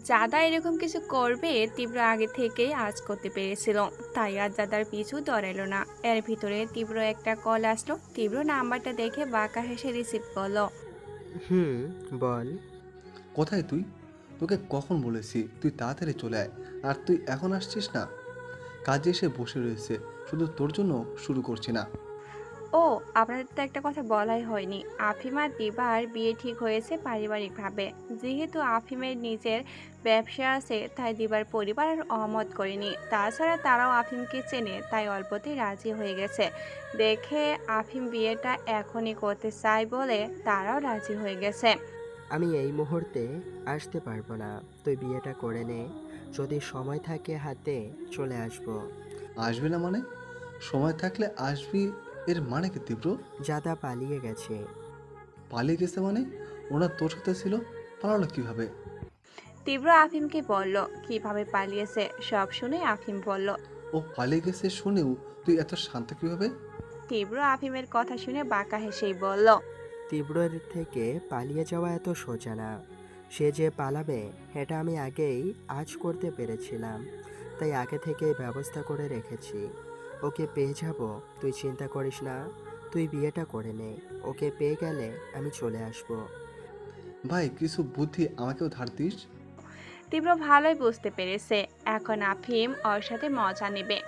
জাদা এরকম কিছু করবে তীব্র আগে থেকেই আজ করতে পেরেছিল, তাই আর জাদার পিছু ধরালো না। এর ভিতরে তীব্র একটা কল আসলো। তীব্র নাম্বারটা দেখে বাঁকা হেসে রিসিভ করলো। হুম, বল। কোথায় তুই? তোকে কখন বলেছি তুই তাড়াতাড়ি চলে আয়, আর তুই এখন আসছিস না? কাজে এসে বসে রয়েছে, শুধু তোর জন্য শুরু করছি না। ও, আপনাদের তো একটা কথা বলাই হয়নি। আফিম আর দিবার বিয়ে ঠিক হয়েছে পারিবারিকভাবে। যেহেতু আফিমের নিজের ব্যবসা আছে, তাই দিবার পরিবার আর অমত করেনি। তাছাড়া তারাও আফিমকে চেনে, তাই অল্পতেই রাজি হয়ে গেছে দেখে। আফিম বিয়েটা এখনই করতে চায় বলে তারাও রাজি হয়ে গেছে। আমি এই মুহূর্তে আসতে পারবো না। তুই বিয়েটা করে নে। যদি সময় থাকে হাতে চলে আসবো। আসবি না মানে? সময় থাকলে আসবি, এর মানে কি তীব্র? জাদা পালিয়ে গেছে। পালিয়ে গেছে মানে? ওরা তোর সাথে ছিল, পালালো কিভাবে? তীব্র আফিমকে বলল কিভাবে পালিয়েছে। সব শুনে আফিম বলল। ও পালিয়ে গেছে শুনেও তুই এত শান্ত কিভাবে? তীব্র আফিমের কথা শুনে বাঁকা হেসেই বলল। তীব্রের থেকে পালিয়ে যাওয়া এত সোজা না। সে যে পালাবে এটা আমি আগেই আজ করতে পেরেছিলাম। তাই আগে থেকেই ব্যবস্থা করে রেখেছি। ওকে পেয়ে যাব, তুই চিন্তা করিস না। তুই বিয়েটা করে নে। ওকে পেয়ে গেলে আমি চলে আসবো। ভাই, কিছু বুদ্ধি আমাকেও ধার দিস। তীব্র ভালোই বুঝতে পেরেছে এখন আফিম ওর সাথে মজা নেবে,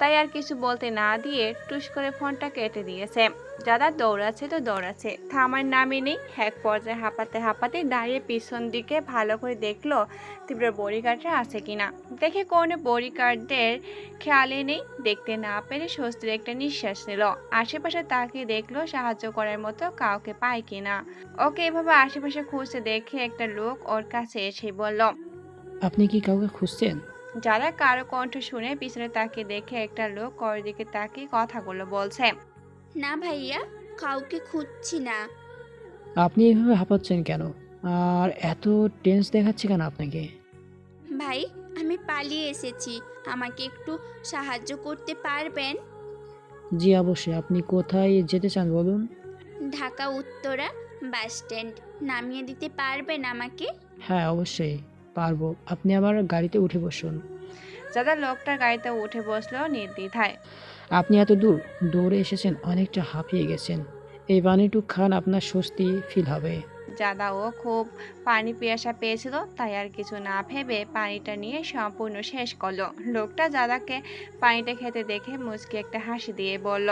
তাই আর কিছু বলতে না দিয়ে টুস করে ফোনটা কেটে দিয়েছে। যারা দৌড়াচ্ছে তো দৌড়াচ্ছে, থামার নামই নেই। এক পর্যায়ে হাঁপাতে হাঁপাতে দাঁড়িয়ে পিছন দিকে ভালো করে দেখলো তীব্র বডিগার্ডরা আছে কিনা। দেখে কোনো বডিগার্ডদের খেয়ালই নেই। দেখতে না পেরে স্বস্তির একটা নিঃশ্বাস নিল। আশেপাশে তাকিয়ে দেখলো সাহায্য করার মতো কাউকে পায় কিনা। ওকে এভাবে আশেপাশে খুঁজতে দেখে একটা লোক ওর কাছে এসে বলল। আপনি কি কাউকে খুঁজছেন? যারা কারো কণ্ঠ শুনে পিছনে তাকিয়ে দেখে একটা লোক ওর দিকে তাকিয়ে কথাগুলো বলছে। না ভাইয়া, কাউকে খুঁজছি না। আপনি এইভাবে হাঁপাচ্ছেন কেন? আর এত টেন্স দেখাচ্ছে কেন আপনাকে? ভাই, আমি পালিয়ে এসেছি, আমাকে একটু সাহায্য করতে পারবেন? জি অবশ্যই। আপনি কোথায় যেতে চান বলুন? ঢাকা উত্তরা বাস স্ট্যান্ড নামিয়ে দিতে পারবেন আমাকে? হ্যাঁ অবশ্যই পারবো। আপনি আমার গাড়িতে উঠে বসুন। যারা লোকটার গাড়িতে উঠে বসলো নির্দ্বিধায়। আপনি এত দূর দৌড়ে এসেছেন, অনেকটা হাঁপিয়ে গেছেন। এই পানিটুক খান, আপনার স্বস্তি ফিল হবে। জাদাও খুব পানি পিয়াসা পেয়েছিল, তাই আর কিছু না ভেবে পানিটা নিয়ে সম্পূর্ণ শেষ করলো। লোকটা জাদাকে পানিটা খেতে দেখে মুচকি একটা হাসি দিয়ে বলল।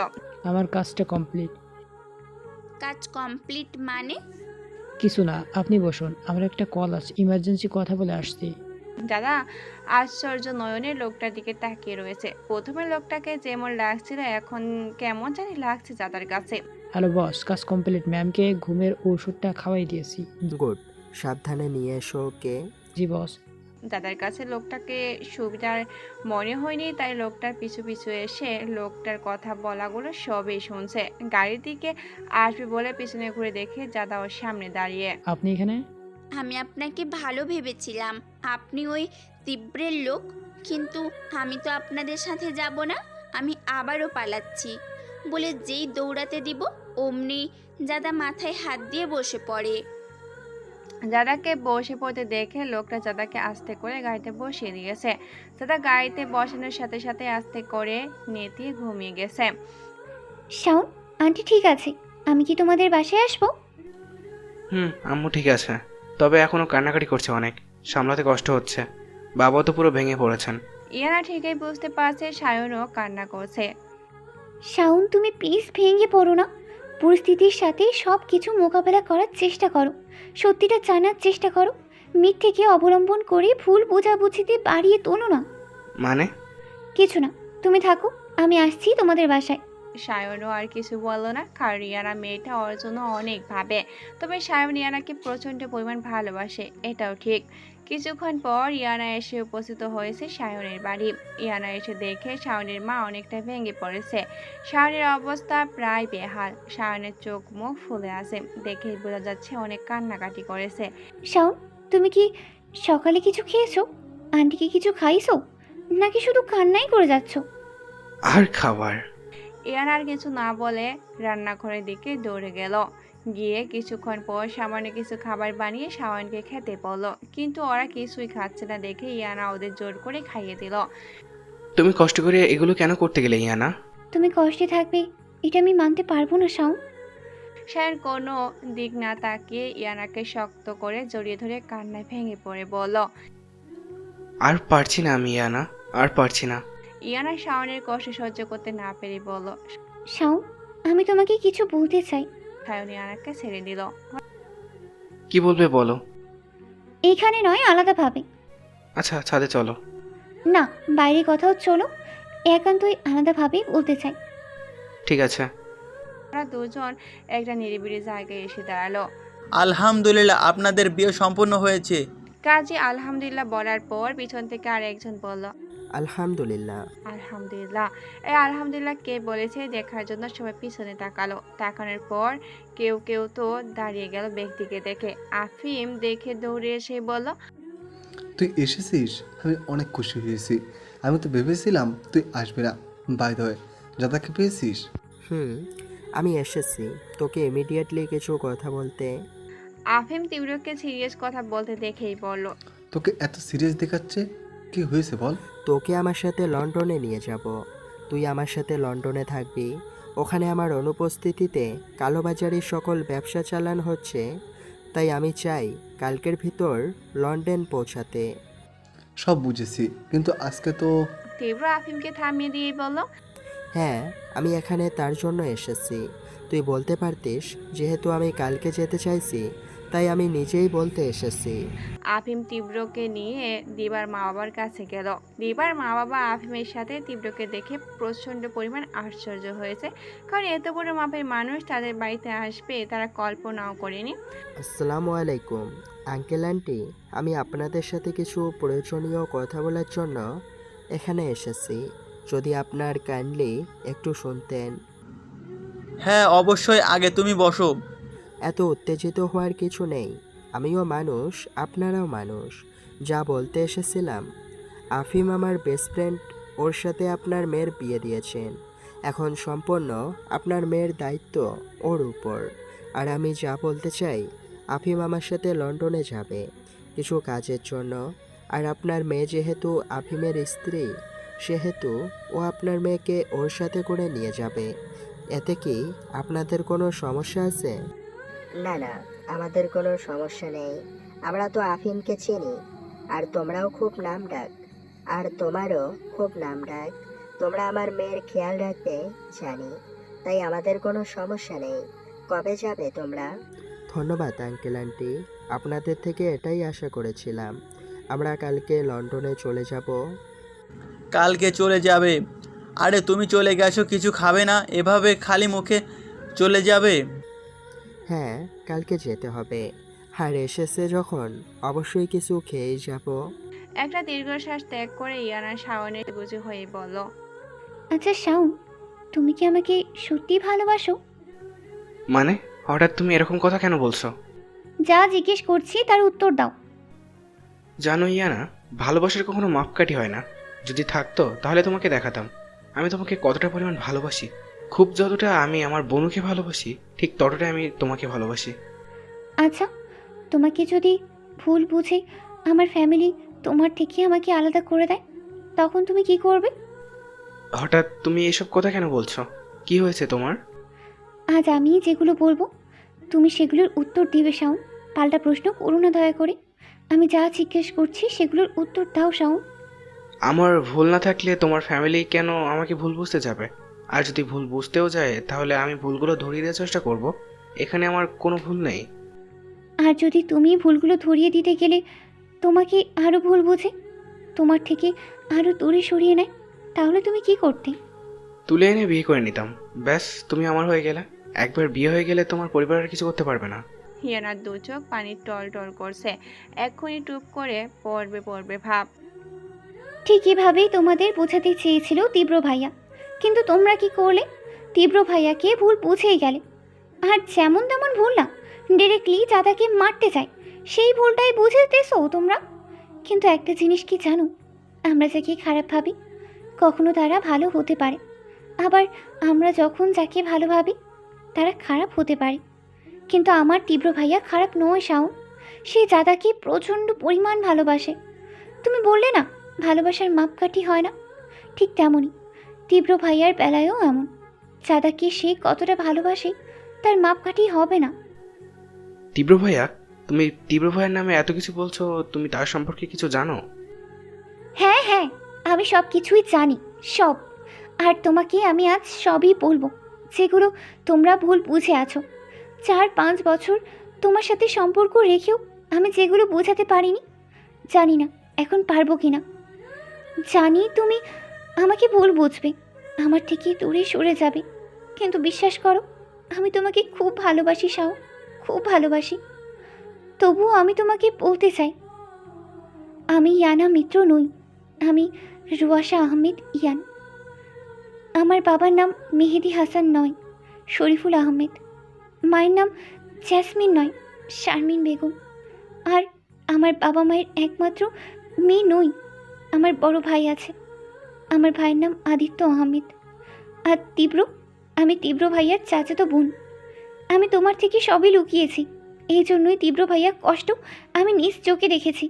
আমার কাজটা কমপ্লিট। কাজ কমপ্লিট মানে? কিছু না, আপনি বসুন। আমার একটা কল আছে, ইমার্জেন্সি কথা বলে আসছি। দাদা আশ্চর্য নয়নে লোকটার দিকে তাকিয়ে রয়েছে। প্রথমে লোকটাকে যেমন লাগছিল, এখন কেমন জানি লাগছে দাদার কাছে। হ্যালো বস, কাজ কমপ্লিট। ম্যামকে ঘুমের ওষুধটা খাওয়াই দিয়েছি। গুড। সাবধানে নিয়ে এসো ওকে। জি বস। দাদার কাছে লোকটাকে সুবিধার মনে হয়নি, তাই লোকটার পিছু পিছু এসে লোকটার কথা বলাগুলো সবই শুনছে। গাড়ির দিকে আসবে বলে পিছনে ঘুরে দেখে দাদা ওর সামনে দাঁড়িয়ে। আপনি এখানে? আমি আপনাকে ভালো ভেবেছিলাম, আপনি ওই তীব্রের লোক। কিন্তু আমি তো আপনাদের সাথে যাব না, আমি আবারও পালাচ্ছি বলে যেই দৌড়াতে দিব অমনি জাদা মাথায় হাত দিয়ে বসে পড়ে। দাদাকে বসে পড়তে দেখে লোকটা দাদাকে আস্তে করে গাড়িতে বসিয়ে দিয়েছে। দাদা গাড়িতে বসানোর সাথে সাথে আস্তে করে নেতিয়ে ঘুমিয়ে গেছে। শাওন, আন্টি ঠিক আছে। আমি কি তোমাদের বাসায় আসবো? আম্মু ঠিক আছে, তবে এখনও কান্নাকাটি করছে অনেক, সামলাতে কষ্ট হচ্ছে। বাবা তো পুরো ভেঙে পড়েছেন। ইয়ানা ঠিকই বুঝতে পারছে সায়নও কান্না করছে। শাওন, তুমি প্লিজ ভেঙে পড়ো না। পরিস্থিতির সাথে সব কিছু মোকাবেলা করার চেষ্টা করো। সত্যিটা জানার চেষ্টা করো। মিথ্যেকে অবলম্বন করে ভুল বোঝাবুঝিতে বাড়িয়ে তোলো না। মানে? কিছু না, তুমি থাকো, আমি আসছি তোমাদের বাসায়। সায়নও আর কিছু বলল না, কারণ ইয়ানা মেয়েটা ওর জন্য অনেক ভাবে। তবে সায়ন ইয়ানাকে প্রচণ্ড পরিমাণ ভালোবাসে, এটাও ঠিক। কিছুক্ষণ পর ইয়ানা এসে উপস্থিত হয়েছে সায়নের বাড়ি। ইয়ানা এসে দেখে সায়নের মা অনেকটা ভেঙে পড়েছে। সায়নের অবস্থা প্রায় বেহাল। সায়নের চোখ মুখ ফুলে আছে, দেখেই বোঝা যাচ্ছে অনেক কান্নাকাটি করেছে। শাওন, তুমি কি সকালে কিছু খেয়েছো? আন্টিকে কিছু খাইছো? নাকি শুধু কান্নাই করে যাচ্ছ? আর খাবার? ইয়ানা আর কিছু না বলে রান্নাঘরের দিকে দৌড়ে গেল। গিয়ে কিছুক্ষণ পর সামান্য কিছু খাবার বানিয়ে শাওনকে খেতে বলল, কিন্তু ওরা কিছুই খাচ্ছে না দেখে ইয়ানা ওদের জোর করে খাইয়ে দিল। তুমি কষ্ট করে এগুলো কেন করতে গেলে ইয়ানা? তুমি কষ্টে থাকবে এটা আমি মানতে পারবো না শাওন। শাওন কোনো দিক না তাকিয়ে ইয়ানাকে শক্ত করে জড়িয়ে ধরে কান্নায় ভেঙে পড়ে বলল। আর পারছি না আমি ইয়ানা, আর পারছি না। ইয়ানা শাওনের কষ্ট সহ্য করতে না পেরে বলল। শাওন আমি তোমাকে কিছু বলতে চাই। শাওন ইয়ানাকে ছেড়ে দিল। কি বলবে বলো। এইখানে নয়, আলাদাভাবে। আচ্ছা ছাদে চলো। না, বাইরে কোথাও চলো, একান্তই আলাদাভাবে বলতে চাই। ঠিক আছে। ওরা দুজন একটা নিরিবিলি জায়গায় এসে দাঁড়ালো। আলহামদুলিল্লাহ, আপনাদের বিয়ে সম্পূর্ণ হয়েছে। কাজী আলহামদুলিল্লাহ বলার পর পিছন থেকে আর একজন বলল, আলহামদুলিল্লাহ। আলহামদুলিল্লাহ। এই আলহামদুলিল্লাহ কে বলেছে দেখার জন্য সবাই পিছনে তাকালো। তাকানোর পর কেউ কেউ তো দাঁড়িয়ে গেল ব্যক্তিকে দেখে। আফিম দেখে দৌড়ে এসে বলল, তুই এসেছিস, আমি অনেক খুশি হয়েছি। আমি তো ভেবেছিলাম তুই আসবি না। বাই দ্য ওয়ে, দাদাকে পেয়েছিস? আমি এসেছি তোকে ইমিডিয়েটলি কিছু কথা বলতে। আফিম তীব্রকে সিরিয়াস কথা বলতে দেখেই বলল, তোকে এত সিরিয়াস দেখাচ্ছে, কি হয়েছে বল? তোকে আমার সাথে লন্ডনে নিয়ে যাব। তুই আমার সাথে লন্ডনে থাকবি। ওখানে আমার অনুপস্থিতিতে কালোবাজারির সকল ব্যবসা চালানো হচ্ছে, তাই আমি চাই কালকের ভিতর লন্ডন পৌঁছাতে। সব বুঝেছি, কিন্তু আজকে তো। তীব্র আফিমকে থামিয়ে দিয়ে বলল, হ্যাঁ, আমি এখানে তার জন্য এসেছি। তুই বলতে পারতিস, যেহেতু আমি কালকে যেতে চাইছি তাই আমি নিজেই বলতে এসেছি। আফিম তীব্রকে নিয়ে দিবার মা বাবার কাছে গেল। দিবার মা বাবা আফিমের সাথে তীব্রকে দেখে প্রচণ্ড পরিমাণ আশ্চর্য হয়েছে, কারণ এত বড় মাপের মানুষ তাদের বাড়িতে আসবে তারা কল্পনাও করেনি। আসসালামু আলাইকুম আঙ্কেল আন্টি, আমি আপনাদের সাথে কিছু প্রয়োজনীয় কথা বলার জন্য এখানে এসেছি। যদি আপনার কাইন্ডলি একটু শুনতেন। হ্যাঁ অবশ্যই, আগে তুমি বসো। এত উত্তেজিত হওয়ার কিছু নেই, আমিও মানুষ, আপনারাও মানুষ। যা বলতে এসেছিলাম, আফিম আমার বেস্ট ফ্রেন্ড, ওর সাথে আপনার মেয়ের বিয়ে দিয়েছেন। এখন সম্পূর্ণ আপনার মেয়ের দায়িত্ব ওর উপর। আর আমি যা বলতে চাই, আফিম আমার সাথে লন্ডনে যাবে কিছু কাজের জন্য। আর আপনার মেয়ে যেহেতু আফিমের স্ত্রী, সেহেতু ও আপনার মেয়েকে ওর সাথে করে নিয়ে যাবে। এতে কি আপনাদের কোনো সমস্যা আছে? না না, আমাদের কোনো সমস্যা নেই। আমরা তো আফিমকে চিনি, আর তোমরাও খুব নামডাক, আর তোমারও খুব নামডাক। তোমরা আমার মেয়ের খেয়াল রাখবে জানি, তাই আমাদের কোনো সমস্যা নেই। কবে যাবে তোমরা? ধন্যবাদ আঙ্কেল আন্টি, আপনাদের থেকে এটাই আশা করেছিলাম। আমরা কালকে লন্ডনে চলে যাব। কালকে চলে যাবে? আরে তুমি চলে গেছো, কিছু খাবে না? এভাবে খালি মুখে চলে যাবে? হ্যাঁ, কালকে যেতে হবে। আর এসেছে যখন অবশ্যই কিছু খেয়েই যাব। একটা দীর্ঘশ্বাস ত্যাগ করে ইয়ানা শাওনের গুজু হয়ে বলল, আচ্ছা শাওন, তুমি কি আমাকে সত্যি ভালোবাসো? মানে হঠাৎ তুমি এরকম কথা কেন বলছো? যা জিজ্ঞেস করছি তার উত্তর দাও। জানো ইয়ানা, ভালোবাসার কখনো মাপকাঠি হয় না। যদি থাকতো তাহলে তোমাকে দেখাতাম আমি তোমাকে কতটা পরিমাণ ভালোবাসি। খুব যতটা আমি আমার বনুকে ভালোবাসি, ঠিক ততটাই আমি তোমাকে ভালোবাসি। আচ্ছা, তোমাকে যদি ভুল বুঝে আমার ফ্যামিলি তোমার থেকে আমাকে আলাদা করে দেয়, তখন তুমি কি করবে? হঠাৎ তুমি এসব কথা কেন বলছো? কি হয়েছে তোমার? আজ আমি যেগুলো বলবো তুমি সেগুলোর উত্তর দিবে শাওন। পাল্টা প্রশ্ন করো না দয়া করে। আমি যা জিজ্ঞেস করছি সেগুলোর উত্তর দাও শাওন। আমার ভুল না থাকলে তোমার ফ্যামিলি কেন আমাকে ভুল বুঝতে যাবে? আর যদি ভুল বুঝতেও যায় তাহলে আমি ভুলগুলো ধরিয়ে দেওয়ার চেষ্টা করব। এখানে আমার কোনো ভুল নেই। আর যদি তুমি ভুলগুলো ধরিয়ে দিতে গেলে তোমাকে আরও ভুল বুঝে তোমার থেকে আরও দূরে সরিয়ে নেয়, তাহলে তুমি কি করতে? তুলে এনে বিয়ে করে নিতাম, ব্যাস তুমি আমার হয়ে গেলে। একবার বিয়ে হয়ে গেলে তোমার পরিবারের কিছু করতে পারবে না। ইয়ানার দু চোখ পানি টল টল করছে, এক্ষুনি টুপ করে পড়বে ভাব। ঠিক এভাবেই তোমাদের বোঝাতে চেয়েছিল তীব্র ভাইয়া, কিন্তু তোমরা কি করলে? তীব্র ভাইয়াকে ভুল বুঝেই গেলে। আর যেমন তেমন ভুল না, ডিরেক্টলি দাদাকে মারতে চায়, সেই ভুলটাই বুঝেতেছো তোমরা। কিন্তু একটা জিনিস কি জানো, আমরা যাকে খারাপ ভাবি কখনো তারা ভালো হতে পারে, আবার আমরা যখন যাকে ভালো ভাবি তারা খারাপ হতে পারে। কিন্তু আমার তীব্র ভাইয়া খারাপ নয় শাওন। সে জাদাকে প্রচণ্ড পরিমাণ ভালোবাসে। তুমি বললে না ভালোবাসার মাপকাঠি হয় না, ঠিক তেমনই তীব্র ভাইয়ার বেলায়ও এমন। জাদাকে সে কতটা ভালোবাসে তার মাপকাঠি হবে না। তীব্র ভাইয়া, তুমি তীব্র ভাইয়ের নামে এত কিছু বলছো, তুমি তার সম্পর্কে কিছু জানো? হ্যাঁ হ্যাঁ, আমি সব কিছুই জানি, সব। আর তোমাকে আমি আজ সবই বলবো, যেগুলো তোমরা ভুল বুঝে আছো। 4-5 বছর তোমার সাথে সম্পর্ক রেখেও আমি যেগুলো বোঝাতে পারিনি, জানি না এখন পারবো কি না। জানি তুমি আমাকে ভুল বুঝবে, আমার থেকে দূরে সরে যাবে, কিন্তু বিশ্বাস করো আমি তোমাকে খুব ভালোবাসি শাও, খুব ভালোবাসি। তবুও আমি তোমাকে বলতে চাই, আমি ইয়ানা মিত্র নই, আমি রুয়াশা আহমেদ ইয়ান। আমার বাবার নাম মেহেদি হাসান নয়, শরীফুল আহমেদ। মায়ের নাম জেসমিন নয়, শারমিন বেগম। আর আমার বাবা মায়ের একমাত্র মেয়ে নই, আমার বড় ভাই আছে। আমার ভাইয়ের নাম আদিত্য আহমেদ। আর তীব্র, আমি তীব্র ভাইয়ার চাচাতো বোন। আমি তোমার থেকে সবই লুকিয়েছি, এই জন্যই তীব্র ভাইয়ার কষ্ট আমি নিজ চোখে দেখেছি।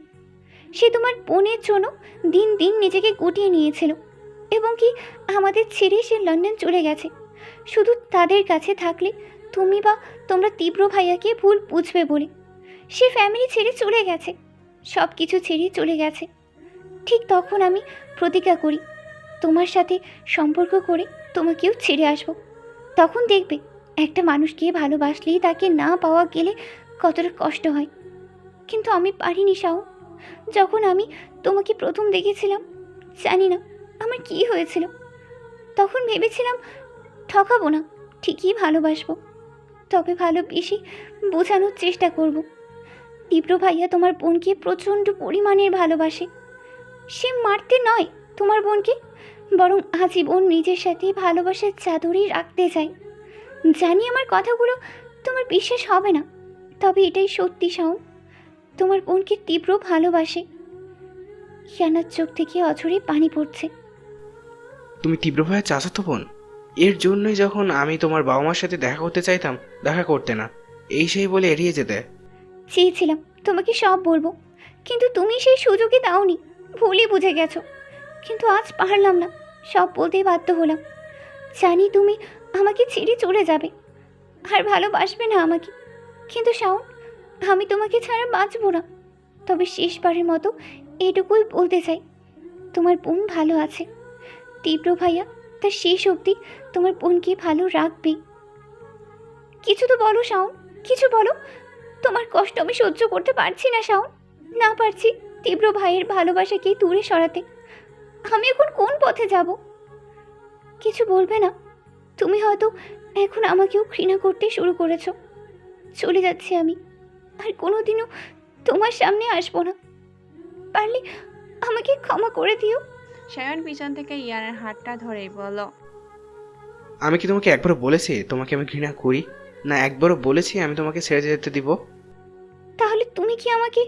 সে তোমার বোনের জন্য দিন দিন নিজেকে গুটিয়ে নিয়েছিল, এবং কি আমাদের ছেড়ে সে লন্ডন চলে গেছে। শুধু তাদের কাছে থাকলে তুমি বা তোমরা তীব্র ভাইয়াকে ভুল বুঝবে বলে। সে ফ্যামিলি ছেড়ে চলে গেছে, সব কিছু ছেড়ে চলে গেছে। ঠিক তখন আমি প্রতিজ্ঞা করি তোমার সাথে সম্পর্ক করে তোমাকেও ছেড়ে আসবো। তখন দেখবে একটা মানুষকে ভালোবাসলেই তাকে না পাওয়া গেলে কতটা কষ্ট হয়। কিন্তু আমি পারিনি শাও। যখন আমি তোমাকে প্রথম দেখেছিলাম, জানি না আমার কী হয়েছিল, তখন ভেবেছিলাম ঠকাবো না, ঠিকই ভালোবাসবো, তবে ভালোবেসে বোঝানোর চেষ্টা করব। তীব্র ভাইয়া তোমার বোনকে প্রচণ্ড পরিমাণের ভালোবাসে। সে মারতে নয় তোমার বোনকে, বরং আজীবন নিজের সাথে ভালোবাসার চাদরই রাখতে চায়। জানি আমার কথাগুলো তোমার বিশ্বাস হবে না, তবে এটাই সত্যি শাওন। তোমার বোনকে তীব্র ভালোবাসে। ইয়ানার চোখ থেকে অঝরে পানি পড়ছে। তুমি তীব্র ভাইয়ের চাচাতো বোন? এর জন্যই যখন আমি তোমার বাবা মার সাথে দেখা করতে চাইতাম, দেখা করতে না, এই সেই বলে এড়িয়ে যেতে। চেয়েছিলাম তোমাকে সব বলবো, কিন্তু তুমি সেই সুযোগই দাওনি, ভুলই বুঝে গেছো। কিন্তু আজ পারলাম না, সব বলতেই বাধ্য হলাম। জানি তুমি আমাকে ছেড়ে চলে যাবে আর ভালোবাসবে না আমাকে, কিন্তু শাওন আমি তোমাকে ছাড়া বাঁচবো না। তবে শেষবারের মতো এটুকুই বলতে চাই, তোমার বোন ভালো আছে। তীব্র ভাইয়া তার শেষ অবধি তোমার বোনকে ভালো রাখবে। কিছু তো বলো শাওন, কিছু বলো। তোমার কষ্ট আমি সহ্য করতে পারছি না শাওন, না পারছি তীব্র ভাইয়ের ভালোবাসাকে দূরে সরাতে। আমি এখন কোন পথে যাব? কিছু বলবে না? তুমি হয়তো এখন আমাকেও ঘৃণা করতে শুরু করেছো। চলে যাচ্ছি আমি, আর কোনোদিনও তোমার সামনে আসবো না। পারলে আমাকে ক্ষমা করে দিও। সায়ন পিছন থেকে ইয়ানার হাতটা ধরেই বলল, আমি কি তোমাকে একবারও বলেছি তোমাকে আমি ঘৃণা করি? না একবারও বলেছি আমি তোমাকে ছেড়ে যেতে দিব? তাহলে তুমি কি আমাকে?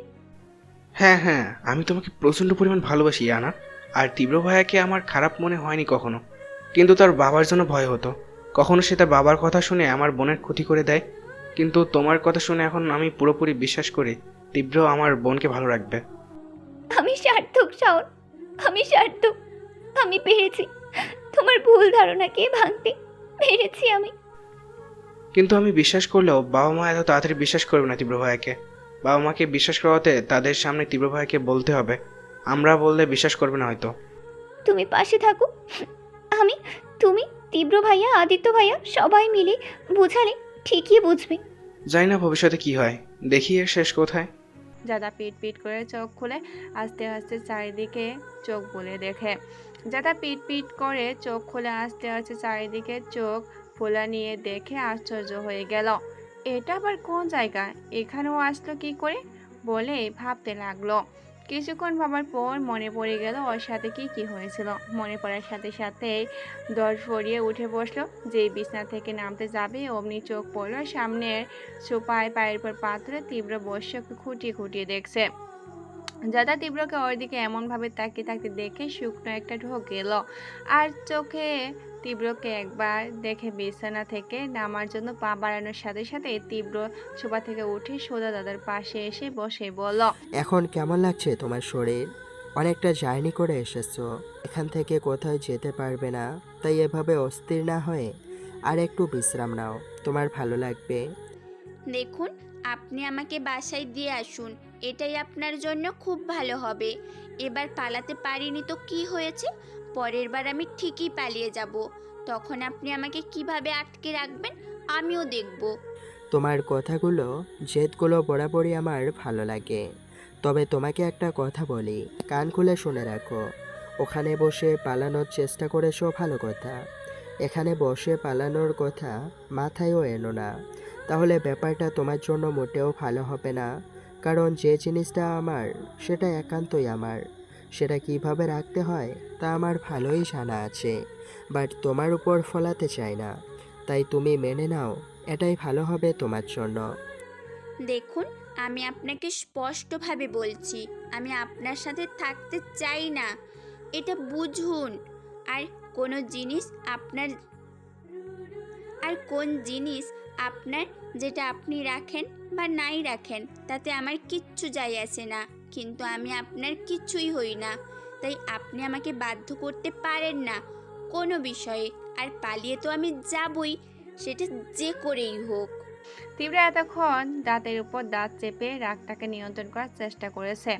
হ্যাঁ হ্যাঁ, আমি তোমাকে প্রচণ্ড পরিমাণ ভালোবাসি আনা। আর তীব্র ভাইয়াকে আমার খারাপ মনে হয়নি কখনো, কিন্তু তার বাবার জন্য ভয় হতো। কখনো সে তার বাবার কথা শুনে আমার বোনের ক্ষতি করে দেয়, কিন্তু তোমার কথা শুনে এখন আমি পুরোপুরি বিশ্বাস করি তীব্র আমার বোনকে ভালো রাখবে। আমি সার্থক শাওন, আমি সার্থক। আমি পেরেছি তোমার ভুল ধারণাকে ভাঙতে, পেরেছি আমি। কিন্তু আমি বিশ্বাস করলেও বাবা মা এত তাড়াতাড়ি বিশ্বাস করবে না তীব্র ভাইয়াকে। বাবা মাকে বিশ্বাস করাতে তাদের সামনে তীব্র ভাইয়াকে বলতে হবে, আমরা বললে বিশ্বাস করবে না হয়তো। তুমি পাশে থাকো, আমি, তুমি, তীব্র ভাইয়া, আদিত্য ভাইয়া সবাই মিলে বোঝালে ঠিকই বুঝবে। জানি না ভবিষ্যতে কি হয়, দেখি এর শেষ কোথায়। জাদা পিট পিট করে চোখ খুলে আস্তে আস্তে চারিদিকে চোখ বুলে দেখে। জাদা পিট পিট করে চোখ খুলে আস্তে আস্তে চারিদিকে চোখ ফোলা নিয়ে দেখে আশ্চর্য হয়ে গেল। এটা আবার কোন জায়গা, এখানেও আসলো কি করে বলে ভাবতে লাগলো। কিছুক্ষণ ভাবার পর মনে পড়ে গেল ওর সাথে কি হয়েছিল। মনে পড়ার সাথে সাথেই দর সরিয়ে উঠে বসলো। যেই বিছনা থেকে নামতে যাবে অমনি চোখ পড়লো সামনের সোফায় পায়ের পর পাথরে তীব্র বসে খুঁটিয়ে খুঁটিয়ে দেখছে। যাদা তীব্রকে ওর দিকে এমনভাবে তাকিয়ে থাকতে দেখে শুকনো একটা ঢোক গেল আর চোখে তীব্রকে একবার দেখে বিছানা থেকে নামার জন্য পা বাড়ানোর সাথে সাথে তীব্র সোফা থেকে উঠে সোজা দাদার পাশে এসে বসে বলল, এখন কেমন লাগছে তোমার শরীর? অনেকটা জার্নি করে এসেছো, এখান থেকে কোথাও যেতে পারবে না, তাই এভাবে অস্থির না হয়ে আর একটু বিশ্রাম নাও, তোমার ভালো লাগবে। দেখুন, আপনি আমাকে বাসায় দিয়ে আসুন, এটাই আপনার জন্য খুব ভালো হবে। এবার পালাতে পারিনি তো কি হয়েছে, পরের বার আমি ঠিকই পালিয়ে যাব। তখন আপনি আমাকে কিভাবে আটকে রাখবেন আমিও দেখব। তোমার কথাগুলো, জেদগুলো বরাবরই আমার ভালো লাগে। তবে তোমাকে একটা কথা বলি, কান খুলে শুনে রাখো। ওখানে বসে পালানোর চেষ্টা করেছো ভালো কথা, এখানে বসে পালানোর কথা মাথায়ও এনো না, তাহলে ব্যাপারটা তোমার জন্য মোটেও ভালো হবে না। কারণ যে জিনিসটা আমার সেটা একান্তই আমার, সেটা কিভাবে রাখতে হয় তা আমার ভালোই জানা আছে, বাট তোমার উপর ফলাতে চাই না। তাই তুমি মেনে নাও, এটাই ভালো হবে তোমার জন্য। দেখুন, আমি আপনাকে স্পষ্টভাবে বলছি, আমি আপনার সাথে থাকতে চাই না, এটা বুঝুন। আর কোনো জিনিস আপনার আর কোন জিনিস আপনার, যেটা আপনি রাখেন বা নাই রাখেন তাতে আমার কিচ্ছু যায় আসে না, কিন্তু আমি আপনার কিছুই হই না। তাই আপনি আমাকে বাধ্য করতে পারেন না কোনো বিষয়ে। আর পালিয়ে তো আমি যাবই, সেটা যে করেই হোক। তীব্র এতক্ষণ দাঁতের উপর দাঁত চেপে রাগটাকে নিয়ন্ত্রণ করার চেষ্টা করেছে।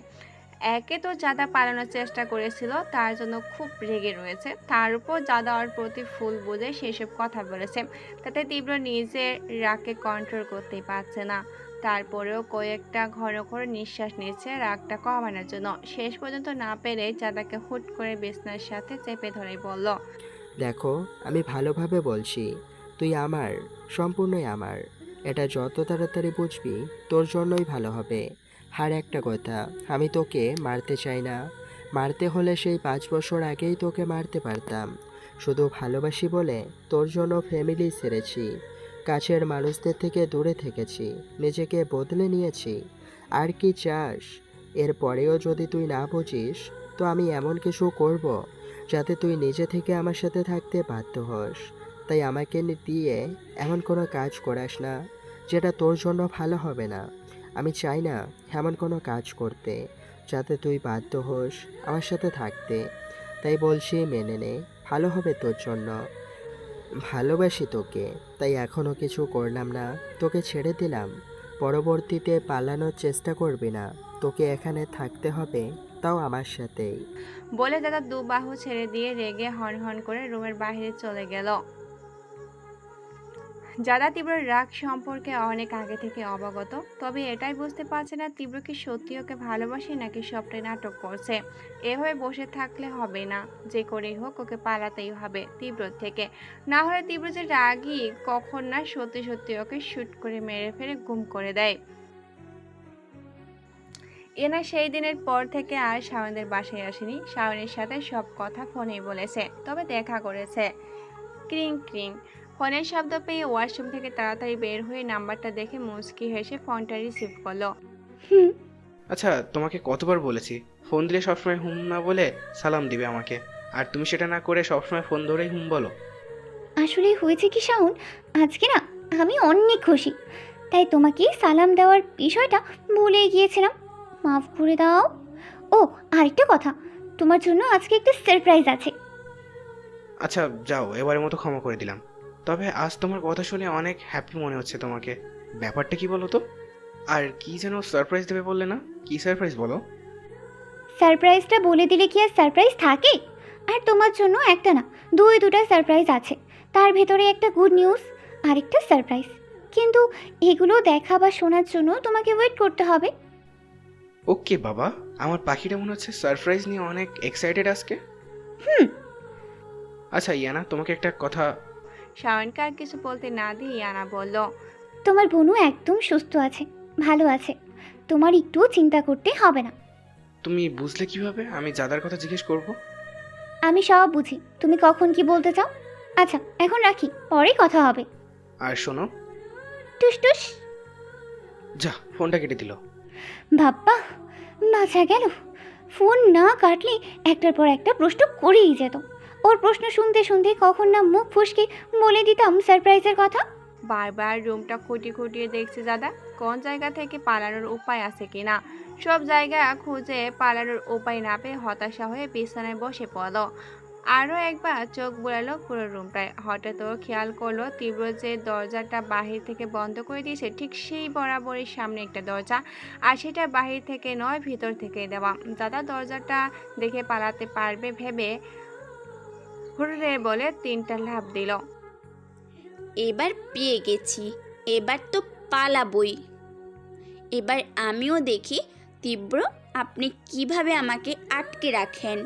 একে তো জাদা পালানোর চেষ্টা করেছিল, তার জন্য খুব রেগে রয়েছে, তার উপর জাদা ওর প্রতি ফুল বুঝে সেসব কথা বলেছে, তাতে তীব্র নিজের রাগকে কন্ট্রোল করতেই পারছে না। তারপরেও কয়েকটা ঘন ঘন নিঃশ্বাস নিচ্ছে রাগটা কমানোর জন্য। শেষ পর্যন্ত না পেরে জাদাকে হুট করে বিছনার সাথে চেপে ধরে বলল, দেখো, আমি ভালোভাবে বলছি, তুই আমার, সম্পূর্ণই আমার। এটা যত তাড়াতাড়ি বুঝবি তোর জন্যই ভালো হবে। আর একটা কথা, আমি তোকে মারতে চাই না, মারতে হলে সেই 5 বছর আগেই তোকে মারতে পারতাম। শুধু ভালোবাসি বলে তোর জন্য ফ্যামিলি ছেড়েছি, কাছের মানুষদের থেকে দূরে থেকেছি, নিজেকে বদলে নিয়েছি। আর কি চাস? এরপরেও যদি তুই না বুঝিস, তো আমি এমন কিছু করব যাতে তুই নিজে থেকে আমার সাথে থাকতে বাধ্য হস। তাই আমাকে দিয়ে এমন কোনো কাজ করাস না যেটা তোর জন্য ভালো হবে না। আমি চাই না এমন কোনো কাজ করতে যাতে তুই বাধ্য হোস আমার সাথে থাকতে। তাই বলছি মেনে নে, ভালো হবে তোর জন্য। ভালোবাসি তোকে, তাই এখনও কিছু করলাম না, তোকে ছেড়ে দিলাম। পরবর্তীতে পালানোর চেষ্টা করবি না, তোকে এখানে থাকতে হবে, তাও আমার সাথেই। বলে দাদা দু বাহু ছেড়ে দিয়ে রেগে হন হন করে রুমের বাইরে চলে গেল। যারা তীব্র রাগ সম্পর্কে অনেক আগে থেকে অবগত, তবে এটাই বুঝতে পারছে না তীব্র কি সত্যি ওকে ভালোবাসে নাকি সবটাই নাটক করছে। এভাবে বসে থাকলে হবে না, যে করেই হোক ওকে পালাতেই হবে তীব্র থেকে, না হলে তীব্র যে রাগই কখন না সত্যি সত্যি ওকে শুট করে মেরে ফেলে গুম করে দেয়। এনা সেই দিনের পর থেকে আর শাওনদের বাসায় আসেনি। শাওনের সাথে সব কথা ফোনেই বলেছে, তবে দেখা করেছে। ক্রিং ক্রিং ফোনের শব্দ পেয়ে ওয়াশরুম থেকে তাড়াতাড়ি বের হয়ে নাম্বারটা দেখে মুচকি হেসে ফোনটা রিসিভ করলো। হুম। আচ্ছা, তোমাকে কতবার বলেছি ফোন দিলে সবসময় হুম না বলে সালাম দিবে আমাকে, আর তুমি সেটা না করে সবসময় ফোন ধরেই হুম বলো। আসলে হয়েছে কি শাওন, আজকে না আমি অনেক খুশি, তাই তোমাকে সালাম দেওয়ার বিষয়টা ভুলে গিয়েছিলাম, মাফ করে দাও। ও, আরেকটা কথা, তোমার জন্য আজকে একটা সারপ্রাইজ আছে। আচ্ছা যাও, এবারের মতো ক্ষমা করে দিলাম। তবে আজ তোমার কথা শুনে অনেক হ্যাপি মনে হচ্ছে তোমাকে। ব্যাপারটা কি বলো তো? আর কি যেন সারপ্রাইজ দেবে বললে না, কি সারপ্রাইজ বলো? সারপ্রাইজটা বলে দিলে কি আর সারপ্রাইজ থাকে? আর তোমার জন্য একটা না, দুটা সারপ্রাইজ আছে। তার ভেতরে একটা গুড নিউজ আর একটা সারপ্রাইজ, কিন্তু এগুলো দেখা বা শোনার জন্য তোমাকে ওয়েট করতে হবে। ওকে বাবা, আমার পাখিটা মনে হচ্ছে সারপ্রাইজ নিয়ে অনেক এক্সাইটেড আজকে। হুম। আচ্ছা ইয়ানা, তোমাকে একটা কথা। শাওনকে আর কিছু বলতে না দিয়ে ইয়ানা বলল, তোমার বোনও একদম সুস্থ আছে, ভালো আছে, তোমার একটুও চিন্তা করতে হবে না। তুমি বুঝলে কিভাবে আমি জাদার কথা জিজ্ঞেস করব? আমি সব বুঝি, তুমি কখন কি বলতে চাও। আচ্ছা এখন রাখি, পরে কথা হবে। আর শোনো। টুস টুস। যা, ফোনটা কেটে দিল। বাপ্পা, বাঁচা গেল। ফোন না কাটলে একটার পর একটা প্রশ্ন করেই যেত। ওর প্রশ্ন শুনতে শুনতে কখন না মুখ ফুসকে বলে দিতাম সারপ্রাইজের কথা। বারবার রুমটা খুঁটিয়ে খুঁটিয়ে দেখছে দাদা কোন জায়গা থেকে পালানোর উপায় আছে কিনা। সব জায়গা খুঁজে পালানোর উপায় না পেয়ে হতাশা হয়ে বিছানায় বসে পড়ল। আরও একবার চোখ বুলালো পুরো রুমটায়। হঠাৎ ও খেয়াল করলো তীব্র যে দরজাটা বাহির থেকে বন্ধ করে দিয়েছে ঠিক সেই বরাবরই সামনে একটা দরজা, আর সেটা বাহির থেকে নয় ভিতর থেকে দেওয়া। দাদা দরজাটা দেখে পালাতে পারবে ভেবে হুড়ে বলে 3টা লাফ দিল। এবার পেয়ে গেছি, এবার তো পালাবই। এবার আমিও দেখি তীব্র আপনি কিভাবে আমাকে আটকে রাখেন।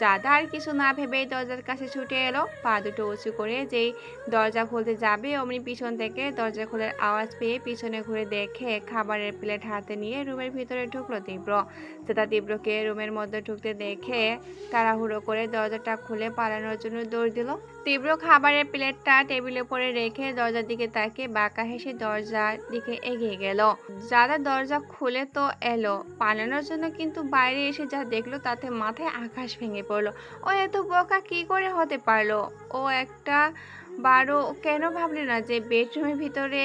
দাদা আর কিছু না ভেবেই দরজার কাছে ছুটে এলো। পা দুটো উঁচু করে যেই দরজা খুলতে যাবে অমনি পিছন থেকে দরজা খোলার আওয়াজ পেয়ে পিছনে ঘুরে দেখে খাবারের প্লেট হাতে নিয়ে রুমের ভিতরে ঢুকলো তীব্র। দাদা তীব্রকে রুমের মধ্যে ঢুকতে দেখে তাড়াহুড়ো করে দরজাটা খুলে পালানোর জন্য দৌড় দিল। তীব্র খাবারের প্লেটটা টেবিলে পরে রেখে দরজার দিকে তাকিয়ে বাঁকা হেসে দরজার দিকে এগিয়ে গেল। দাদা দরজা খুলে তো এলো পালানোর জন্য, কিন্তু বাইরে এসে যা দেখলো তাতে মাথায় আকাশ ভেঙে পড়লো। ও এত বোকা কি করে হতে পারলো? ও একটা বারো কেন ভাবলে না যে বেডরুমের ভিতরে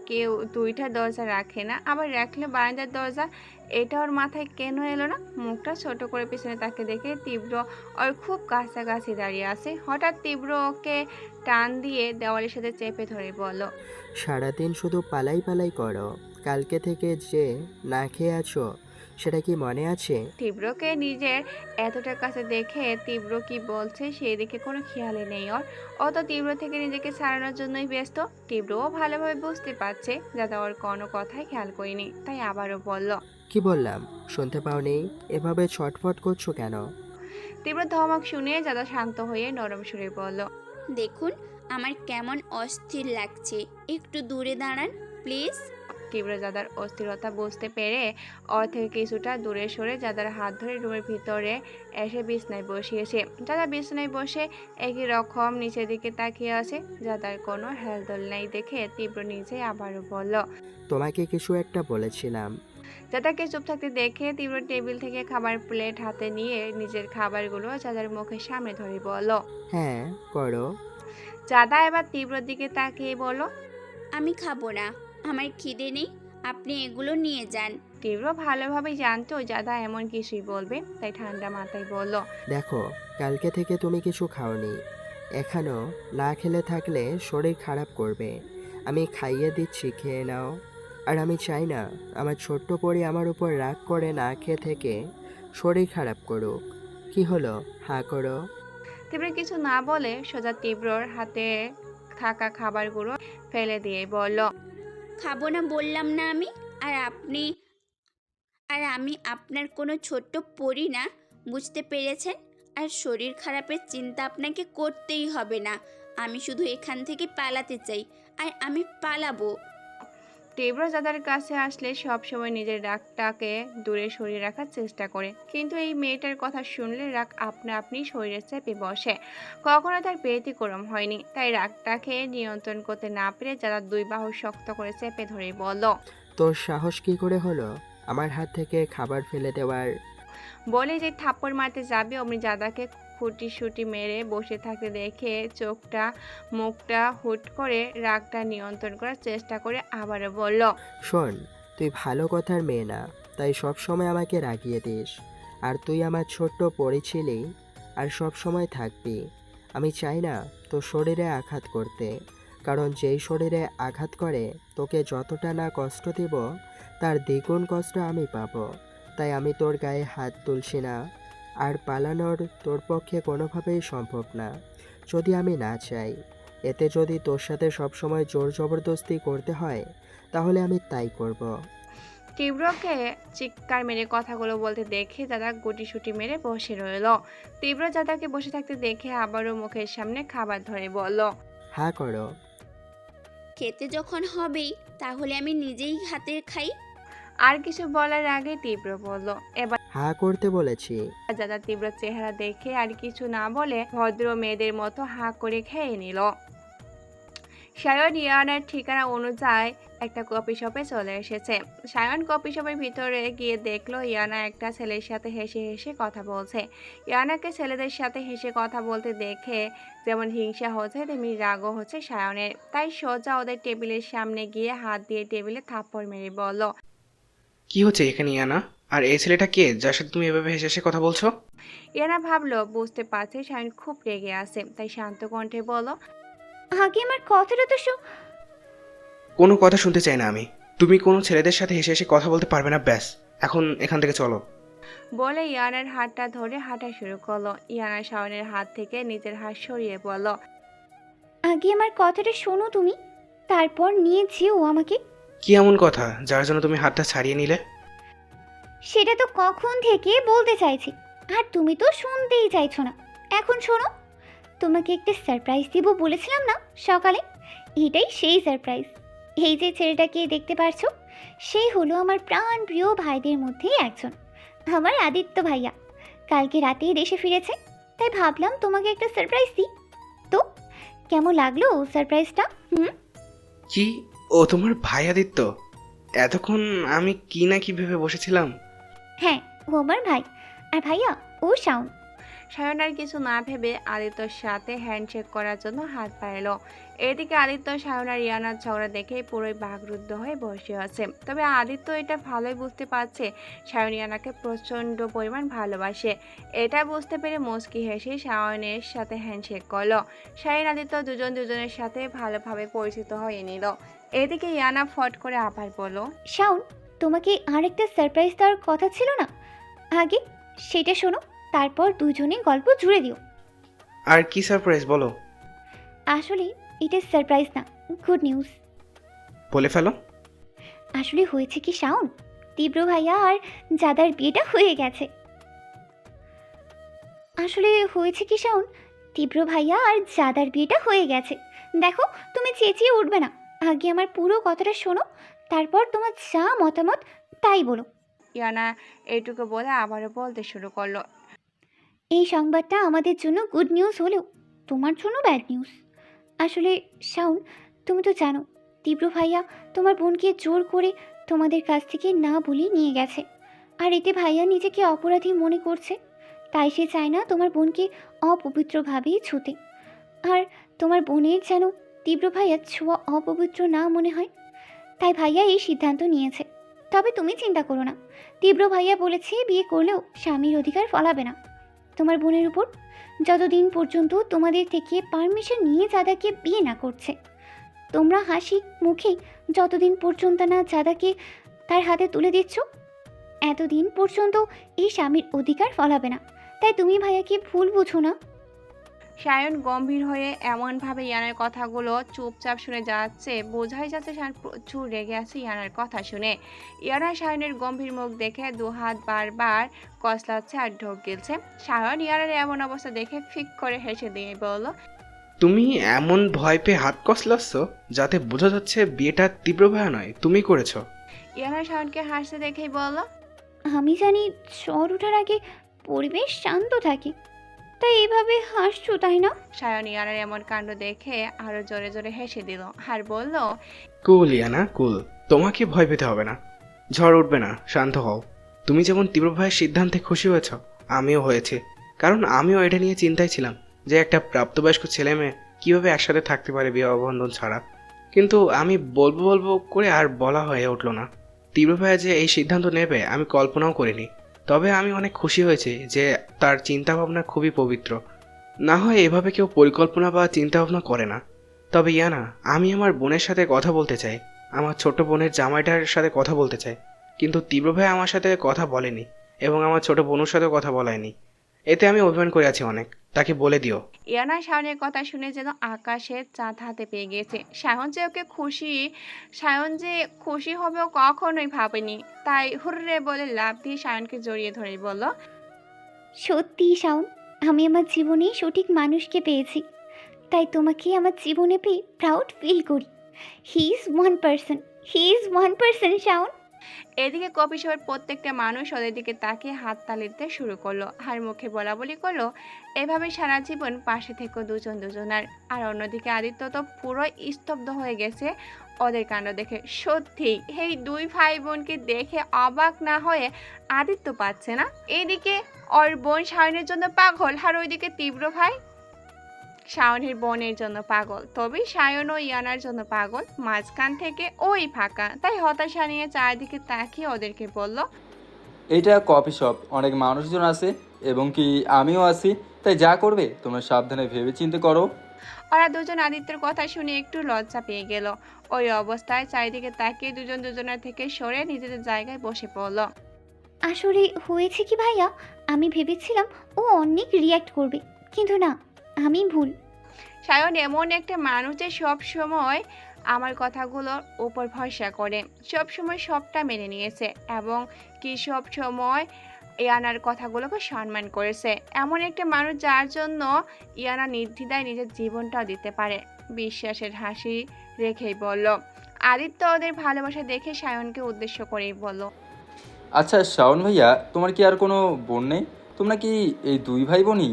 কেউ 2টা দরজা রাখে না, আবার রাখলে বারান্দার দরজা? এটা ওর মাথায় কেন এলো না? মুখটা ছোট করে পিছনে তাকে দেখে তীব্র ওর খুব কাছাকাছি দাঁড়িয়ে আছে। হঠাৎ তীব্র ওকে টান দিয়ে দেওয়ালের সাথে চেপে ধরে বলল, সারাদিন শুধু পালাই পালাই করো, কালকে থেকে যে না খেয়ে আছো সেটা কি মনে আছে? তীব্রকে নিজের এতটা কাছে দেখে তীব্র কি বলছে সেই দিকে কোনো খেয়ালই নেই ওর। ও তো তীব্র থেকে নিজেকে ছাড়ানোর জন্যই ব্যস্ত। তীব্রও ভালোভাবে বুঝতে পারছে দাদা ওর কোনো কথাই খেয়াল করিনি, তাই আবারও বলল, কি বললাম শুনতে পাওনি? এভাবে ছটফট করছো কেন? তীব্র ধমক শুনে দাদা শান্ত হয়ে নরম সুরে বলল, দেখুন আমার কেমন অস্থির লাগছে, একটু দূরে দাঁড়ান প্লিজ। তীব্র দাদার অস্থিরতা বুঝতে পেরে ওর থেকে কিছুটা দূরে সরে দাদার হাত ধরে রুমের ভিতরে এসে বিছনায় বসিয়েছে। দাদা বিছনায় বসে একই রকম নিচের দিকে তাকিয়ে আছে। দাদার কোনো হেলদোল নেই দেখে তীব্র নিজে আবারও বলল, তোমাকে কিছু একটা বলেছিলাম। দাদাকে চুপ থাকতে দেখে তীব্র টেবিল থেকে খাবার প্লেট হাতে নিয়ে নিজের খাবারগুলো দাদার মুখের সামনে ধরে বলল। হ্যাঁ করো। দাদা এবার তীব্রর দিকে তাকিয়ে বলল, আমি খাবো না, আমার খিদে নেই, আপনি এগুলো নিয়ে যান। তীব্র ভালোভাবেই জানতো দাদা এমন কিছুই বলবে, তাই ঠান্ডা মাথায় বলল, দেখো কালকে থেকে তুমি কিছু খাওনি, এখনো না খেলে থাকলে শরীর খারাপ করবে। আমি খাইয়ে দিচ্ছি, খেয়ে নাও। আর আমি চাই না আমার ছোট্ট পরি আমার উপর রাগ করে না খেয়ে থেকে শরীর খারাপ করুক। কি হলো, হাঁ করো। তীব্র কিছু না বলে সোজা তীব্রর হাতে থাকা খাবারগুলো ফেলে দিয়ে বলল, খাবো না বললাম না আমি। আর আমি আপনার কোনো ছোট্ট পরি না, বুঝতে পেরেছেন? আর শরীর খারাপের চিন্তা আপনাকে করতেই হবে না। আমি শুধু এখান থেকে পালাতে চাই, আর আমি পালাবো। তীব্র দাদার কাছে আসলে সবসময় নিজের রাগটাকে দূরে সরিয়ে রাখার চেষ্টা করে, কিন্তু এই মেয়েটার কথা শুনলে রাগ আপনা আপনি শরীরে চেপে বসে। কখনো তার ব্যতিক্রম হয়নি, তাই রাগটাকে নিয়ন্ত্রণ করতে না পেরে দাদা 2 বাহু শক্ত করে চেপে ধরে বলল, তোর সাহস কি করে হলো আমার হাত থেকে খাবার ফেলে দেওয়ার? বলে যে থাপ্পড় মারতে যাবে অমনি দাদাকে খুঁটি মেরে বসে থাকতে দেখে চোখটা মুখটা হুট করে রাগটা নিয়ন্ত্রণ করার চেষ্টা করে আবারও বলল, শোন, তুই ভালো কথার মেয়ে না, তাই সব সময় আমাকে রাগিয়ে দিস। আর তুই আমার ছোট্ট পরি ছিলি, আর সব সময় থাকবি। আমি চাই না তোর শরীরে আঘাত করতে, কারণ যেই শরীরে আঘাত করে তোকে যতটা না কষ্ট দেব তার দ্বিগুণ কষ্ট আমি পাবো। তাই আমি তোর গায়ে হাত তুলছি না। আর পালানোর তোর পক্ষে কোনোভাবেই সম্ভব না, যদি আমি না চাই। এতে যদি তোর সাথে সবসময় জোর জবরদস্তি করতে হয় তাহলে আমি তাই করব। তীব্রকে চিৎকার মেরে কথাগুলো বলতে দেখে দাদা গুটিসুটি মেরে বসে রইল। তীব্র দাদাকে বসে থাকতে দেখে আবারও মুখের সামনে খাবার ধরে বলল, হ্যাঁ করো। খেতে যখন হবেই তাহলে আমি নিজেই হাতে খাই। আর কিছু বলার আগে তীব্র বলল, এবার হ্যাঁ করতে বলেছি। দাদা তীব্র চেহারা দেখে আর কিছু না বলে ভদ্র মেয়েদের মতো হাঁ করে খেয়ে নিল। সায়ন ইয়ানার ঠিকানা অনুযায়ী একটা কফি শপে চলে এসেছে। সায়ন কফি শপের ভিতরে গিয়ে দেখলো ইয়ানা একটা ছেলের সাথে হেসে হেসে কথা বলছে। ইয়ানাকে ছেলেদের সাথে হেসে কথা বলতে দেখে যেমন হিংসা হচ্ছে তেমনি রাগও হচ্ছে সায়নের। তাই সোজা ওদের টেবিলের সামনে গিয়ে হাত দিয়ে টেবিলে থাপ্পড় মেরে বলল, কি হচ্ছে এখানে ইয়ানা? আর এই ছেলেটা কে যার সাথে তুমি এভাবে হেসে হেসে কথা বলছো? ইয়ানা ভাবলো বুঝতে পারছে সায়ন খুব রেগে আছে, তাই শান্ত কণ্ঠে বলল, আগে আমার কথাটা তো কোনো কথা শুনতে চাই না আমি। তুমি কোনো ছেলেদের সাথে হেসে হেসে কথা বলতে পারবে না, ব্যাস। এখন এখান থেকে চলো। বলে ইয়ানার হাতটা ধরে হাঁটা শুরু করলো। ইয়ানা শাওনের হাত থেকে নিজের হাত সরিয়ে বলল, আগে আমার কথাটা শোনো তুমি, তারপর নিয়ে যেও আমাকে। কি এমন কথা যার জন্য তুমি হাতটা ছাড়িয়ে নিলে? সেটা তো কখন থেকে বলতে চাইছি, আর তুমি তো শুনতেই চাইছো না। এখন শোনো, তোমাকে একটা সারপ্রাইজ দিব বলেছিলাম না সকালে, এটাই সেই সারপ্রাইজ। এই যে ছেলেটাকে দেখতে পারছো, সেই হলো আমার প্রাণ প্রিয় ভাইদের মধ্যে একজন, আমার আদিত্য ভাইয়া। কালকে রাতেই দেশে ফিরেছে, তাই ভাবলাম তোমাকে একটা সারপ্রাইজ দিই। তো কেমন লাগলো সারপ্রাইজটা? কি? ও তোমার ভাই আদিত্য? এতক্ষণ আমি কি না কি ভেবে বসেছিলাম। হ্যাঁ, ও আমার ভাই, আর ভাইয়া ও শাওন। সায়ন আর কিছু না ভেবে আদিত্যর সাথে হ্যান্ডশেক করার জন্য হাত বাড়ালো। এদিকে আদিত্য সায়ন আর ইয়ানার ঝগড়া দেখে পুরোই বাকরুদ্ধ হয়ে বসে আছে। তবে আদিত্য এটা ভালোই বুঝতে পারছে সায়ন ইয়ানাকে প্রচণ্ড পরিমাণ ভালোবাসে। এটা বুঝতে পেরে মুচকি হেসে সায়নের সাথে হ্যান্ডশেক করলো। সায়ন আদিত্য দুজন দুজনের সাথে ভালোভাবে পরিচিত হয়ে নিল। এদিকে ইয়ানা ফট করে আবার বলল, শাওন, তোমাকে আরেকটা সারপ্রাইজ দেওয়ার কথা ছিল না, আগে সেটা শোনো, তারপর দুজনে গল্প জুড়ে দিও। আর কি সারপ্রাইজ বলো? আসলে এটা সারপ্রাইজ না, গুড নিউজ। বলে ফেলো। আসলে হয়েছে কি শাওন, তীব্র ভাইয়া আর জাদার বিয়েটা হয়ে গেছে। আসলে হয়েছে কি শাওন, তীব্র ভাইয়া আর জাদার বিয়েটা হয়ে গেছে। দেখো, তুমি চেঁচিয়ে উঠবে না, আগে আমার পুরো কথাটা শোনো, তারপর তোমার যা মতামত তাই বলো। ইয়ানা এইটুকু বলে আবারও বলতে শুরু করলো, এই সংবাদটা আমাদের জন্য গুড নিউজ হলেও তোমার জন্য ব্যাড নিউজ। আসলে শাওন, তুমি তো জানো তীব্র ভাইয়া তোমার বোনকে জোর করে তোমাদের কাছ থেকে না বলে নিয়ে গেছে, আর এতে ভাইয়া নিজেকে অপরাধী মনে করছে। তাই সে চায় না তোমার বোনকে অপবিত্রভাবেই ছুতে, আর তোমার বোনের যেন তীব্র ভাইয়া ছোঁয়া অপবিত্র না মনে হয়। তাই ভাইয়া এই সিদ্ধান্ত নিয়েছে। তবে তুমি চিন্তা করো না, তীব্র ভাইয়া বলেছে বিয়ে করলেও স্বামীর অধিকার ফলাবে না তোমার বোনের উপর, যতদিন পর্যন্ত তোমাদের থেকে পারমিশন নিয়ে জাদাকে বিয়ে না করছে। তোমরা হাসি মুখেই যতদিন পর্যন্ত না জাদাকে তার হাতে তুলে দিচ্ছ, এতদিন পর্যন্ত এই স্বামীর অধিকার ফলাবে না। তাই তুমি ভাইয়াকে ভুল বুঝো না। সায়ন গম্ভীর হয়ে এমনভাবে ইয়ানার কথাগুলো চুপচাপ শুনে যাচ্ছে, বোঝাই যাচ্ছে সায়ন প্রচুর রেগে আছে ইয়ানার কথা শুনে। ইয়ানা সায়নের গম্ভীর মুখ দেখে দুহাত বারবার কসলাচ্ছে আর ঢোক গিলছে। সায়ন ইয়ানার এমন অবস্থা দেখে ফিক করে হেসে দিয়ে বলল, তুমি এমন ভয় পেয়ে হাত কসলাচ্ছ যাতে বোঝা যাচ্ছে বিয়েটা তীব্র ভয়া নয়, তুমি করেছো। ইয়ানা সায়নকে হাসতে দেখেই বলল, আমি জানি জ্বর ওঠার আগে পরিবেশ শান্ত থাকে, তাই এইভাবে হাসছো তাই না? সায়ন ইয়ানার এমন কাণ্ড দেখে আরো জোরে জোরে হেসে দিল আর বলল, কুল ইয়ানা কুল, তোমাকে ভয় পেতে হবে না, ঝড় উঠবে না, শান্ত হও। তুমি যেমন তীব্র ভয়ের সিদ্ধান্তে খুশি হয়েছ, আমিও হয়েছি। কারণ আমিও এটা নিয়ে চিন্তায় ছিলাম যে একটা প্রাপ্তবয়স্ক ছেলে মেয়ে কীভাবে একসাথে থাকতে পারে বিবাহ বন্ধন ছাড়া। কিন্তু আমি বলবো বলবো করে আর বলা হয়ে উঠলো না। তীব্র ভাইয়া যে এই সিদ্ধান্ত নেবে আমি কল্পনাও করিনি। তবে আমি অনেক খুশি হয়েছি যে তার চিন্তাভাবনা খুবই পবিত্র। না হয় এভাবে কেউ পরিকল্পনা বা চিন্তাভাবনা করে না। তবে ইয়ানা, আমি আমার বোনের সাথে কথা বলতে চাই, আমার ছোট বোনের জামাইটার সাথে কথা বলতে চাই। কিন্তু তীব্র ভাই আমার সাথে কথা বলেনি এবং আমার ছোট বোনের সাথেও কথা বলায়নি। এতে আমি অভিমান করে আছি অনেক, তাকে বলে দিও। ইয়ানা সায়নের কথা শুনে যেন আকাশের চাঁদ হাতে পেয়ে গেছে। সায়ন যে খুশি হবে ও কখনোই ভাবেনি। তাই হুররে বলে লাফ দিয়ে সায়নকে জড়িয়ে ধরে বলল, সত্যি শাওন, আমি আমার জীবনে সঠিক মানুষকে পেয়েছি, তাই তোমাকে আমার জীবনে পেয়ে প্রাউড ফিল করি। He is one person Shaon. এদিকে কফি শপের প্রত্যেকটা মানুষ ওদের দিকে তাকিয়ে হাততালি দিতে শুরু করলো আর মুখে বলাবলি করলো এভাবে সারা জীবন পাশে থেকে দুজনার। আর অন্যদিকে আদিত্য তো পুরো স্তব্ধ হয়ে গেছে ওদের কাণ্ড দেখে। সত্যি এই দুই ভাই বোনকে দেখে অবাক না হয়ে আদিত্য পাচ্ছে না। এইদিকে ওর বোন শাওনের জন্য পাগল, আর ওইদিকে তীব্র ভাই শাওনের বোনের জন্য পাগল, তবে সায়ন ও ইয়ানার জন্য পাগল। মাঝখান থেকে ওই ফাঁকা, তাই হতাশা নিয়ে চারদিকে তাকিয়ে ওদেরকে বলল, এটা কফি শপ, অনেক মানুষজন আছে এবং কি আমিও আছি, তাই যা করবে তোমরা সাবধানে ভেবে চিন্তে করো। ওরা দুজন আদিত্যের কথা শুনে একটু লজ্জা পেয়ে গেল। ওই অবস্থায় চারিদিকে তাকিয়ে দুজনের থেকে সরে নিজেদের জায়গায় বসে পড়ল। আসলে হয়েছে কি ভাইয়া, আমি ভেবেছিলাম ও অনেক রিয়্যাক্ট করবে, কিন্তু না, আমি ভুল। সায়ন এমন একটা মানুষ যে সব সময় আমার কথাগুলোর উপর ভরসা করে, সব সময় সবটা মেনে নিয়েছে এবং কি সব সময় ইয়ানার কথাগুলোকে সম্মান করেছে। এমন একটা মানুষ যার জন্য ইয়ানা নির্দ্বিধায় নিজের জীবনটাও দিতে পারে। বিশ্বাসের হাসি রেখেই বলল। আদিত্য ওদের ভালোবাসা দেখে সায়নকে উদ্দেশ্য করেই বলল, আচ্ছা শাওন ভাইয়া, তোমার কি আর কোনো বোন নেই? তোমরা কি এই দুই ভাই বোনই?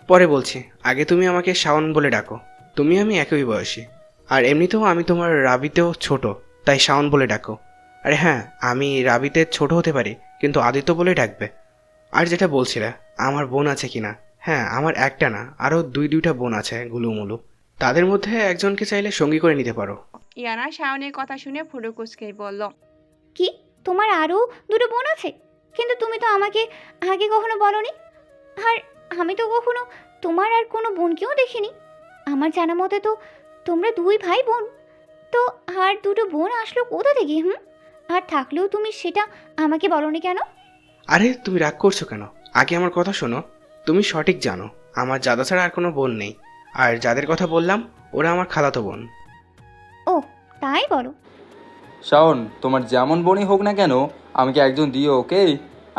পরে বলছি, আগে তুমি আমাকে শাওন বলে ডাকো। তুমি আমি একই বয়সী, আর এমনিতেও আমি তোমার রাবিতেও ছোট, তাই শাওন বলে ডাকো। আরে হ্যাঁ, আমি রাবিতে ছোট হতে পারি, কিন্তু আদিত্য বলে ডাকবে। আর যেটা বলছিলে আমার বোন আছে কিনা, হ্যাঁ আমার একটা না, আরও দুইটা বোন আছে গুলুমুলু। তাদের মধ্যে একজনকে চাইলে সঙ্গী করে নিতে পারো। ইয়ানা সায়নের কথা শুনে ফুটো কুচকেই বলল, কি, তোমার আরও দুটো বোন আছে? কিন্তু তুমি তো আমাকে আগে কখনো বলনি, আর আমি তো কখনো তোমার আর কোনো বোনকেও দেখিনি। আমার জানা মতে তো তোমরা দুই ভাই বোন, তো আর দুটো বোন আসলো কোথা থেকে? আর থাকলেও তুমি সেটা আমাকে বলনি কেন? আরে তুমি রাগ করছো কেন? আগে আমার কথা শোনো। তুমি সঠিক জানো আমার দাদা ছাড়া আর কোনো বোন নেই, আর যাদের কথা বললাম ওরা আমার খালাতো বোন। ও তাই বলো? শাওন, তোমার যেমন বোনই হোক না কেন, আমাকে একজন দিও, ওকে?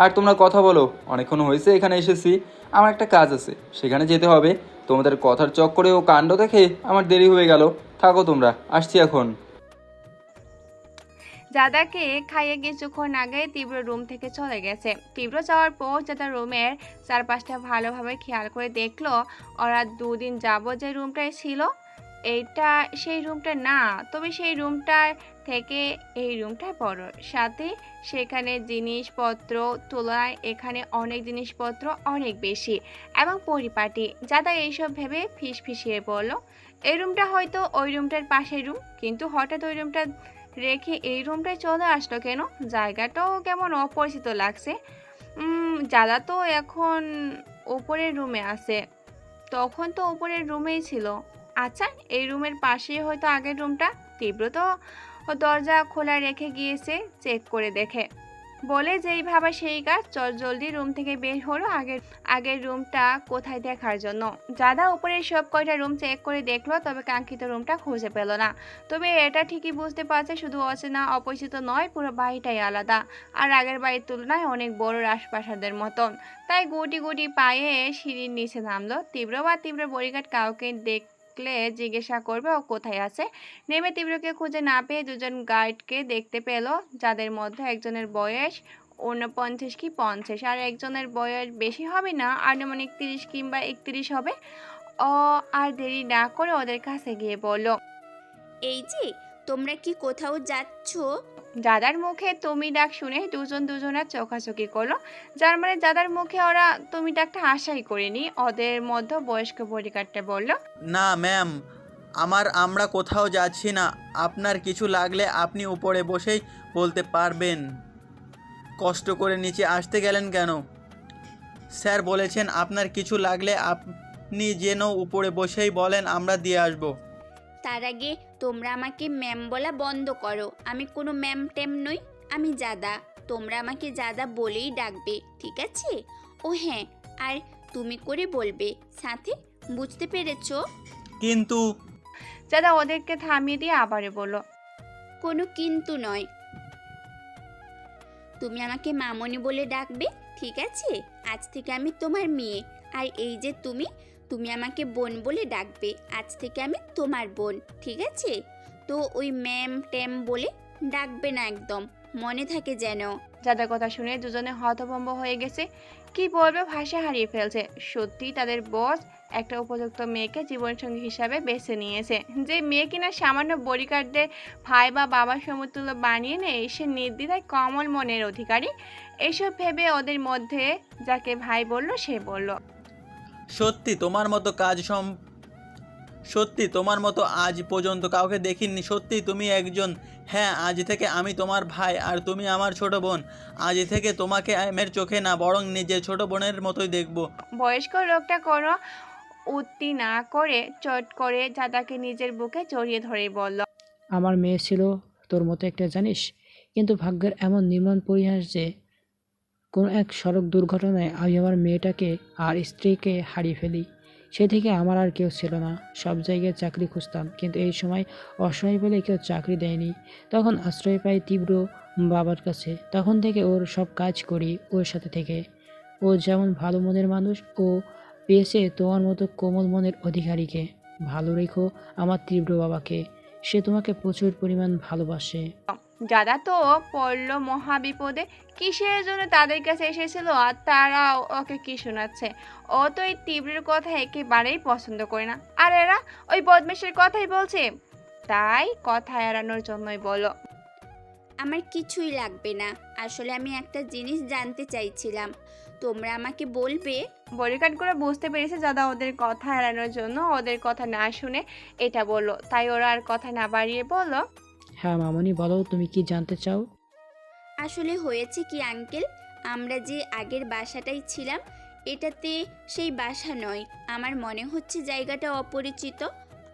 আর তোমরা কথা বলো, অনেকক্ষণ হয়েছে এখানে এসেছি, আমার একটা কাজ আছে, সেখানে যেতে হবে। তোমাদের কথার চক্করে ও কাণ্ড দেখে আমার দেরি হয়ে গেল। থাকো তোমরা, আসছি এখন। দাদাকে খাইয়ে কিছুক্ষণ আগে তীব্র রুম থেকে চলে গেছে। তীব্র যাওয়ার পর দাদা রুমের চারপাশটা ভালোভাবে খেয়াল করে দেখলো ওরা দুদিন যাবত যে রুমটায় ছিল এইটা সেই রুমটা না, তবে সেই রুমটার থেকে এই রুমটা বড়, সাথে সেখানে জিনিসপত্র তুলনায় এখানে অনেক জিনিসপত্র অনেক বেশি এবং পরিপাটি। দাদা এইসব ভেবে ফিসফিসিয়ে বলল, এই রুমটা হয়তো ওই রুমটার পাশের রুম, কিন্তু হঠাৎ ওই রুমটা রেখে এই রুমটায় চলে আসলো কেন? জায়গাটাও কেমন অপরিচিত লাগছে। দাদা তো এখন উপরের রুমে আছে, তখন তো উপরের রুমেই ছিল। আচ্ছা, এই রুমের পাশেই হয়তো আগের রুমটা। তীব্র তো দরজা খোলা রেখে গিয়েছে, চেক করে দেখে বলে যেই ভাবা সেই কাজ। চল জলদি রুম থেকে বের হলো আগের রুমটা কোথায় দেখার জন্য। দাদা উপরের সব কয়টা রুম চেক করে দেখলো, তবে কাঙ্ক্ষিত রুমটা খুঁজে পেল না। তবে এটা ঠিকই বুঝতে পারছে শুধু অচেনা অপরিচিত নয়, পুরো বাড়িটাই আলাদা, আর আগের বাড়ির তুলনায় অনেক বড় রাজপ্রাসাদের মতন। তাই গুটি গুটি পায়ে সিঁড়ির নিচে নামলো। তীব্র বডিগার্ড কাউকে দেখলে জিজ্ঞাসা করবে ও কোথায় আছে। নেমে তীব্রকে খুঁজে না পেয়ে দুজন গার্ডকে দেখতে পেল, যাদের মধ্যে একজনের বয়স 49 কি 50, আর একজনের বয়স বেশি হবে না, আনুমানিক 30 কিংবা 31 হবে। ও আর দেরি না করে ওদের কাছে গিয়ে বলল, এই যে তোমরা কি কোথাও যাচ্ছ? দাদার মুখে তুমি ডাক শুনে দুজনের চোখাচোখি করলো, যার মানে দাদার মুখে ওরা তুমি ডাকটা আশাই করেনি। ওদের মধ্যে বয়স্ক বডিগার্ডটা বলল, না ম্যাম, আমরা কোথাও যাচ্ছি না। আপনার কিছু লাগলে আপনি উপরে বসেই বলতে পারবেন। কষ্ট করে নিচে আসতে গেলেন কেন? স্যার বলেছেন আপনার কিছু লাগলে আপনি যেন উপরে বসেই বলেন, আমরা দিয়ে আসবো। তার আগে তোমরা আমাকে ম্যাম বলা বন্ধ করো। আমি কোনো ম্যাম টেম নই, আমি জাদা। তোমরা আমাকে জাদা বলেই ডাকবে, ঠিক আছে? ও হ্যাঁ, আর তুমি করে বলবে সাথে, বুঝতে পেরেছো? কিন্তু দাদা ওদেরকে থামিয়ে দিয়ে আবারও বলল, কোনো কিন্তু নয়, তুমি আমাকে মামনি বলে ডাকবে, ঠিক আছে? আজ থেকে আমি তোমার মেয়ে, আর এই যে তুমি আমাকে বোন বলে ডাকবে। আজ থেকে আমি তোমার বোন, ঠিক আছে? তো ওই ম্যাম ট্যাম বলে ডাকবে না একদম, মনে থাকে যেন। যাদের কথা শুনে দুজনে হতভম্ব হয়ে গেছে। কি বলবে ভাষা হারিয়ে ফেলছে। সত্যি তাদের বস একটা উপযুক্ত মেয়েকে জীবনসঙ্গী হিসাবে বেছে নিয়েছে, যে মেয়ে কিনা সামান্য বডিগার্ডদের ভাই বা বাবার সমতুল্য বানিয়ে নেয়, সে নির্দ্বিধায় কমল মনের অধিকারী। এসব ভেবে ওদের মধ্যে যাকে ভাই বলল সে বলল, সত্যি তোমার মতো আজ পর্যন্ত কাউকে দেখিনি। সত্যি তুমি একজন। হ্যাঁ, আজ থেকে আমি তোমার ভাই আর তুমি আমার ছোট বোন। আজ থেকে তোমাকে আমার চোখে না, বরং নিজের ছোট বোনের মতোই দেখব। বয়স্ক লোকটা কোনো উত্তি না করে চট করে জাদাকে নিজের বুকে জড়িয়ে ধরে বলল, আমার মেয়ে ছিল তোর মতো একটা, জানিস? কিন্তু ভাগ্যের এমন নির্মম পরিহাস যে কোনো এক সড়ক দুর্ঘটনায় আমি আমার মেয়েটাকে আর স্ত্রীকে হারিয়ে ফেলি। সে থেকে আমার আর কেউ ছিল না। সব জায়গায় চাকরি খুঁজতাম, কিন্তু এই সময় অসহায় বলে কেউ চাকরি দেয়নি। তখন আশ্রয় পাই তীব্র বাবার কাছে। তখন থেকে ওর সব কাজ করি ওর সাথে থেকে। ও যেমন ভালো মনের মানুষ, ও পেয়েছে তোমার মতো কোমল মনের অধিকারীকে। ভালো রেখো আমার তীব্র বাবাকে, সে তোমাকে প্রচুর পরিমাণ ভালোবাসে। দাদা তো পড়লো মহাবিপদে। কিসের জন্য তাদের কাছে এসেছিল আর তারা ওকে কি শোনাচ্ছে? ও তো এই তীব্রের কথা একেবারেই পছন্দ করে না, আর এরা ওই বদমেশের কথাই বলছে। তাই কথা এড়ানোর জন্যই বলো, আমার কিছুই লাগবে না। আসলে আমি একটা জিনিস জানতে চাইছিলাম, তোমরা আমাকে বলবে? বডিগার্ড করে বুঝতে পেরেছে দাদা ওদের কথা এড়ানোর জন্য ওদের কথা না শুনে এটা বললো। তাই ওরা আর কথা না বাড়িয়ে বলল, হ্যাঁ মামনি, বলো তুমি কি জানতে চাও? আসলে হয়েছে কি আঙ্কেল, আমরা যে আগের বাসাটাই ছিলাম, এটাতে সেই বাসা নয়। আমার মনে হচ্ছে জায়গাটা অপরিচিত।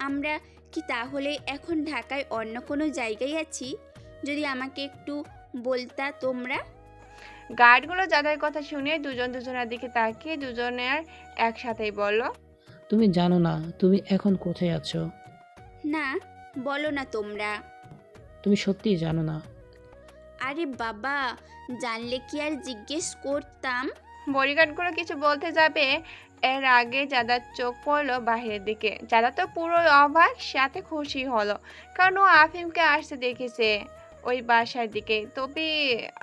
আমরা কি তাহলে এখন ঢাকায় অন্য কোনো জায়গায় আছি? যদি আমাকে একটু বলতা তোমরা। গার্ডগুলো যাদের কথা শুনে দুজনের দিকে তাকিয়ে দুজনের একসাথেই বলল, তুমি জানো না তুমি এখন কোথায় আছো? না, বলো না তোমরা। তুমি সত্যিই জানো না? আরে বাবা, জানলে কি আর জিজ্ঞেস করতাম? বডিগার্ডগুলো কিছু বলতে যাবে এর আগে জাদার চোখ পড়লো বাইরের দিকে। জাদা তো পুরো অবাক সাথে খুশি হলো, কারণ ও আফিমকে আসতে দেখেছে ওই বাসার দিকে। তবে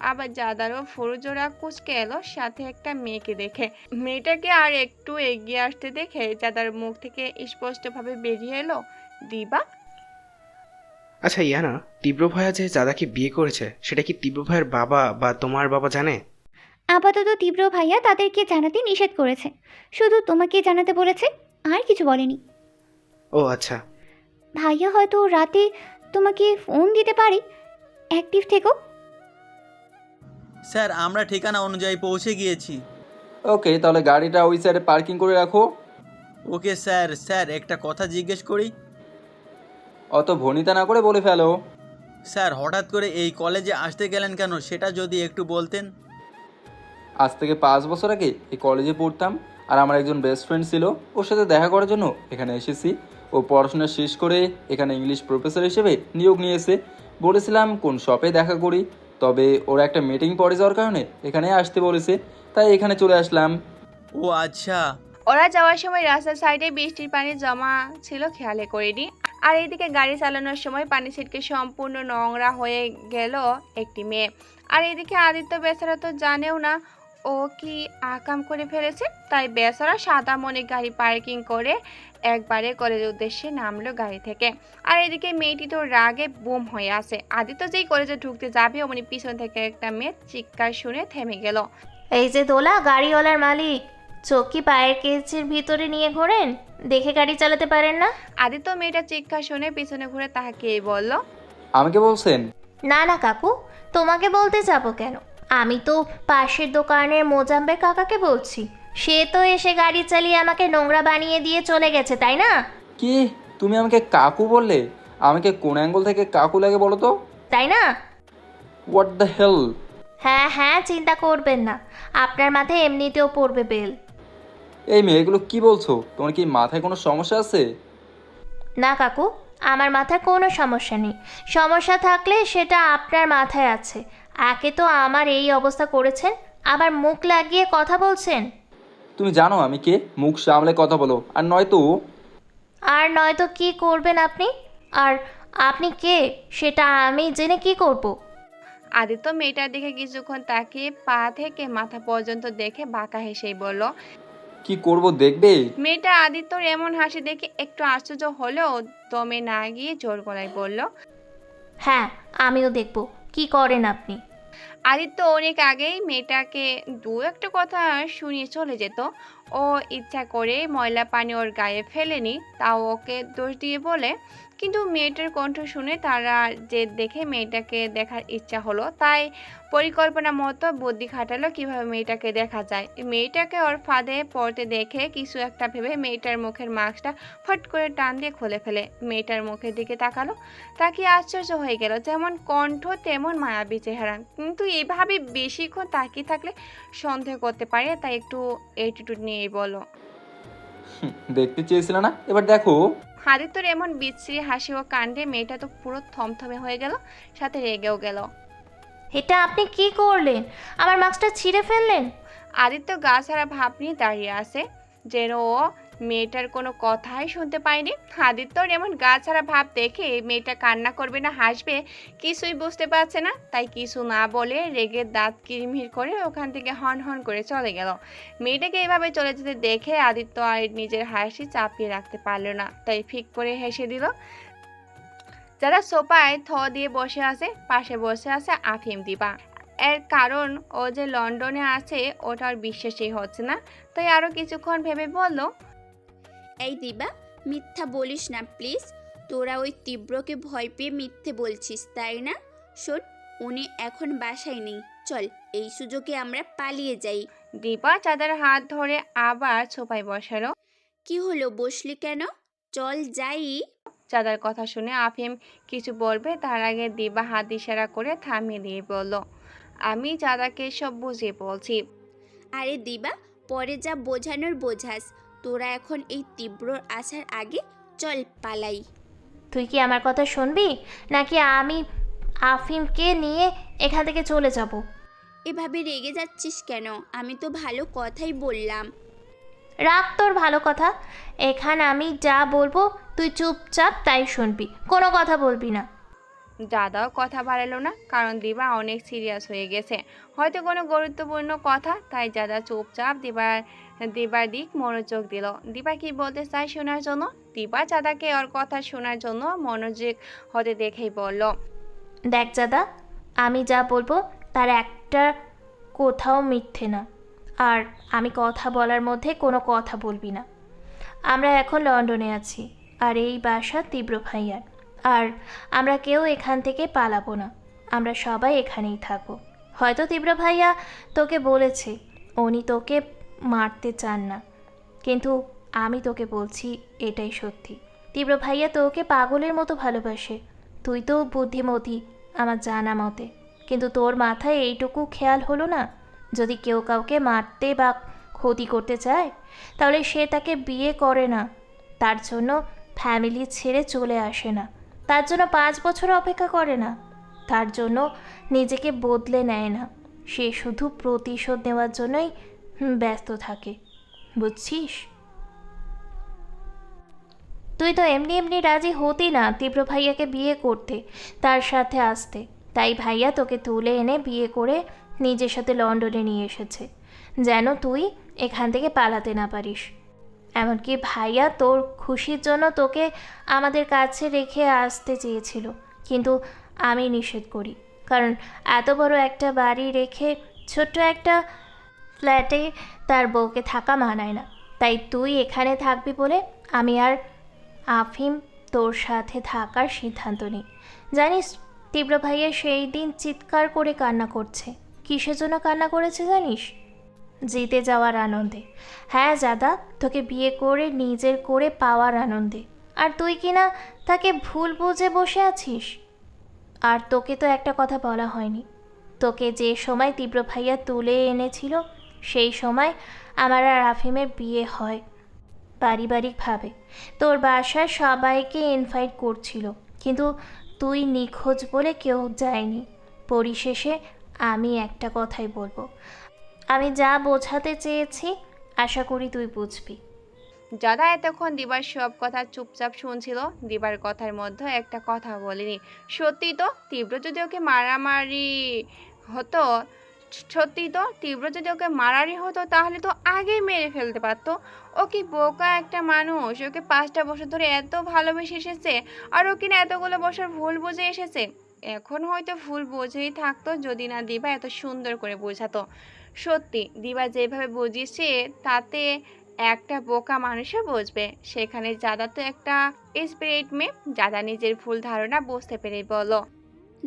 আবার জাদারও ফুরুজোড়া কুচকে এলো সাথে একটা মেয়েকে দেখে। মেয়েটাকে আর একটু এগিয়ে আসতে দেখে জাদার মুখ থেকে স্পষ্টভাবে বেরিয়ে এলো, দিবা। আচ্ছা ইয়ানা, তীব্র ভাইয়া যে দাদাকে বিয়ে করেছে, সেটা কি তীব্র ভাইয়ের বাবা বা তোমার বাবা জানে? আপাতত তীব্র ভাইয়া তাদেরকে জানাতে নিষেধ করেছে, শুধু তোমাকে জানাতে বলেছে, আর কিছু বলেনি। ও আচ্ছা। ভাইয়া হয়তো রাতে তোমাকে ফোন দিতে পারে, অ্যাক্টিভ থেকো। স্যার, আমরা ঠিকানা অনুযায়ী পৌঁছে গিয়েছি। ওকে, তাহলে গাড়িটা ওই সাইডে পার্কিং করে রাখো। Okay sir. স্যার, একটা কথা জিজ্ঞেস করি? অত ভনিতা না করে বলে ফেলো। স্যার, হঠাৎ করে এই কলেজে আসতে গেলেন কেন, সেটা যদি একটু বলতেন। আজ থেকে 5 বছর আগে এই কলেজে পড়তাম, আর আমার একজন বেস্ট ফ্রেন্ড ছিল। ওর সাথে দেখা করার জন্য এখানে এসেছি। ও পড়াশোনা শেষ করে এখানে ইংলিশ প্রফেসর হিসেবে নিয়োগ নিয়েছে। বলেছিলাম কোন শপে দেখা করি, তবে ওর একটা মিটিং পড়ে যাওয়ার কারণে এখানে আসতে বলেছে, তাই এখানে চলে আসলাম। ও আচ্ছা। ওরা যাওয়ার সময় রাস্তার সাইডে বৃষ্টির পানি জমা ছিল, খেয়ালে করিনি। আর এইদিকে গাড়ি চালানোর সময় পানি ছিটকে সম্পূর্ণ নোংরা হয়ে গেল একটি মেয়ে। আর এদিকে আদিত্য বেচারা তো জানেও না ও কি আকাম করে ফেলেছে, তাই বেচারা সাদা মনে গাড়ি পার্কিং করে একবারে কলেজের উদ্দেশ্যে নামলো গাড়ি থেকে। আর এদিকে মেয়েটি তো রাগে বুম হয়ে আছে। আদিত্য যেই কলেজে ঢুকতে যাবে অমনি পিছন থেকে একটা মেয়ে চিৎকার শুনে থেমে গেল। এই যে দোলা, গাড়িওয়ালার মালিক, চোখ কি পায়ের কেচির ভিতরে নিয়ে ঘোরেন? দেখে গাড়ি চালাতে পারেন না? আদিত্য মেয়েটার চিৎকার শুনে পিছনে ঘুরে তাকিয়ে বলল, আমাকে বলছেন? না না কাকু, তোমাকে বলতে যাব কেন? আমি তো পাশের দোকানের মোজাম্বে কাকাকে বলছি। সে তো এসে গাড়ি চালিয়ে আমাকে নোংরা বানিয়ে দিয়ে চলে গেছে, তাই না? কি তুমি আমাকে কাকু বললে? আমাকে কোন অ্যাঙ্গেল থেকে কাকু লাগে বলো তো? তাই না? What the hell? হ্যাঁ হ্যাঁ, চিন্তা করবেন না, আপনার মাথায় এমনিতেও পড়বে বেল। এই মেয়ে, এগুলো কি বলছো? তোমার কি মাথায় কোনো সমস্যা আছে? না কাকু, আমার মাথায় কোনো সমস্যা নেই। সমস্যা থাকলে সেটা আপনার মাথায় আছে। একে তো আমার এই অবস্থা করেছেন, আবার মুখ লাগিয়ে কথা বলছেন। তুমি জানো আমি কে? মুখ সামলে কথা বলো, আর নয়তো কি করবেন আপনি? আর আপনি কে সেটা আমি জেনে কি করব? আদিত্য মেয়েটার দিকে কিছুক্ষণ তাকিয়ে পা থেকে মাথা পর্যন্ত দেখে বাঁকা হেসেই বলল। কি করব দেখবে? মেয়েটা আদিত্যর এমন হাসি দেখে একটু আশ্চর্য হলেও দমে না গিয়ে জোর গলায় বলল। হ্যাঁ, আমিও দেখব কি করেন আপনি। আদিত্য অনেক আগেই মেয়েটাকে দু একটা কথা শুনিয়ে চলে যেত। ও ইচ্ছা করে ময়লা পানি ওর গায়ে ফেলেনি, তাও ওকে দোষ দিয়ে বলে। কিন্তু মেয়েটার কণ্ঠ শুনে তারা যে দেখে মেয়েটাকে দেখার ইচ্ছা হলো, তাই পরিকল্পনা মতো বুদ্ধি খাটালো কিভাবে মেয়েটাকে দেখা যায়। মেয়েটাকে ওর ফাঁদে পড়তে দেখে কিছু একটা ভেবে মেয়েটার মুখের মাস্কটা ফট করে টান দিয়ে খুলে ফেলে। মেয়েটার মুখের দিকে তাকালো, তাকিয়ে আশ্চর্য হয়ে গেল। যেমন কণ্ঠ তেমন মায়াবী চেহারা, কিন্তু এইভাবে বেশিক্ষণ তাকিয়ে থাকলে সন্দেহ করতে পারে, তাই একটু অ্যাটিটিউড নিয়েই বলো। দেখতে চেয়েছিল না, এবার দেখো। আদিত্যর এমন বিচ্ছিরি হাসি ও কাণ্ডে মেয়েটা তো পুরো থমথমে হয়ে গেল, সাথে রেগেও গেল। এটা আপনি কি করলেন? আমার মাস্কটা ছিঁড়ে ফেললেন। আদিত্য গা ছাড়া ভাব নিয়ে দাঁড়িয়ে আছে, যেন ও মেয়েটার কোনো কথাই শুনতে পায়নি। আদিত্যর এমন গা ছাড়া ভাব দেখে মেয়েটা কান্না করবে না হাসবে কিছুই বুঝতে পারছে না, তাই কিছু না বলে রেগে দাঁত কিরমির করে ওখান থেকে হন হন করে চলে গেল। মেয়েটাকে এভাবে চলে যেতে দেখে আদিত্য আর নিজের হাসি চাপিয়ে রাখতে পারল না, তাই ফিক করে হেসে দিল। যারা সোফায় দিয়ে বসে আছে, পাশে বসে আছে আফিম, দিবা। এর কারণ ও যে লন্ডনে আছে ওটা আর বিশ্বাসই হচ্ছে না, তাই আরো কিছুক্ষণ ভেবে বলল। এই দিবা, মিথ্যা বলিস না প্লিজ। তোরা ওই তীব্রকে ভয় পেয়ে মিথ্যে বলছিস, তাই না? শোন, উনি এখন বাসায় নেই, চল এই সুযোগে আমরা পালিয়ে যাই। দীপা চাঁদের হাত ধরে আবার সোফায় বসালো। কি হলো, বসলি কেন? চল যাই। চাঁদার কথা শুনে আফিম কিছু বলবে তার আগে দিবা হাত ইশারা করে থামিয়ে দিয়ে বলল। আমি চাঁদাকে সব বুঝিয়ে বলছি। আরে দিবা, পরে যা বোঝানোর বোঝাস। তোরা এখন এই তীব্রর আসার আগে চল পালাই। তুই কি আমার কথা শুনবি, নাকি আমি আফিমকে নিয়ে এখান থেকে চলে যাব? এভাবে রেগে যাচ্ছিস কেন? আমি তো ভালো কথাই বললাম। রাখ তোর ভালো কথা। এখানে আমি যা বলবো তুই চুপচাপ তাই শুনবি, কোনো কথা বলবি না। দাদাও কথা বাড়ালো না, কারণ দিবা অনেক সিরিয়াস হয়ে গেছে, হয়তো কোনো গুরুত্বপূর্ণ কথা, তাই দাদা চুপচাপ দিবার দিক মনোযোগ দিল। দিবা কি বলতে চায় শোনার জন্য। দিবা চাঁদাকে ওর কথা শোনার জন্য মনোযোগ হতে দেখেই বলল। দেখ দাদা, আমি যা বলবো তার একটা কোথাও মিথ্যে না, আর আমি কথা বলার মধ্যে কোনো কথা বলবি না। আমরা এখন লন্ডনে আছি, আর এই বাসা তীব্র ভাইয়ার, আর আমরা কেউ এখান থেকে পালাবো না, আমরা সবাই এখানেই থাকবো। হয়তো তীব্র ভাইয়া তোকে বলেছে উনি তোকে মারতে চান না, কিন্তু আমি তোকে বলছি এটাই সত্যি। তীব্র ভাইয়া তোকে পাগলের মতো ভালোবাসে। তুই তো বুদ্ধিমতী আমার জানা মতে, কিন্তু তোর মাথায় এইটুকু খেয়াল হলো না, যদি কেউ কাউকে মারতে বা ক্ষতি করতে চায় তাহলে সে তাকে বিয়ে করে না, তার জন্য ফ্যামিলি ছেড়ে চলে আসে না, তার জন্য 5 বছর অপেক্ষা করে না, তার জন্য নিজেকে বদলে নেয় না। সে শুধু প্রতিশোধ নেওয়ার জন্যই ব্যস্ত থাকে, বুঝছিস? তুই তো এমনি এমনি রাজি হতি না তীব্র ভাইয়াকে বিয়ে করতে, তার সাথে আসতে, তাই ভাইয়া তোকে তুলে এনে বিয়ে করে নিজের সাথে লন্ডনে নিয়ে এসেছে, যেন তুই এখান থেকে পালাতে না পারিস। এমনকি ভাইয়া তোর খুশির জন্য তোকে আমাদের কাছে রেখে আসতে চেয়েছিল, কিন্তু আমি নিষেধ করি, কারণ এত বড় একটা বাড়ি রেখে ছোট্ট একটা ফ্ল্যাটে তার বউকে থাকা মানায় না। তাই তুই এখানে থাকবি বলে আমি আর আফিম তোর সাথে থাকার সিদ্ধান্ত নিই। জানিস তীব্র ভাইয়া সেই দিন চিৎকার করে কান্না করছে। কিসের জন্য কান্না করেছে জানিস? জিতে যাওয়ার আনন্দে। হ্যাঁ দাদা, তোকে বিয়ে করে নিজের করে পাওয়ার আনন্দে। আর তুই কিনা তাকে ভুল বুঝে বসে আছিস। আর তোকে তো একটা কথা বলা হয়নি, তোকে যে সময় তীব্র ভাইয়া তুলে এনেছিল সেই সময় আমার আর আফিমের বিয়ে হয় পারিবারিকভাবে। তোর বাসার সবাইকে ইনভাইট করছিল, কিন্তু তুই নিখোঁজ বলে কেউ যায়নি। পরিশেষে আমি একটা কথাই বলবো, আমি যা বোঝাতে চেয়েছি আশা করি তুই বুঝবি। যাদা এতক্ষণ দিবার সব কথা চুপচাপ শুনছিল। দিবার কথার মধ্যে একটা কথা বলেনি। সত্যি তো তীব্র যদি ওকে মারামারি হতো তাহলে তো আগেই মেরে ফেলতে পারতো। ও কি বোকা একটা মানুষ! ওকে 5টা বছর ধরে এত ভালোবেসে এসেছে, আর ও কিনা এতগুলো বছর ভুল বুঝে এসেছে। এখন হয়তো ভুল বুঝেই থাকতো যদি না দিবা এত সুন্দর করে বোঝাতো। সত্যি দিবা যেভাবে বুঝিয়েছে তাতে একটা বোকা মানুষও বুঝবে। সেখানে যাদা তো একটা স্পিরিট মেয়ে। যাদা নিজের ভুল ধারণা বুঝতে পেরে বলো,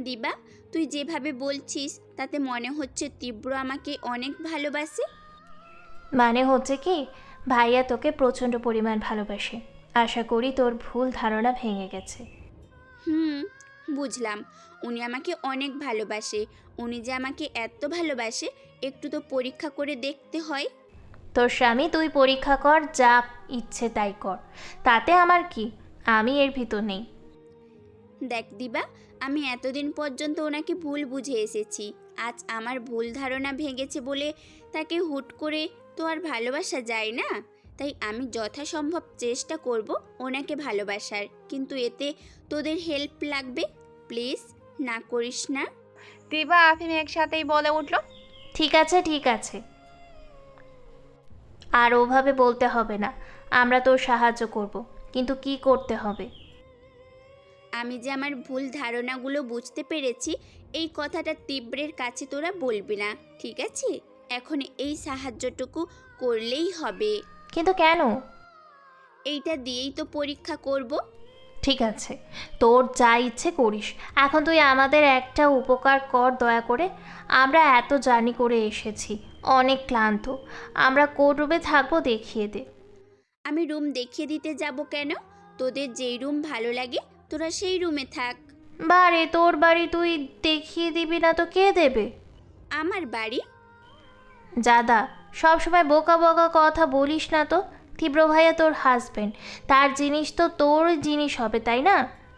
দিবা, তুই যেভাবে বলছিস তাতে মনে হচ্ছে তীব্র আমাকে অনেক ভালোবাসে। মানে হচ্ছে কি, ভাইয়া তোকে প্রচণ্ড পরিমাণ ভালোবাসে। আশা করি তোর ভুল ধারণা ভেঙে গেছে। বুঝলাম, উনি আমাকে অনেক ভালোবাসে। উনি যে আমাকে এত ভালোবাসে একটু তো পরীক্ষা করে দেখতে হয়। তোর স্বামী, তুই পরীক্ষা কর, যা ইচ্ছে তাই কর, তাতে আমার কি, আমি এর ভিতর নেই। দেখ দিবা, আমি এতদিন পর্যন্ত ওনাকে ভুল বুঝে এসেছি। আজ আমার ভুল ধারণা ভেঙেছে বলে তাকে হুট করে তো আর ভালোবাসা যায় না। তাই আমি যথাসম্ভব চেষ্টা করব ওনাকে ভালোবাসার, কিন্তু এতে তোদের হেল্প লাগবে। প্লিজ না করিস না। দিবা আফিম একসাথেই বলে উঠলো, ঠিক আছে ঠিক আছে, আর ওভাবে বলতে হবে না। আমরা তোর সাহায্য করব, কিন্তু কি করতে হবে? আমি যে আমার ভুল ধারণাগুলো বুঝতে পেরেছি এই কথাটা তীব্রের কাছে তোরা বলবি না, ঠিক আছে? এখন এই সাহায্যটুকু করলেই হবে। কিন্তু কেন? এইটা দিয়েই তো পরীক্ষা করব। ঠিক আছে, তোর যা ইচ্ছে করিস। এখন তুই আমাদের একটা উপকার কর দয়া করে। আমরা এত জার্নি করে এসেছি, অনেক ক্লান্ত। আমরা কোন রুমে থাকবো দেখিয়ে দে। আমি রুম দেখিয়ে দিতে যাব কেন? তোদের যেই রুম ভালো লাগে তোরা সেই রুমে থাক। বারে, তোর বাড়ি তুই দেখিয়ে দিবি না তো কে দেবে? আমার বাড়ি? জাদা, সবসময় বোকা বোকা কথা বলিস না তো। তীব্র ভাইয়া তোর হাজবেন্ড, তার জিনিস তো তোর জিনিস হবে, তাই না?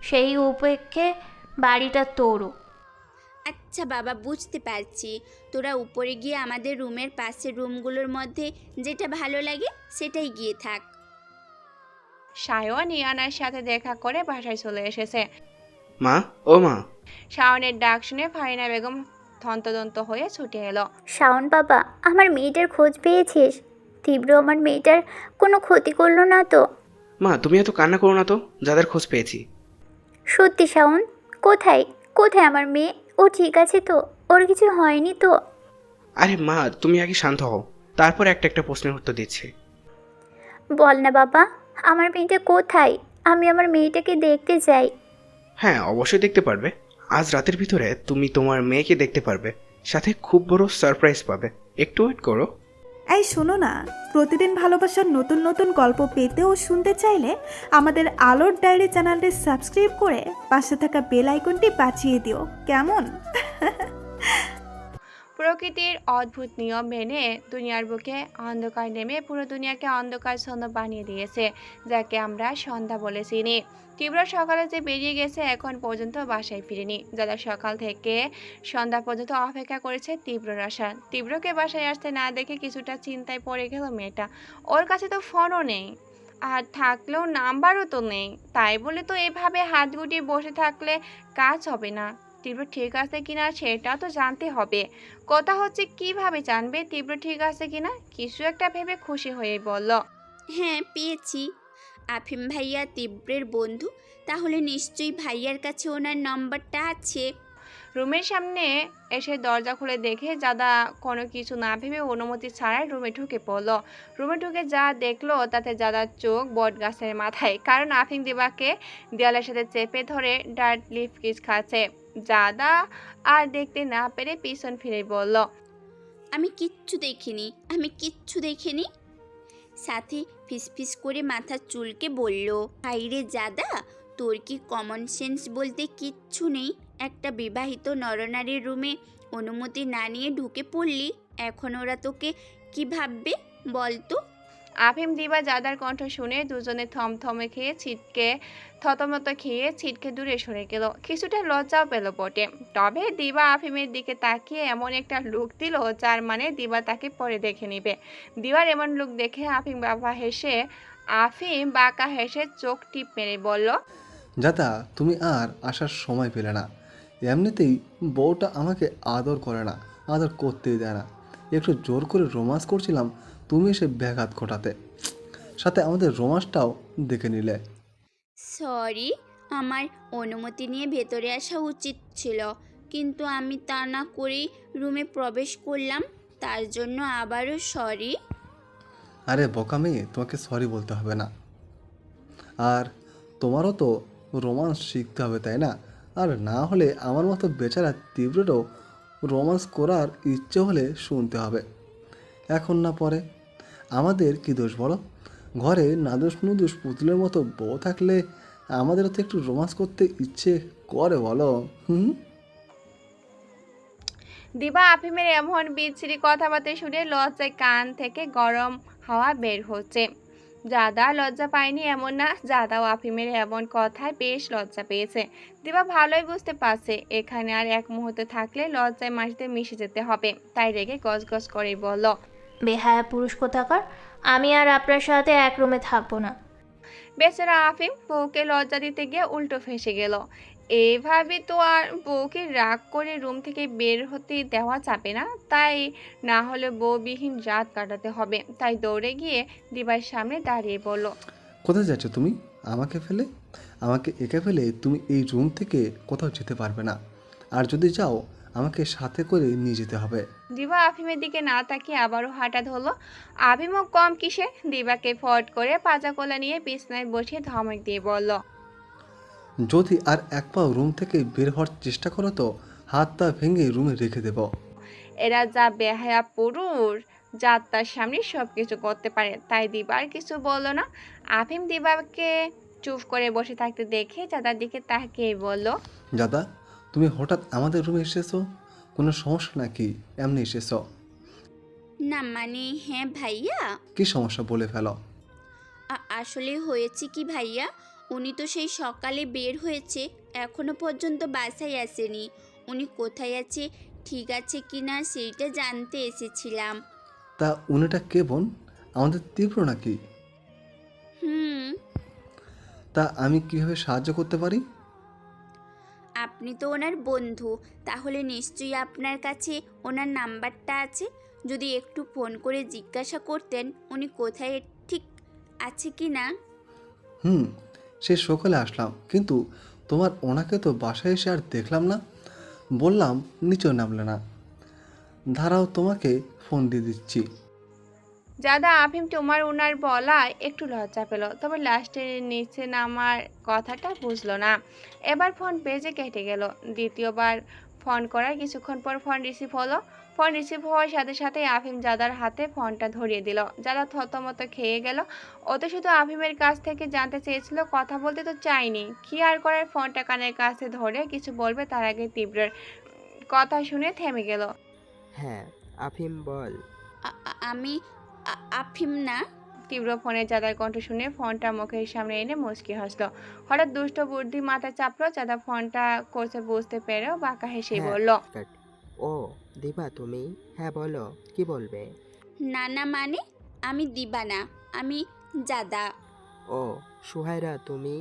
সেই উপেক্ষে বাড়িটা তোরও। আচ্ছা বাবা, বুঝতে পারছি। তোরা উপরে গিয়ে আমাদের রুমের পাশের রুমগুলোর মধ্যে যেটা ভালো লাগে সেটাই গিয়ে থাক। সায়ন ইয়ানার সাথে দেখা করে বাসায় চলে এসেছে। মা, ও মা। শাওনের ডাক শুনে ফারিনা বেগম থন্তদন্ত হয়ে ছুটে এলো। শাওন বাবা, আমার মেয়েটার খোঁজ পেয়েছিস? তীব্র আমার মেয়েটার কোনো ক্ষতি করলো না তো? মা, তুমি এত কান্না করো না তো, যাদের খোঁজ পেয়েছি। সত্যি শাওন, কোথায় কোথায় আমার মেয়ে? ও ঠিক আছে তো? ওর কিছু হয়নি তো? আরে মা, তুমি আগে শান্ত হও, তারপর একটা একটা প্রশ্নের উত্তর দিচ্ছি। বল না বাবা, আমার মেয়েটা কোথায়? আমি আমার মেয়েটাকে দেখতে চাই। হ্যাঁ, অবশ্যই দেখতে পারবে। আজ রাতের ভিতরে তুমি তোমার মেয়েকে দেখতে পারবে, সাথে খুব বড় সারপ্রাইজ পাবে। একটু ওয়েট করো। এই শোনো না, প্রতিদিন ভালোবাসার নতুন নতুন গল্প পেতে ও শুনতে চাইলে আমাদের আলোর ডায়েরি চ্যানেলটি সাবস্ক্রাইব করে পাশে থাকা বেল আইকনটি বাজিয়ে দিও, কেমন? প্রকৃতির অদ্ভুত নিয়ম মেনে দুনিয়ার বুকে অন্ধকার নেমে পুরো দুনিয়াকে অন্ধকারচ্ছন্ন বানিয়ে দিয়েছে, যাকে আমরা সন্ধ্যা বলে চিনি। তীব্র সকালে যে বেরিয়ে গেছে, এখন পর্যন্ত বাসায় ফিরেনি। যারা সকাল থেকে সন্ধ্যা পর্যন্ত অপেক্ষা করেছে তীব্রর আশা। তীব্রকে বাসায় আসতে না দেখে কিছুটা চিন্তায় পড়ে গেল মেয়েটা। ওর কাছে তো ফোনও নেই, আর থাকলেও নাম্বারও তো নেই। তাই বলে তো এভাবে হাত গুটিয়ে বসে থাকলে কাজ হবে না। তীব্র ঠিক আছে কিনা সেটা তো জানতে হবে। কথা হচ্ছে কিভাবে জানবে তীব্র ঠিক আছে কিনা? কিছু একটা ভেবে খুশি হয়ে বলল, হ্যাঁ, পেয়েছি। আফিম ভাইয়া তীব্রের বন্ধু, তাহলে নিশ্চয়ই ভাইয়ার কাছে ওনার নম্বরটা আছে। রুমের সামনে এসে দরজা খুলে দেখে যাদা কোনো কিছু না ভেবে অনুমতি ছাড়াই রুমে ঢুকে পড়ল। রুমে ঢুকে যা দেখলো তাতে যাদার চোখ বট গাছের মাথায়, কারণ আফিম দিবাকে দেয়ালের সাথে চেপে ধরে ডার্ট লিফ কিস খাচ্ছে। যাদা আর দেখতে না পেরে পিছন ফিরে বলল, আমি কিচ্ছু দেখিনি। সাথে ফিসফিস করে মাথার চুলকে বলল, হাইরে জাদা, তোর কি কমন সেন্স বলতে কিচ্ছু নেই? একটা বিবাহিত নরনারীর রুমে অনুমতি না নিয়ে ঢুকে পড়লি। এখন ওরা তোকে কি ভাববে বলতো? আফিম দিবা জাদার কণ্ঠ শুনে দুজনে থমথমে খেয়ে থতমত খেয়ে ছিটকে দূরে সরে গেল। কিছুটা লজ্জাও পেল বটে, তবে দিবা আফিমের দিকে তাকিয়ে এমন একটা লুক দিল যার মানে দিবা তাকে পরে দেখে নিবে। দিবার এমন লুক দেখে আফিম বাঁকা হেসে চোখ টিপ মেরে বলল, যাতা তুমি আর আসার সময় পেলে না। এমনিতেই বউটা আমাকে আদর করে না, আদর করতেই দেয় না। একটু জোর করে রোমান্স করছিলাম, তুমি এসে ব্যাঘাত ঘটাতে, সাথে আমাদের রোমান্সটাও দেখে নিলে। সরি, আমার অনুমতি নিয়ে ভেতরে আসা উচিত ছিল, কিন্তু আমি তা না করেই রুমে প্রবেশ করলাম, তার জন্য আবারও সরি। আরে বোকা মেয়ে, তোমাকে সরি বলতে হবে না। আর তোমারও তো রোমান্স শিখতে হবে, তাই না? আর না হলে আমার মতো বেচারা তীব্রটাও রোমান্স করার ইচ্ছে হলে শুনতে হবে, এখন না পরে। আমাদের কি দোষ বলো? ঘরে নাদুস নুদুস পুতুলের মতো বউ থাকলে আমাদেরও তো একটু রোমান্স করতে ইচ্ছে করে বলো। দিবা আফিমের এমন বিচ্ছিরি কথাবার্তা শুনে লজ্জায় কান থেকে গরম হাওয়া বের হচ্ছে। জাদা লজ্জা পায়নি এমন না, জাদাও আফিমের এমন কথায় বেশ লজ্জা পেয়েছে। দিবা ভালোই বুঝতে পারছে এখানে আর এক মুহূর্তে থাকলে লজ্জায় মাটিতে মিশে যেতে হবে, তাই রেগে গজগজ করে বলল, বেহায়া পুরুষ কোথাকার, আমি আর আপনার সাথে এক রুমে থাকবো না। বেচারা আফিম বউকে লজ্জা দিতে গিয়ে উল্টো ফেঁসে গেল। এভাবে তো আর বউকে রাগ করে রুম থেকে বের হতে দেওয়া যাবে না, তাই না হলে বউবিহীন রাত কাটাতে হবে। তাই দৌড়ে গিয়ে দিবার সামনে দাঁড়িয়ে বলল, কোথায় যাচ্ছ তুমি আমাকে ফেলে? আমাকে একা ফেলে তুমি এই রুম থেকে কোথাও যেতে পারবে না, আর যদি যাও আমাকে সাথে করে নিয়ে যেতে হবে। দিবা আফিমের দিকে না তাকিয়ে আবারও হাঁটা ধরলো। আফিমও কম কিসে দিবাকে ফট করে পাজা কোলা নিয়ে বিছনায় বসিয়ে ধমক দিয়ে বলল, যদি আর এক পাও রুম থেকে বের হওয়ার চেষ্টা করো তো হাত পা ভেঙে রুমে রেখে দেব। এরা যা বেহায়া পুরুষ, যার তার সামনে সব কিছু করতে পারে, তাই দিবার কিছু বললো না। আফিম দিবাকে চুপ করে বসে থাকতে দেখে দাদার দিকে তাকিয়ে বলল, দাদা, তুমি হঠাৎ আমাদের রুমে এসেছো, কোনো সমস্যা নাকি? এমনি এসেছো? না মানে হ্যাঁ ভাইয়া, কি সমস্যা বলে ফেলো। আসলে হয়েছে কি ভাইয়া, উনি তো সেই সকালে বের হয়েছে, এখনো পর্যন্ত বাসায় আসেনি। উনি কোথায় আছে, ঠিক আছে কি না সেইটা জানতে এসেছিলাম। তা উনিটা কে বোন? আমাদের তীব্র নাকি? তা আমি কিভাবে সাহায্য করতে পারি? আপনি তো ওনার বন্ধু, তাহলে নিশ্চয়ই আপনার কাছে ওনার নাম্বারটা আছে। যদি একটু ফোন করে জিজ্ঞাসা করতেন উনি কোথায় ঠিক আছে কি না। সে সকালে আসলাম, কিন্তু তোমার ওনাকে তো বাসায় এসে আর দেখলাম না। বললাম নিচেও নামলে না। ধারাও, তোমাকে ফোন দিয়ে দিচ্ছি। জাদা আফিম তোমার ওনার বলায় একটু লজ্জা পেল, তবে লাস্টের নিচে নামার কথাটা বুঝলো না। এবার ফোন বেজে কেটে গেল। দ্বিতীয়বার ফোন করার কিছুক্ষণ পর ফোন রিসিভ হলো। ফোন রিসিভ হওয়ার সাথে সাথে আফিম জাদার হাতে ফোনটা ধরিয়ে দিল। জাদা থতমত খেয়ে গেল। ও তো শুধু আফিমের কাছ থেকে জানতে চেয়েছিল, কথা বলতে তো চাইনি। কি আর করার, ফোনটা কানের কাছে ধরে কিছু বলবে তার আগে তীব্রের কথা শুনে থেমে গেল। হ্যাঁ আফিম বল। আমি আফিম না। তীব্র ফোনে জাদার কণ্ঠ শুনে ফোনটা মুখের সামনে এনে মুচকি হাসলো। হঠাৎ দুষ্ট বুদ্ধি মাথা চাপলো। জাদা ফোনটা করছে বুঝতে পেরেও বাঁকা হেসেই বলল, ও দিবা তুমি? হ্যাঁ বলো, কি বলবে? না না মানে আমি দিবা না, আমি জাদা। ও সুহাইরা তুমি?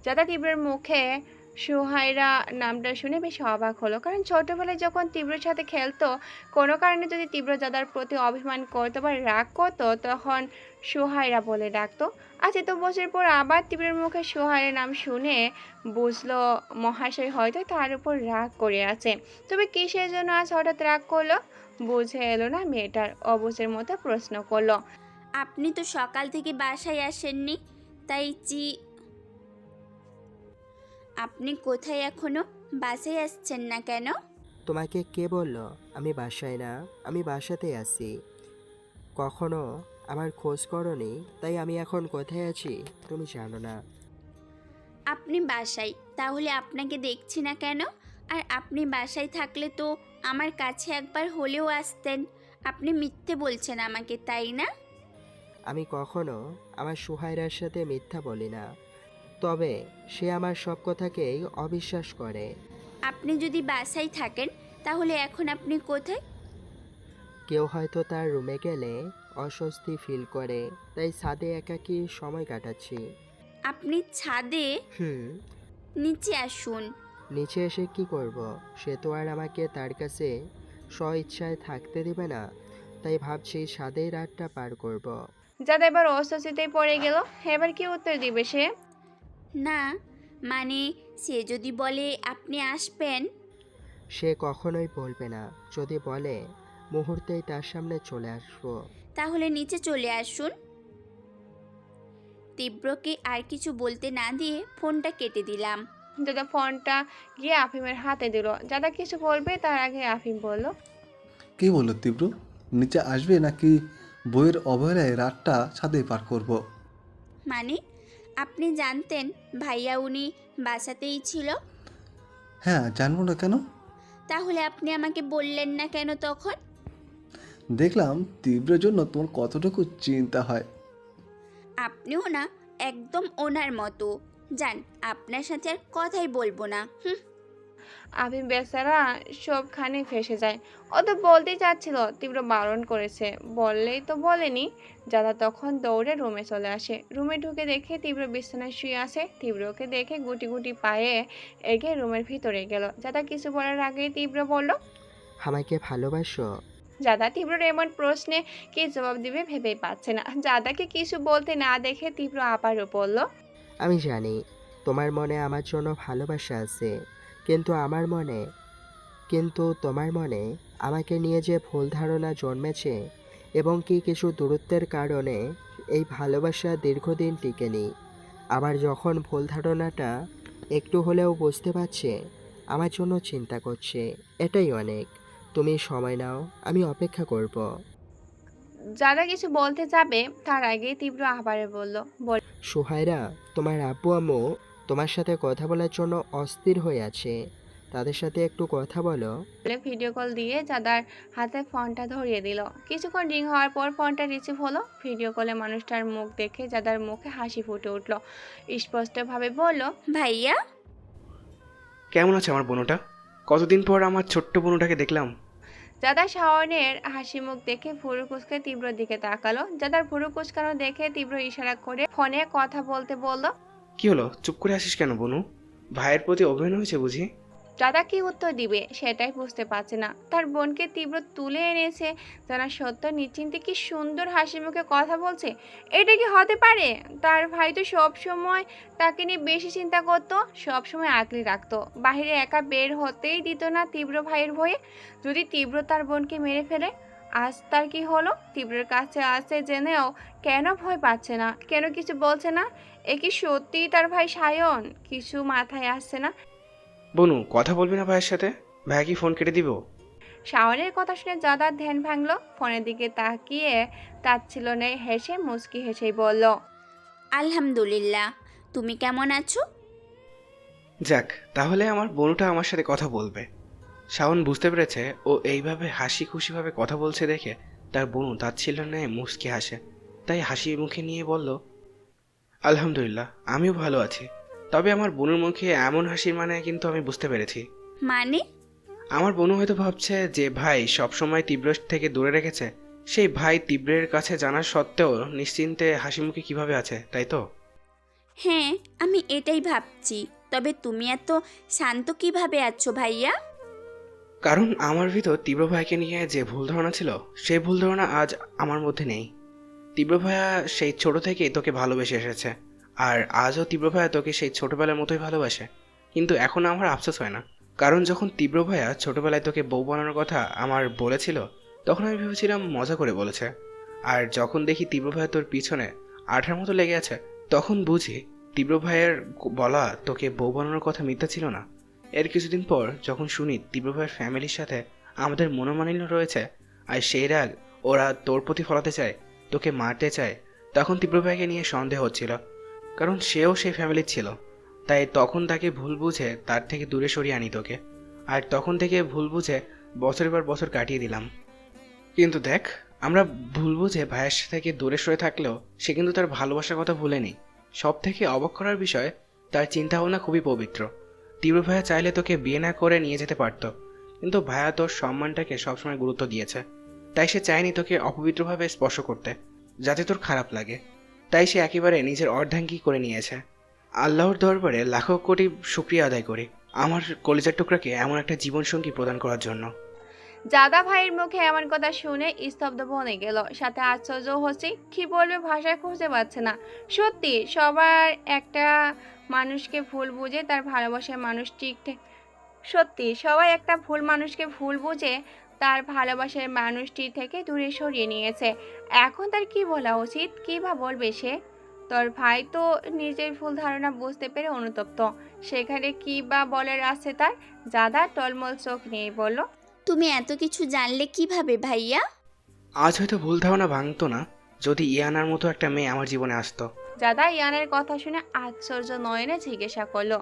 জাদা তীব্রের মুখে সুহাইরা নামটা শুনে বেশ অবাক হলো, কারণ ছোটবেলায় যখন তীব্রের সাথে খেলতো, কোনো কারণে যদি তীব্র জাদার প্রতি অভিমান করতো বা রাগ করতো, তখন সুহাইরা বলে ডাকতো। আজ এত বছর পর আবার তীব্রের মুখে সুহাইরা নাম শুনে বুঝলো মহাশয় হয়তো তার উপর রাগ করে আছে। তবে কিসের জন্য আজ হঠাৎ রাগ করলো বুঝে এলো না মেয়েটার। অবুঝের মতো প্রশ্ন করলো, আপনি তো সকাল থেকে বাসায় আসেননি, তাই আপনি কোথায় এখনো বাসায় আসছেন না কেন? তোমাকে কে বললো আমি বাসায় না? আমি বাসাতেই আছি। কখনো আমার খোঁজ করনি, তাই আমি এখন কোথায় আছি তুমি জানো না। আপনি বাসায়, তাহলে আপনাকে দেখছি না কেন? আর আপনি বাসায় থাকলে তো আমার কাছে একবার হলেও আসতেন। আপনি মিথ্যে বলছেন আমাকে, তাই না? আমি কখনো আমার সুহাইরার সাথে মিথ্যা বলি না, তবে সে আমার সব কথাকেই অবিশ্বাস করে। আপনি যদি বাসায় থাকেন তাহলে এখন আপনি কোথায়? কেউ হয়তো তার রুমে গেলে অস্বস্তি ফিল করে, তাই ছাদে একাকী সময় কাটাচ্ছি। আপনি ছাদে? হুম। নিচে আসুন। নিচে এসে কি করব? সে তো আর আমাকে তার কাছে স্ব ইচ্ছায় থাকতে দেবে না, তাই ভাবছি ছাদেই রাতটা পার করব। যাদা এবার অস্বস্তিতেই পড়ে গেল। এবার কি উত্তর দিবে সে? না, মানে সে যদি বলে আপনি আসবেন। সে কখনোই বলবে না, যদি বলে মুহূর্তেই তার সামনে চলে আসবো। তাহলে নিচে চলে আসুন। তীব্রকে আর কিছু বলতে না দিয়ে ফোনটা কেটে দিলাম। যাদা ফোনটা গিয়ে আফিমের হাতে দিল। যাদা কিছু বলবে তার আগে আফিম বলল, কি বললো তীব্র? নিচে আসবে নাকি বইয়ের অবহেলায় রাতটা ছাদে পার করব? মানে আপনি জানতেন ভাইয়া উনি বাসাতেই ছিল? হ্যাঁ, জানবো না কেন? তাহলে আপনি আমাকে বললেন না কেন তখন? দেখলাম তীব্রের জন্য তোমার কতটুকু চিন্তা হয়। আপনিও না একদম ওনার মতো। যান, আপনার সাথে আর কথাই বলবো না। আফিম বেচারা সবখানে ফেসে যায়। ও তো বলতেই চাচ্ছিল, তীব্র বারণ করেছে, বললেই তো বলেনি। যাদা তখন দৌড়ে রুমে চলে আসে। রুমে ঢুকে দেখে তীব্র বিছানায় শুয়ে আছে। তীব্রকে দেখে গুটি গুটি পায়ে এগিয়ে রুমের ভিতরে গেল। যাদা কিছু বলার আগেই তীব্র বলল, আমাকে ভালোবাসো? যাদা তীব্রর এমন প্রশ্নে কি জবাব দিবে ভেবেই পাচ্ছে না। যাদাকে কিছু বলতে না দেখে তীব্র আবারও বলল, আমি জানি তোমার মনে আমার জন্য ভালোবাসা আছে, কিন্তু তোমার মনে আমাকে নিয়ে যে ভুল ধারণা জন্মেছে এবং কি কিছু দূরত্বের কারণে এই ভালোবাসা দীর্ঘদিন টিকেনি। আবার যখন ভুল ধারণাটা একটু হলেও বুঝতে পারছে, আমার জন্য চিন্তা করছে, এটাই অনেক। তুমি সময় নাও, আমি অপেক্ষা করব। যাদা কিছু বলতে যাবে তার আগেই তীব্র আবারও বলল, সুহাইরা, তোমার আব্বু আম্মু তোমার সাথে কথা বলার জন্য অস্থির হয়ে আছে, তাদের সাথে একটু কথা বলো। বলে ভিডিও কল দিয়ে যাদার হাতে ফোনটা ধরিয়ে দিল। কিছুক্ষণ রিং হওয়ার পর ফোনটা রিসিভ হলো। ভিডিও কলে মানুষটার মুখ দেখে যাদার মুখে হাসি ফুটে উঠল। স্পষ্টভাবে বলল, ভাইয়া। কেমন আছে আমার বোনটা? কতদিন পর আমার ছোট্ট বোনটাকে দেখলাম। যাদা শাওনের হাসি মুখ দেখে ভুরু কুচকে তীব্রর দিকে তাকালো। যাদার ভুরু কুচকানো দেখে তীব্র ইশারা করে ফোনে কথা বলতে বলল, কি হলো, চুপ করে আসিস কেন বনু? ভাইয়ের প্রতি অভিমান হয়েছে বুঝি? যাদা কি উত্তর দিবে সেটাই বুঝতে পারছে না। তার বোনকে তীব্র তুলে এনেছে জানা সত্য নিশ্চিন্তে কি সুন্দর হাসি মুখে কথা বলছে। এটা কি হতে পারে? তার ভাই তো সব সময় তাকে নিয়ে বেশি চিন্তা করতো, সব সময় আগলে রাখতো, বাইরে একা বের হতেই দিত না তীব্র ভাইয়ের ভয়ে। যদি তীব্র তার বোনকে মেরে ফেলে, আজ তার কি হলো? তীব্রের কাছে আসছে জেনেও কেন ভয় পাচ্ছে না, কেন কিছু বলছে না? এ কি সত্যিই তার ভাই সায়ন? কিছু মাথায় আসছে না। বনু, কথা বলবি না ভাইয়ের সাথে? ভাইয়া কি ফোন কেটে দিব? শাওনের কথা শুনে যাদার ধ্যান ভাঙলো। ফোনের দিকে তাকিয়ে তাচ্ছিল্যে হেসে মুচকি হেসেই বলল, আলহামদুলিল্লাহ। তুমি কেমন আছো? যাক, তাহলে আমার বোনটা আমার সাথে কথা বলবে। শাওন বুঝতে পেরেছে ও এইভাবে হাসি খুশিভাবে কথা বলছে দেখে তার বোনও তাচ্ছিল্য নেয় মুচকি হাসে। তাই হাসি মুখে নিয়ে বলল, আলহামদুলিল্লাহ, আমিও ভালো আছি। তবে আমার বোনের মুখে এমন হাসির মানে কিন্তু আমি বুঝতে পেরেছি। মানে? আমার বোনও হয়তো ভাবছে যে ভাই সবসময় তীব্র থেকে দূরে রেখেছে, সেই ভাই তীব্রের কাছে জানার সত্ত্বেও নিশ্চিন্তে হাসি মুখে কিভাবে আছে, তাই তো? হ্যাঁ, আমি এটাই ভাবছি। তবে তুমি এত শান্ত কিভাবে আছো ভাইয়া? কারণ আমার ভিতর তীব্র ভাইকে নিয়ে যে ভুল ধারণা ছিল, সেই ভুল ধারণা আজ আমার মধ্যে নেই। তীব্র ভাইয়া সেই ছোট থেকেই তোকে ভালোবেসে এসেছে, আর আজও তীব্র ভাইয়া তোকে সেই ছোটবেলার মতোই ভালোবাসে। কিন্তু এখন আমার আফসোস হয় না, কারণ যখন তীব্র ভাইয়া ছোটবেলায় তোকে বউ বানানোর কথা আমার বলেছিল, তখন আমি ভেবেছিলাম মজা করে বলেছে। আর যখন দেখি তীব্র ভাইয়া তোর পিছনে আঠার মতো লেগে আছে, তখন বুঝি তীব্র ভাইয়ের বলা তোকে বউ বানানোর কথা মিথ্যা ছিল না। এর কিছুদিন পর যখন শুনি তীব্র ভাইয়ের ফ্যামিলির সাথে আমাদের মনোমালিন্য রয়েছে, আর সেই রাগ ওরা তোর প্রতি ফলাতে চায়, তোকে মারতে চায়, তখন তীব্র ভাইকে নিয়ে সন্দেহ হচ্ছিল, কারণ সেও সেই ফ্যামিলির ছিল। তাই তখন তাকে ভুল বুঝে তার থেকে দূরে সরিয়ে আনি তোকে, আর তখন থেকে ভুল বুঝে বছরের পর বছর কাটিয়ে দিলাম। কিন্তু দেখ, আমরা ভুল বুঝে ভাইয়ের থেকে দূরে সরে থাকলেও সে কিন্তু তার ভালোবাসার কথা ভুলেনি। সব থেকে অবাক করার বিষয়, তার চিন্তাভাবনা খুবই পবিত্র। তীব্র ভাইয়া চাইলে তোকে বিয়ে না করে নিয়ে যেতে পারত, কিন্তু ভাইয়া তোর সম্মানটাকে সবসময় গুরুত্ব দিয়েছে। তাই সে চায়নি তোকে অপবিত্রভাবে স্পর্শ করতে, যাতে তোর খারাপ লাগে। তাই সে একেবারে নিজের অর্ধাঙ্গী করে নিয়েছে। আল্লাহর দরবারে লাখো কোটি শুকরিয়া আদায় করি আমার কলিজার টুকরাকে এমন একটা জীবনসঙ্গী প্রদান করার জন্য। জাদা ভাইয়ের মুখে এমন কথা শুনে স্তব্ধ বনে গেল, সাথে আশ্চর্য হচ্ছে, কি বলবে ভাষায় খুঁজে পাচ্ছে না। সত্যি সবার একটা মানুষকে ভুল বুঝে তার ভালোবাসার মানুষটি সত্যি সবাই একটা ভুল মানুষকে ভুল বুঝে তার ভালোবাসার মানুষটি থেকে দূরে সরিয়ে নিয়েছে। এখন তার কি বলা উচিত, কি বা বলবে সে? তোর ভাই তো নিজের ভুল ধারণা বুঝতে পেরে অনুতপ্ত, সেখানে কি বা বলার আছে তার? জাদা টলমল চোখ নিয়ে বলল, তুমি এত কিছু জানলে কিভাবে ভাইয়া? আজ হয়তো ভুল ধারণা ভাঙতো না যদি ইয়ানার মতো একটা মেয়ে আমার জীবনে আসতো। জাদা ইয়ানের কথা শুনে আশ্চর্য নয়নে জিজ্ঞাসা করলো,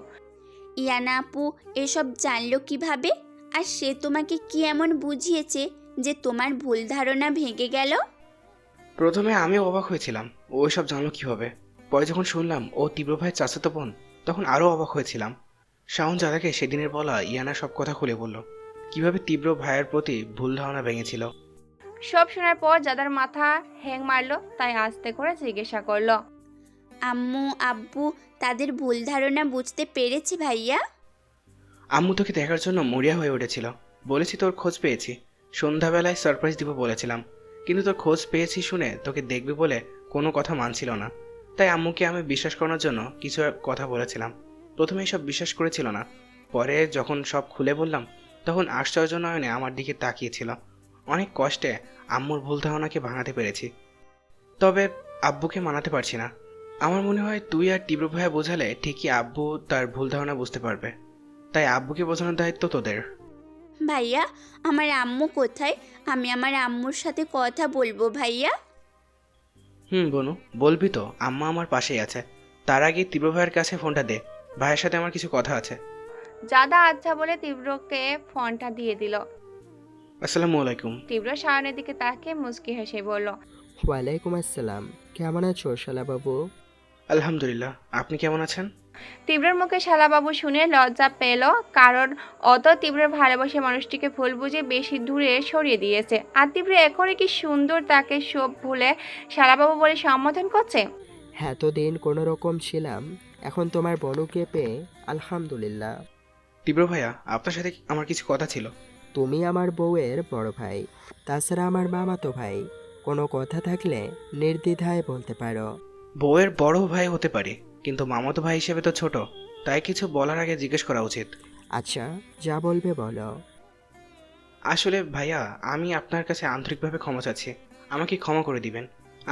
ইয়ানা আপু এসব জানলো কিভাবে? আর সে তোমাকে কি এমন বুঝিয়েছে যে তোমার ভুল ধারণা ভেঙে গেল? প্রথমে আমিও অবাক হয়েছিলাম ও এসব জানলো কিভাবে। পরে যখন শুনলাম ও তীব্র ভাইয়ের চাচাতো বোন, তখন আরও অবাক হয়েছিলাম। শাওন জাদাকে সেদিনের বলা ইয়ানা সব কথা খুলে বলল, কিভাবে তীব্র ভাইয়ের প্রতি ভুল ধারণা ভেঙেছিল। সব শোনার পর জাদার মাথা হ্যাং মারলো, তাই আস্তে করে জিজ্ঞাসা করলো, আম্মু আব্বু তাদের ভুল ধারণা বুঝতে পেরেছে ভাইয়া? আম্মু তোকে দেখার জন্য মরিয়া হয়ে উঠেছিল। বলেছি তোর খোঁজ পেয়েছি, সন্ধ্যাবেলায় সারপ্রাইজ দিব বলেছিলাম, কিন্তু তোর খোঁজ পেয়েছি শুনে তোকে দেখবে বলে কোনো কথা মানছিল না। তাই আম্মুকে আমি বিশ্বাস করানোর জন্য কিছু কথা বলেছিলাম। প্রথমে এসব বিশ্বাস করেছিল না, পরে যখন সব খুলে বললাম তখন আশ্চর্য নয়নে আমার দিকে তাকিয়েছিল। অনেক কষ্টে আম্মুর ভুল ধারণাকে ভাঙাতে পেরেছি, তবে আব্বুকে মানাতে পারছি না। আমার মনে হয় তুই আর তীব্র ভাইয়া বোঝালে ঠিকই আব্বু তার ভুল ধারণা বুঝতে পারবে। তাই আব্বুকে বোঝানোর দায়িত্ব তোদের। ভাইয়া আমার আম্মু কোথায়? আমি আমার আম্মুর সাথে কথা বলবো ভাইয়া। বনু, বলবি তো, আম্মা আমার পাশেই আছে। তার আগে তীব্র ভাইয়ের কাছে ফোনটা দে, ভাইয়ের সাথে আমার কিছু কথা আছে। জাদা আচ্ছা বলে তীব্রকে ফোনটা দিয়ে দিল। আসসালামু আলাইকুম। তীব্র শাওনের দিকে তাকিয়ে মুচকি হেসে বলল, ওয়ালাইকুম আসসালাম। কেমন আছো শালাবাবু? আলহামদুলিল্লাহ, আপনি কেমন আছেন? তীব্রের মুখে শালাবাবু শুনে লজ্জা পেল, কারণ অত তীব্রের ভালোবাসা মানুষটিকে ভুল বুঝে বেশি দূরে সরিয়ে দিয়েছে। আর তীব্র এখনই কি সুন্দর তাকে সব ভুলে শালাবাবু বলে সম্বোধন করছে। এতদিন কোনো রকম ছিলাম, এখন তোমার বনুকে পেয়ে আলহামদুলিল্লাহ। তীব্র ভাইয়া, আপনার সাথে আমার কিছু কথা ছিল। তুমি আমার বউয়ের বড় ভাই, তাছাড়া আমার মামাতো ভাই। কোনো কথা থাকলে নির্দ্বিধায় বলতে পারো। বউয়ের বড় ভাই হতে পারে, কিন্তু মামাতো ভাই হিসেবে তো ছোট, তাই কিছু বলার আগে জিজ্ঞেস করা উচিত। আচ্ছা, যা বলবে বলো। আসলে ভাইয়া, আমি আপনার কাছে আন্তরিকভাবে ক্ষমা চাচ্ছি। আমাকে ক্ষমা করে দিবেন।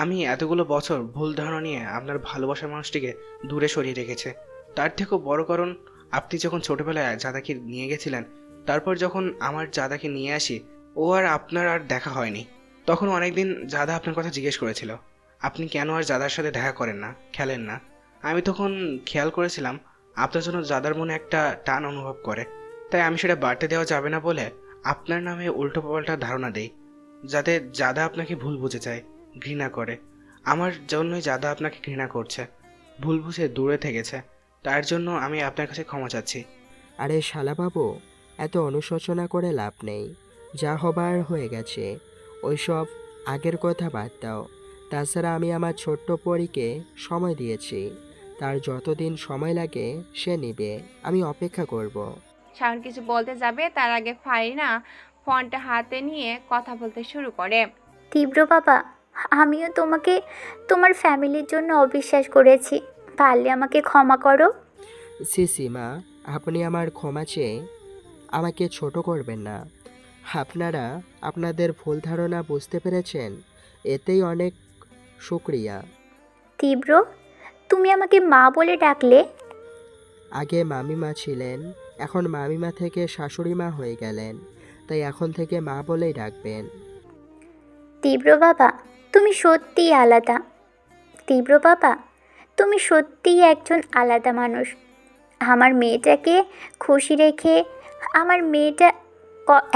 আমি এতগুলো বছর ভুল ধারণা নিয়ে আপনার ভালোবাসার মানুষটিকে দূরে সরিয়ে রেখেছে। তার থেকেও বড় কারণ, আপনি যখন ছোটবেলায় জাদাকে নিয়ে গেছিলেন, তারপর যখন আমার জাদাকে নিয়ে আসি, ও আর আপনার আর দেখা হয়নি। তখন অনেকদিন জাদা আপনার কথা জিজ্ঞেস করেছিল, আপনি কেন আর জাদার সাথে দেখা করেন না, খেলেন না। আমি তখন খেয়াল করেছিলাম আপনার জন্য জাদার মনে একটা টান অনুভব করে, তাই আমি সেটা বাড়তে দেওয়া যাবে না বলে আপনার নামে উল্টোপাল্টা ধারণা দেই, যাতে জাদা আপনাকে ভুল বুঝে যায়, ঘৃণা করে। আমার জন্যই জাদা আপনাকে ঘৃণা করছে, ভুল বুঝে দূরে থেকেছে। তার জন্য আমি আপনার কাছে ক্ষমা চাচ্ছি। আরে শালাবাবু, এত অনুশোচনা করে লাভ নেই। যা হবার হয়ে গেছে, ওইসব আগের কথা বাদ দাও। তাছাড়া আমি আমার ছোট্ট পরীকে সময় দিয়েছি, তার যতদিন সময় লাগে সে নেবে, আমি অপেক্ষা করব। শাওন কিছু বলতে যাবে, তার আগে ফারিনা ফোনটা হাতে নিয়ে কথা বলতে শুরু করে। তীব্র বাবা, আমিও তোমাকে তোমার ফ্যামিলির জন্য অবিশ্বাস করেছি, পারলে আমাকে ক্ষমা করো। সিসিমা, আপনি আমার ক্ষমা চেয়ে আমাকে ছোট করবেন না। আপনারা আপনাদের ভুল ধারণা বুঝতে পেরেছেন, এতেই অনেক শুক্রিয়া। তীব্র, তুমি আমাকে মা বলে ডাকলে। আগে মামিমা ছিলেন, এখন মামিমা থেকে শাশুড়ি মা হয়ে গেলেন, তাই এখন থেকে মা বলেই ডাকবেন। তীব্র বাবা, তুমি সত্যিই আলাদা। তীব্র বাবা, তুমি সত্যিই একজন আলাদা মানুষ। আমার মেয়েটাকে খুশি রেখে, আমার মেয়েটা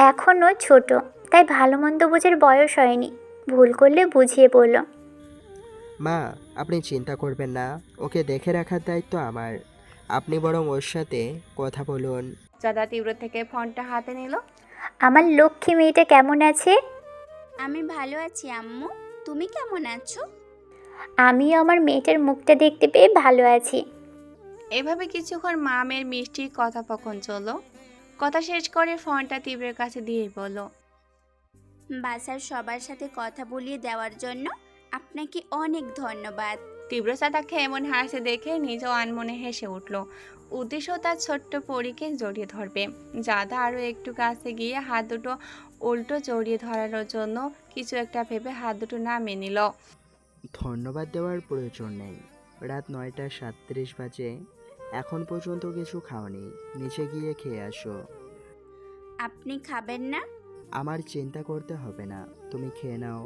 এখনও ছোট, তাই ভালো মন্দ বোঝার বয়স হয়নি। ভুল করলে বুঝিয়ে বলল। মা, আপনি চিন্তা করবেন না, ওকে দেখে রাখার দায়িত্ব আমার। আপনি বরং ওর সাথে কথা বলুন। জাদা তীব্র থেকে ফোনটা হাতে নিল। আমার লক্ষ্মী মেয়েটা কেমন আছে? আমি ভালো আছি আম্মু, তুমি কেমন আছো? আমিও আমার মেয়েটার মুখটা দেখতে পেয়ে ভালো আছি। এভাবে কিছুক্ষণ মা মেয়ের মিষ্টি কথোপকথন চলল। কথা শেষ করে ফোনটা তীব্রের কাছে দিয়েই বলল, বাসার সবার সাথে কথা বলিয়ে দেওয়ার জন্য আপনাকে অনেক ধন্যবাদ। তীব্র চাদাকে এমন হাসে দেখে নিজেও আনমনে হেসে উঠল। উদ্দেশ্য তার ছোট্ট পরীকে জড়িয়ে ধরবে। জাদা আরও একটু কাছে গিয়ে হাত দুটো উল্টো জড়িয়ে ধরানোর জন্য কিছু একটা ভেবে হাত দুটো নামিয়ে নিল। ধন্যবাদ দেওয়ার প্রয়োজন নেই। রাত 9:37 বাজে, এখন পর্যন্ত কিছু খাওনি। নিচে গিয়ে খেয়ে আসো। আপনি খাবেন না? আমার চিন্তা করতে হবে না, তুমি খেয়ে নাও।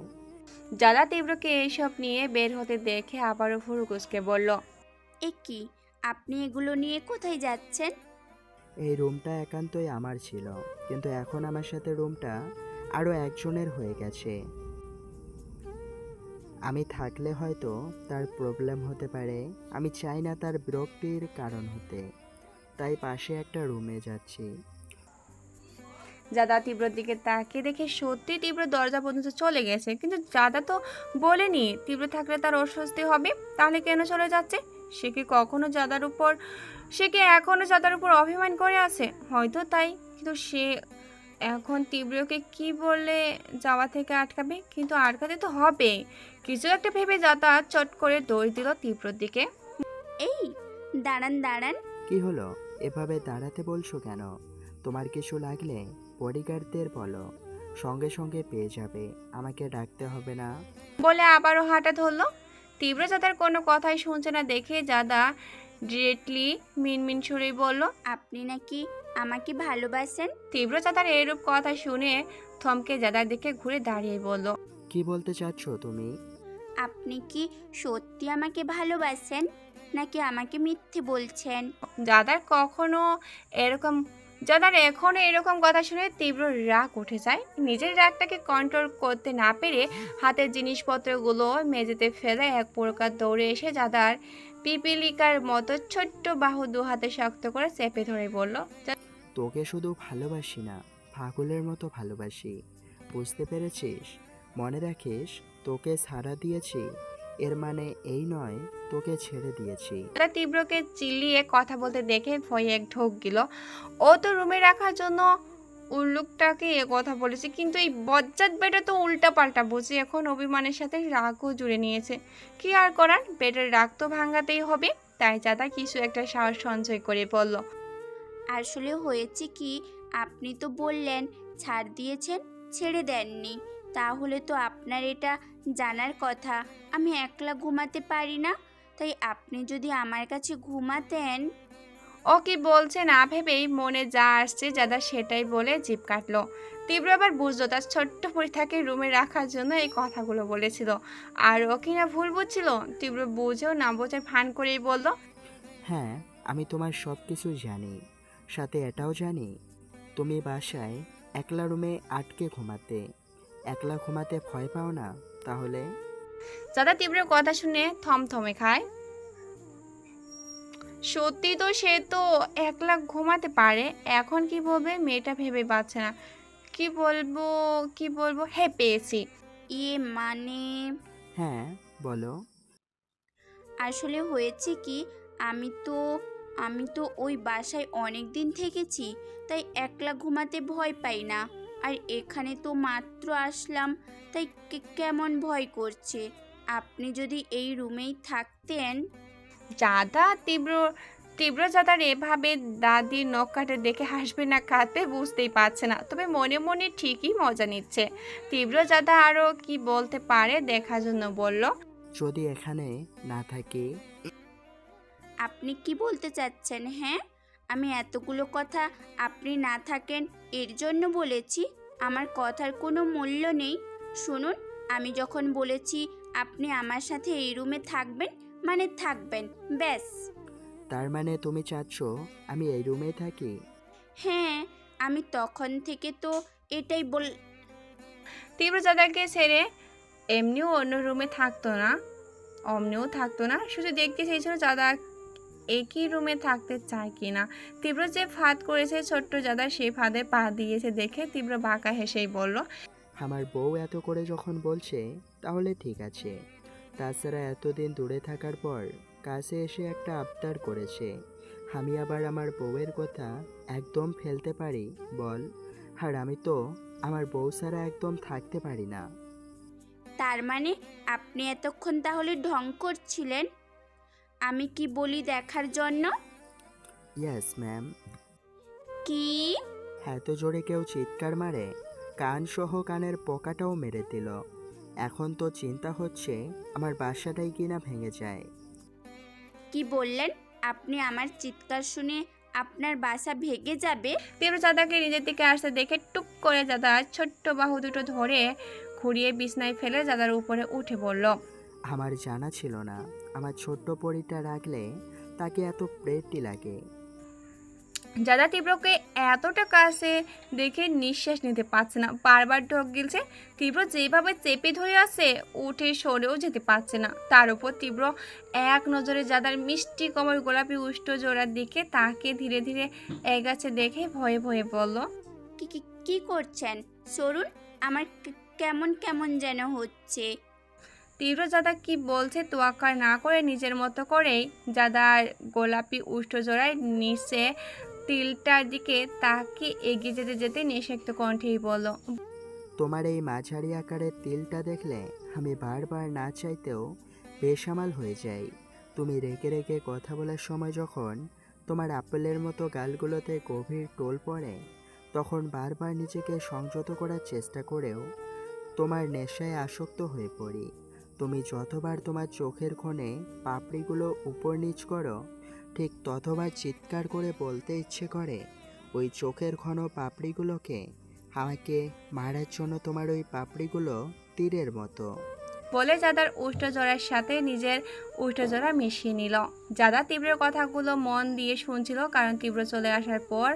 জাদা তীব্রকে এইসব নিয়ে বের হতে দেখে আবারও ভুরু কুঁচকে বলল, এ কি, আপনি এগুলো নিয়ে কোথায় যাচ্ছেন? এই রুমটা একান্তই আমার ছিল, কিন্তু এখন আমার সাথে রুমটা আরও একজনের হয়ে গেছে। আমি থাকলে হয়তো তার প্রবলেম হতে পারে, আমি চাই না তার বিরক্তির কারণ হতে, তাই পাশে একটা রুমে যাচ্ছি। জাদা তীব্রর দিকে তাকিয়ে দেখে সত্যি তীব্র দরজা পর্যন্ত চলে গেছে, কিন্তু জাদা তো বলেনি তীব্র থাকলে তার অস্বস্তি হবে। তাহলে কেন চলে যাচ্ছে? সে কি এখনো জাদার উপর অভিমান করে আছে? হয়তো তাই। কিন্তু সে এখন তীব্রকে কি বলে যাওয়া থেকে আটকাবে? কিন্তু আটকাতে তো হবে। কিছু একটা ভেবে জাদা চট করে দৌড় দিল তীব্রর দিকে। এই দাঁড়ান দাঁড়ান। কি হলো? এভাবে দাঁড়াতে বলছো কেন? তোমার কিছু লাগলে বডিগার্ডদের বলো, সঙ্গে সঙ্গে পেয়ে যাবে, আমাকে ডাকতে হবে না। বলে আবারও হাঁটা ধরলো। তীব্র জাদার কোনো কথাই শুনছে না দেখে জাদা ডিরেক্টলি মিনমিন সুরেই বলল, আপনি নাকি আমাকে ভালোবাসেন? তীব্র জাদার এরূপ কথা শুনে থমকে জাদার দিকে ঘুরে দাঁড়িয়ে বলল, কি বলতে চাচ্ছ তুমি? আপনি কি সত্যি আমাকে ভালোবাসেন নাকি আমাকে মিথ্যে বলছেন? জাদার এখনো এরকম কথা শুনে তীব্র রাগ উঠে যায়। নিজের রাগটাকে কন্ট্রোল করতে না পেরে হাতের জিনিসপত্রগুলো মেঝেতে ফেলে এক প্রকার দৌড়ে এসে জাদার পিপিলিকার মতো ছোট্ট বাহু দু হাতে শক্ত করে চেপে ধরে বলল, তোকে শুধু ভালোবাসি না, পাগলের মতো ভালোবাসি, বুঝতে পেরেছিস? মনে রাখিস, তোকে ছাড়া দিয়েছি এর মানে এই নয় তোকে ছেড়ে দিয়েছি। জাদা তীব্রকে চিল্লিয়ে কথা বলতে দেখে ভয়ে এক ঢোক গেল। ও তো রুমে রাখার জন্য উল্লুকটাকে এ কথা বলেছে, কিন্তু এই বজ্জাত বেটা তো উল্টা পাল্টা বুঝে এখন অভিমানের সাথে রাগও জুড়ে নিয়েছে। কি আর করার, বেটার রাগ তো ভাঙাতেই হবে। তাই জাদা কিছু একটা সাহস সঞ্চয় করে বলল, আসলে হয়েছে কি, আপনি তো বললেন ছাড় দিয়েছেন, ছেড়ে দেননি। তাহলে তো আপনার এটা জানার কথা আমি একলা ঘুমাতে পারি না। তাই আপনি যদি আমার কাছে ঘুমাতেন। ও কি বলছে না ভেবেই মনে যা আসছে জাদা সেটাই বলে জিভ কাটলো। তীব্র আবার বুঝলো তার ছোট্ট পরীক্ষাকে রুমে রাখার জন্য এই কথাগুলো বলেছিল, আর ও কিনা ভুল বুঝছিল। তীব্র বুঝেও না বোঝার ভান করেই বলল, হ্যাঁ, আমি তোমার সব কিছু জানি, সাথে এটাও জানি তুমি বাসায় একলা রুমে আটকে ঘুমাতে। একলা ঘুমাতে ভয় পাও না তাহলে? জাদা তীব্রের কথা শুনে থমথমে খায়। সত্যি তো সে তো একলা ঘুমাতে পারে। এখন কি বলবে মেয়েটা ভেবে পাচ্ছে না। কি বলবো, হ্যাঁ পেয়েছি। ইয়ে মানে, হ্যাঁ বলো। আসলে হয়েছে কি, আমি তো ওই বাসায় অনেক দিন থেকেছি, তাই একলা ঘুমাতে ভয় পাই না। আর এখানে তো মাত্র আসলাম, তাই কেমন ভয় করছে। আপনি যদি এই রুমেই থাকতেন। জাদা তীব্র জাদার এভাবে দাদির নখ কাটে দেখে হাসবে না কাঁদবে বুঝতেই পারছে না, তবে মনে মনে ঠিকই মজা নিচ্ছে। তীব্র জাদা আরও কি বলতে পারে দেখার জন্য বলল, যদি এখানে না থাকি? আপনি কি বলতে চাচ্ছেন? হ্যাঁ, আমি এতগুলো কথা আপনি না থাকেন এর জন্য বলেছি? আমার কথার কোনো মূল্য নেই? শুনুন, আমি যখন বলেছি আপনি আমার সাথে এই রুমে থাকবেন মানে থাকবেন, ব্যাস। তার মানে তুমি চাচ্ছ আমি এই রুমে থাকি? হ্যাঁ, আমি তখন থেকে তো এটাই তীব্র জাদাকে ছেড়ে এমনিও অন্য রুমে থাকতো না, অমনিও থাকতো না, শুধু দেখতে চেয়েছিল জাদা একই রুমে থাকতে চায় কিনা। তীব্র যে ফাঁদ করেছে ছোট্ট জাদা সেই ফাঁদে পা দিয়েছে দেখে তীব্র বাঁকা হেসেই বলল, আমার বউ এত করে যখন বলছে তাহলে ঠিক আছে। তাছাড়া এতদিন দূরে থাকার পর কাছে এসে একটা আবদার করেছে, আমি আবার আমার বউয়ের কথা একদম ফেলতে পারি বল? আর আমি তো আমার বউ ছাড়া একদম থাকতে পারি না। তার মানে আপনি এতক্ষণ তাহলে ঢং করছিলেন আমি কি বলি দেখার জন্য? Yes ma'am. কি? এত জোরে কেউ চিৎকার মারে, কান সহ কানের পোকাটাও মেরে দিল। এখন তো চিন্তা হচ্ছে আমার বাসাটাই কিনা ভেঙে যায়। কি বললেন? আপনি আমার চিৎকার শুনে আপনার বাসা ভেঙে যাবে? তীব্র জাদাকে নিজের দিকে আসতে দেখে টুপ করে জাদা ছোট্ট বাহু দুটো ধরে ঘুরিয়ে বিছনায় ফেলে জাদার উপরে উঠে বলল, আমার জানা ছিল না আমার ছোট্ট পরিটা রাখলে তাকে এত প্রেটি লাগে। জাদা তীব্রকে এতটা কাছে দেখে নিঃশ্বাস নিতে পারছে না, বারবার ঢোক গিলছে। তীব্র যেভাবে চেপে ধরে আছে উঠে সরেও যেতে পারছে না। তার উপর তীব্র এক নজরে জাদার মিষ্টি কোমল গোলাপি উষ্ঠ জোড়ার দিকে তাকে ধীরে ধীরে এগাচ্ছে দেখে ভয়ে ভয়ে বলল, কি কি কি করছেন? সরুন, আমার কেমন কেমন যেন হচ্ছে। তীব্র জাদা কি বলছে তোয়াক্কা না করে নিজের মতো করেই জাদার গোলাপি উষ্ঠ জোড়ায় নিচে তিলটার দিকে তাকে এগিয়ে যেতে যেতে নিষেক্ত কণ্ঠেই বলল, তোমার এই মাঝারি আকারের তিলটা দেখলে আমি বারবার না চাইতেও বেসামাল হয়ে যাই। তুমি রেগে রেগে কথা বলার সময় যখন তোমার আপেলের মতো গালগুলোতে গভীর টোল পড়ে, তখন বারবার নিজেকে সংযত করার চেষ্টা করেও তোমার নেশায় আসক্ত হয়ে পড়ি। তুমি যতবার তোমার চোখের কোণে পাপড়িগুলো উপর নিচ করো, ঠিক ততবার চিৎকার করে বলতে ইচ্ছে করে, ওই চোখের ঘন পাপড়িগুলোকে আমাকে মারার জন্য তোমার ওই পাপড়িগুলো তীরের মতো। বলে জাদার উষ্ঠজোড়ার সাথে নিজের উষ্ঠজোড়া মিশিয়ে নিল। জাদা তীব্রের কথাগুলো মন দিয়ে শুনছিল, কারণ তীব্র চলে আসার পর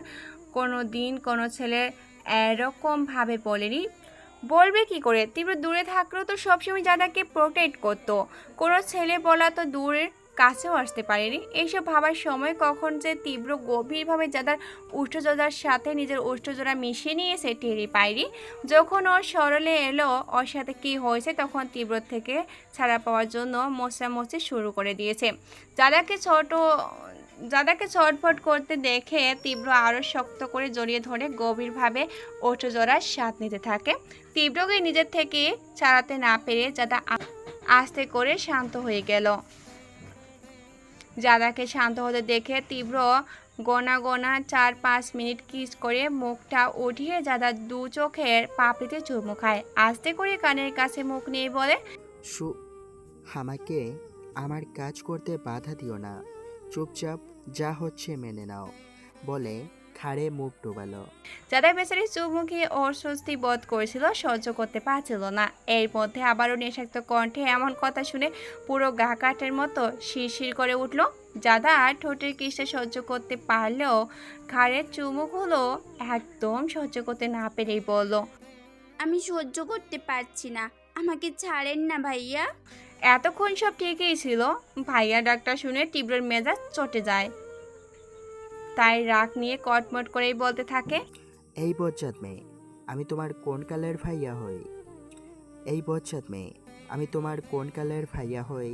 কোনো দিন কোনো ছেলের এরকম ভাবে বলেনি। বলবে কি করে? তীব্র দূরে থাকলেও তো সবসময় জাদাকে প্রোটেক্ট করতো, কোনো ছেলে বলা তো দূরের কাছেও আসতে পারেনি। এইসব ভাবার সময় কখন যে তীব্র গভীরভাবে জাদার উষ্ঠজোড়ার সাথে নিজের উষ্ঠজোড়া মিশিয়ে নিয়েছে টেরি পায়নি। যখন ওর সরলে এলো ওর সাথে কী হয়েছে, তখন তীব্র থেকে ছাড়া পাওয়ার জন্য মোছামুছি শুরু করে দিয়েছে। জাদাকে ছটফট করতে দেখে তীব্র আরও শক্ত করে জড়িয়ে ধরে গভীরভাবে উষ্ঠজোড়ার স্বাদ নিতে থাকে। তীব্রকে নিজের থেকে ছাড়াতে না পেরে জাদা আস্তে করে শান্ত হয়ে গেল। জাদাকে শান্ত হতে দেখে তীব্র গোনা গোনা 4-5 মিনিট কিস করে মুখটা উঠিয়ে জাদার দু চোখের পাপড়িতে চুমু খায়। আস্তে করে কানের কাছে মুখ নিয়ে বলে, আমাকে আমার কাজ করতে বাধা দিও না, চুপচাপ যা হচ্ছে মেনে নাও, বলে খাড়ে মুখ ডোবালো। জাদা বেচারি চুমু খেয়ে ওর স্বস্তি বোধ করেছিল, সহ্য করতে পারছিল না। এর মধ্যে আবারও নেশাক্ত কণ্ঠে এমন কথা শুনে পুরো গা কাঠের মতো শিরশির করে উঠল। জাদা ঠোঁটের কিসটা সহ্য করতে পারলেও ঘাড়ের চুমুকগুলো একদম সহ্য করতে না পেরেই বলল, আমি সহ্য করতে পারছি না, আমাকে ছাড়েন না ভাইয়া। এতক্ষণ সব ঠিকই ছিল। ভাইয়া ডাকটা শুনে তীব্রের মেজাজ চটে যায়, তাই রাগ নিয়ে কটমট করেই বলতে থাকে, এই বজ্জাত মেয়ে, আমি তোমার কোন কালের ভাইয়া হই? এই বজ্জাত মেয়ে, আমি তোমার কোন কালের ভাইয়া হই?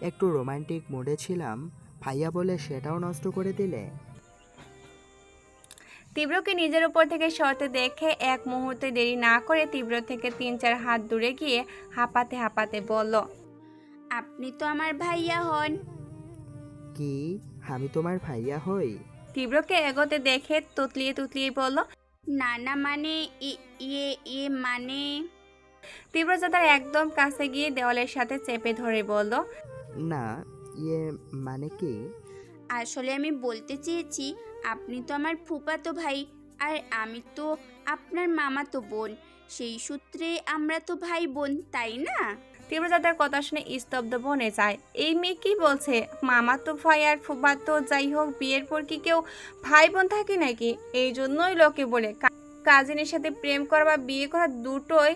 একটু রোমান্টিক মুডে ছিলাম, ভাইয়া বলে সেটাও নষ্ট করে দিলে। তীব্রকে নিজের উপর থেকে সরতে দেখে এক মুহূর্তে দেরি না করে তীব্র থেকে 3-4 হাত দূরে গিয়ে হাঁপাতে হাঁপাতে বলল, আপনি তো আমার ভাইয়া হন। কি আমি তোমার ভাইয়া হই? তীব্রকে এগোতে দেখে তুতলিয়ে তুতলিয়ে বলল, না না মানে ইয়ে মানে। তীব্র জাদার একদম কাছে গিয়ে দেওয়ালের সাথে চেপে ধরে বলল, না ইয়ে মানে কি? আসলে আমি বলতে চেয়েছি আপনি তো আমার ফুফাতো ভাই আর আমি তো আপনার মামাতো বোন, সেই সূত্রে আমরা তো ভাই বোন, তাই না? তীব্র জাদার কথা শুনে স্তব্ধ বনে যায়। এই মেয়ে কি বলছে? মামা তো ভাই আর ফুফা তো যাই হোক, বিয়ের পর কি কেউ ভাই বোন থাকে নাকি? এই জন্যই লোকে বলে কাজিনের সাথে প্রেম করা বা বিয়ে করা দুটোই